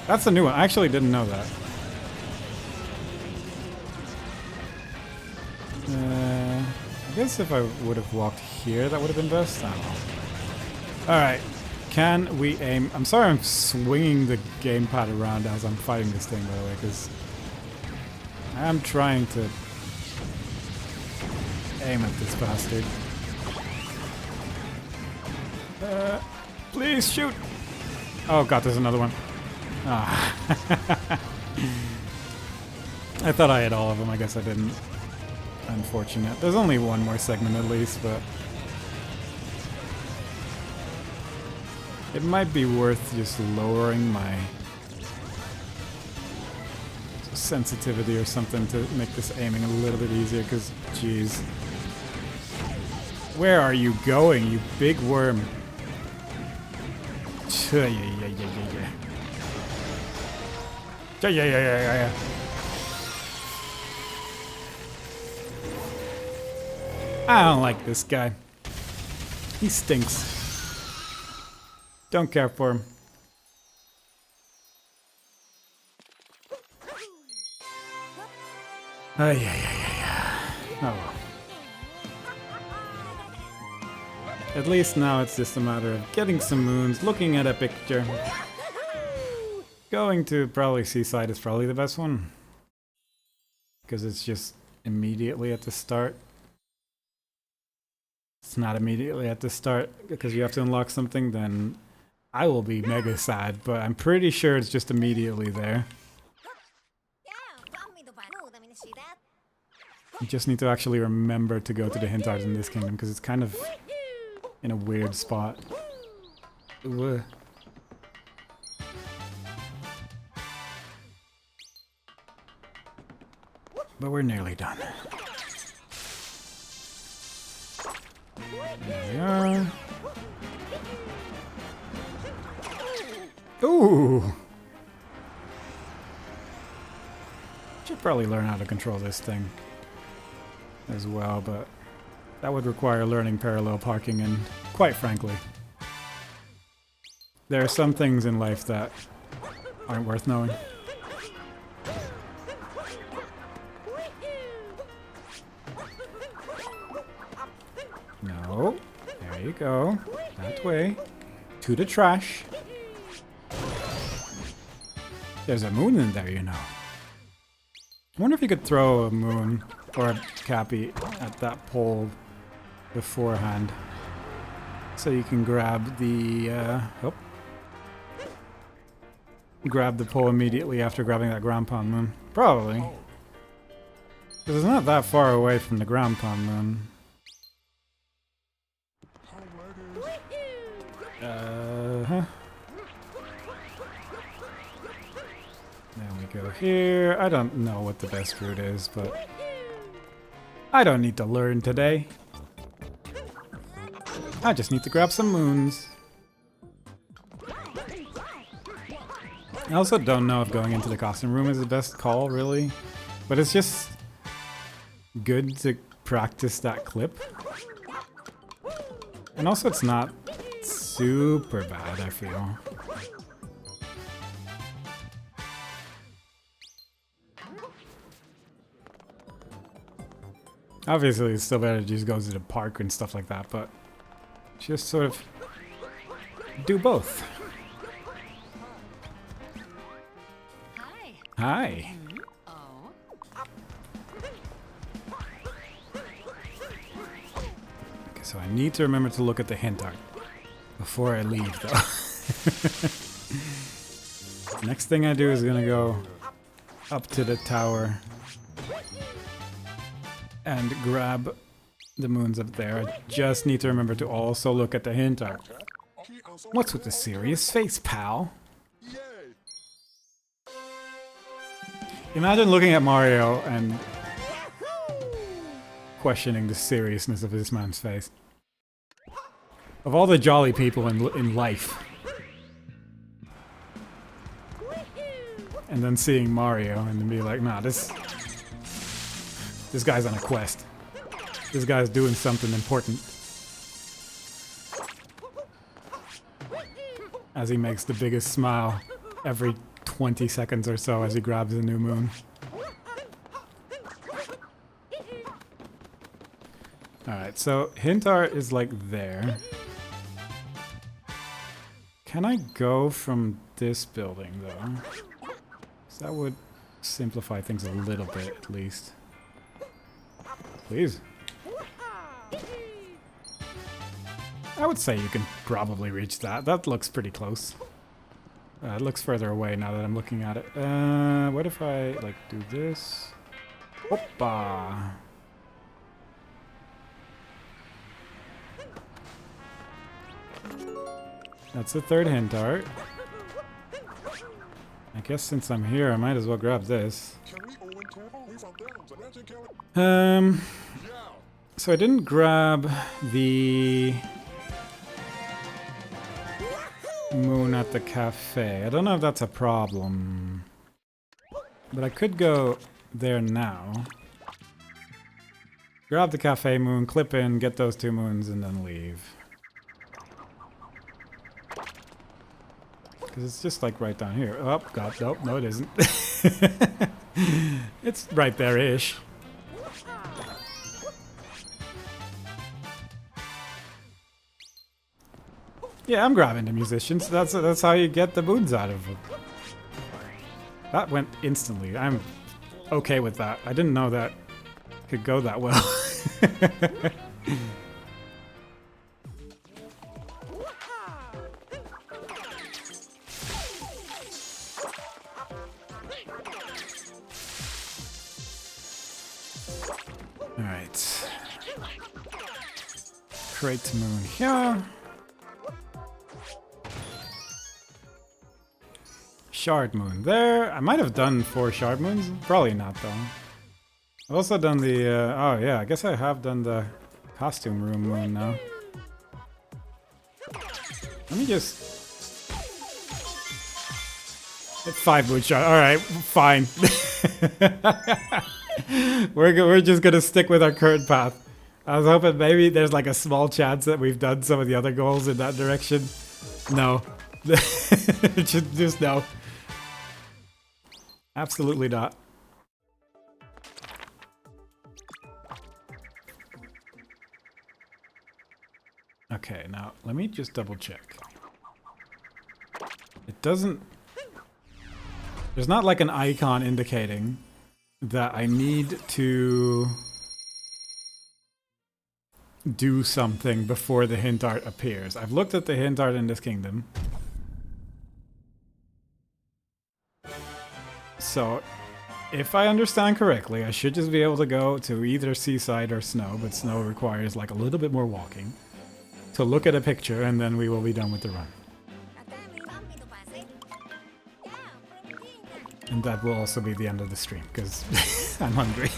that's a new one. I actually didn't know that. I guess if I would have walked here, that would have been best. I don't know. Alright, can we aim? I'm sorry I'm swinging the gamepad around as I'm fighting this thing, by the way, because I am trying to aim at this bastard. Please shoot! Oh god, there's another one. Ah. I thought I had all of them, I guess I didn't. Unfortunate. There's only one more segment at least, but it might be worth just lowering my sensitivity or something to make this aiming a little bit easier, because, jeez. Where are you going, you big worm? Yeah. I don't like this guy. He stinks. Don't care for him. Oh well. At least now it's just a matter of getting some moons, looking at a picture. Going to probably Seaside is probably the best one. Because it's just immediately at the start. It's not immediately at the start because you have to unlock something, then I will be mega sad, but I'm pretty sure it's just immediately there. You just need to actually remember to go to the hint art in this kingdom because it's kind of in a weird spot. Ugh. But we're nearly done. There we are. Ooh! Should probably learn how to control this thing as well, but that would require learning parallel parking, and quite frankly, there are some things in life that aren't worth knowing. No, there you go. That way. To the trash. There's a moon in there, you know. I wonder if you could throw a moon or a cappy at that pole beforehand. So you can grab the, grab the pole immediately after grabbing that ground pound moon. Probably. Because it's not that far away from the ground pound moon. Then we go here. I don't know what the best route is, but I don't need to learn today. I just need to grab some moons. I also don't know if going into the costume room is the best call, really. But it's just good to practice that clip. And also it's not super bad, I feel. Obviously it's still better to just go to the park and stuff like that, but just sort of do both. Hi. Hi. Oh. Okay, so I need to remember to look at the hint art before I leave, though. Next thing I do is gonna go up to the tower and grab the moons up there. I just need to remember to also look at the hint art. What's with the serious face, pal? Imagine looking at Mario and questioning the seriousness of this man's face. Of all the jolly people in life. And then seeing Mario and then be like, nah, this guy's on a quest. This guy's doing something important. As he makes the biggest smile every 20 seconds or so as he grabs a new moon. Alright, so hint art is like there. Can I go from this building though? So that would simplify things a little bit at least. Please. I would say you can probably reach that. That looks pretty close. It looks further away now that I'm looking at it. What if I like do this? Hoppa! That's the third hint art. I guess since I'm here, I might as well grab this. So I didn't grab the moon at the cafe. I don't know if that's a problem. But I could go there now. Grab the cafe moon, clip in, get those 2 moons, and then leave. Because it's just like right down here. Oh, God, nope, no it isn't. It's right there-ish. Yeah, I'm grabbing the musicians. That's how you get the moons out of them. That went instantly. I'm okay with that. I didn't know that could go that well. Alright. Create moon here. Shard moon there. I might have done 4 shard moons. Probably not though. I've also done the, oh yeah, I guess I have done the costume room moon now. Let me just... It's 5 moon shard. Alright, fine. We're just gonna stick with our current path. I was hoping maybe there's like a small chance that we've done some of the other goals in that direction. No. Just no. Absolutely not. Okay, now let me just double check. It doesn't... There's not like an icon indicating that I need to do something before the hint art appears. I've looked at the hint art in this kingdom. So, if I understand correctly, I should just be able to go to either seaside or snow, but snow requires like a little bit more walking. To look at a picture, and then we will be done with the run. And that will also be the end of the stream, because I'm hungry.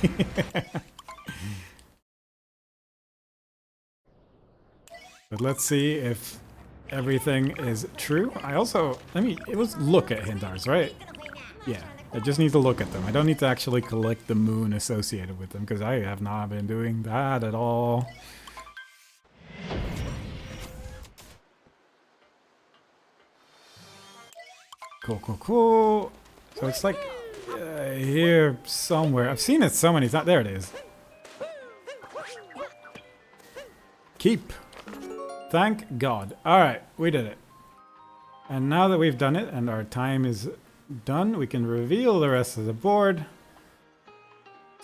But let's see if everything is true. I also, it was look at hint arts, right? Yeah, I just need to look at them. I don't need to actually collect the moon associated with them, because I have not been doing that at all. Cool, cool, cool. So it's like here somewhere. I've seen it so many times. There it is. Keep. Thank God. Alright, we did it. And now that we've done it and our time is done, we can reveal the rest of the board.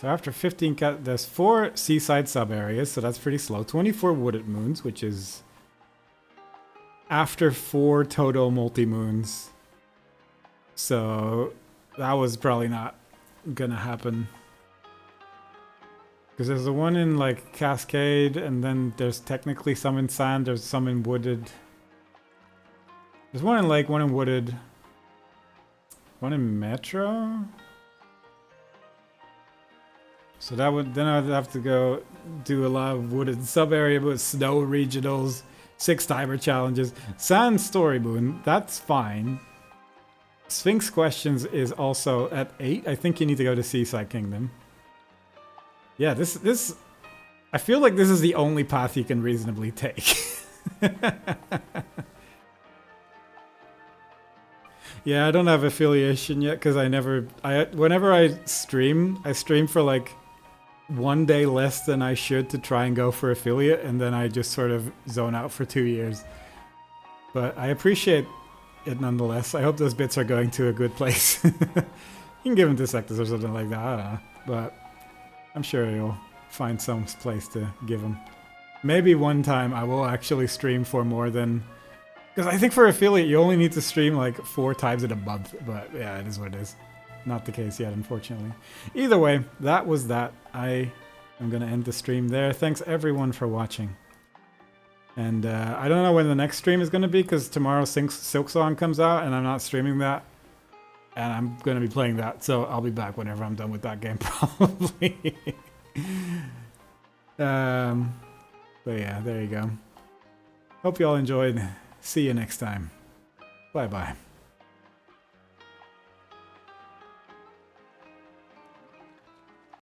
So after 15 there's 4 seaside sub-areas, so that's pretty slow. 24 wooded moons, which is after 4 total multi-moons. So that was probably not gonna happen. Because there's the one in like Cascade, and then there's technically some in sand, there's some in wooded. There's one in lake, one in wooded. One in Metro? So that would then I'd have to go do a lot of wooded sub area with snow regionals, 6 timer challenges, sand story moon. That's fine. Sphinx questions is also at 8. I think you need to go to Seaside Kingdom. Yeah, this I feel like this is the only path you can reasonably take. Yeah, I don't have affiliation yet because whenever I stream for like 1 day less than I should to try and go for affiliate, and then I just sort of zone out for 2 years. But I appreciate it nonetheless. I hope those bits are going to a good place. You can give them to Sectus or something like that, I don't know. But I'm sure you'll find some place to give them. Maybe one time I will actually stream for more than... Because I think for affiliate you only need to stream like 4 times in a month. But yeah, it is what it is. Not the case yet, unfortunately. Either way, that was that. I am going to end the stream there. Thanks everyone for watching. And I don't know when the next stream is going to be because tomorrow Silk Song comes out and I'm not streaming that. And I'm going to be playing that. So I'll be back whenever I'm done with that game probably. But yeah, there you go. Hope you all enjoyed. See you next time. Bye-bye.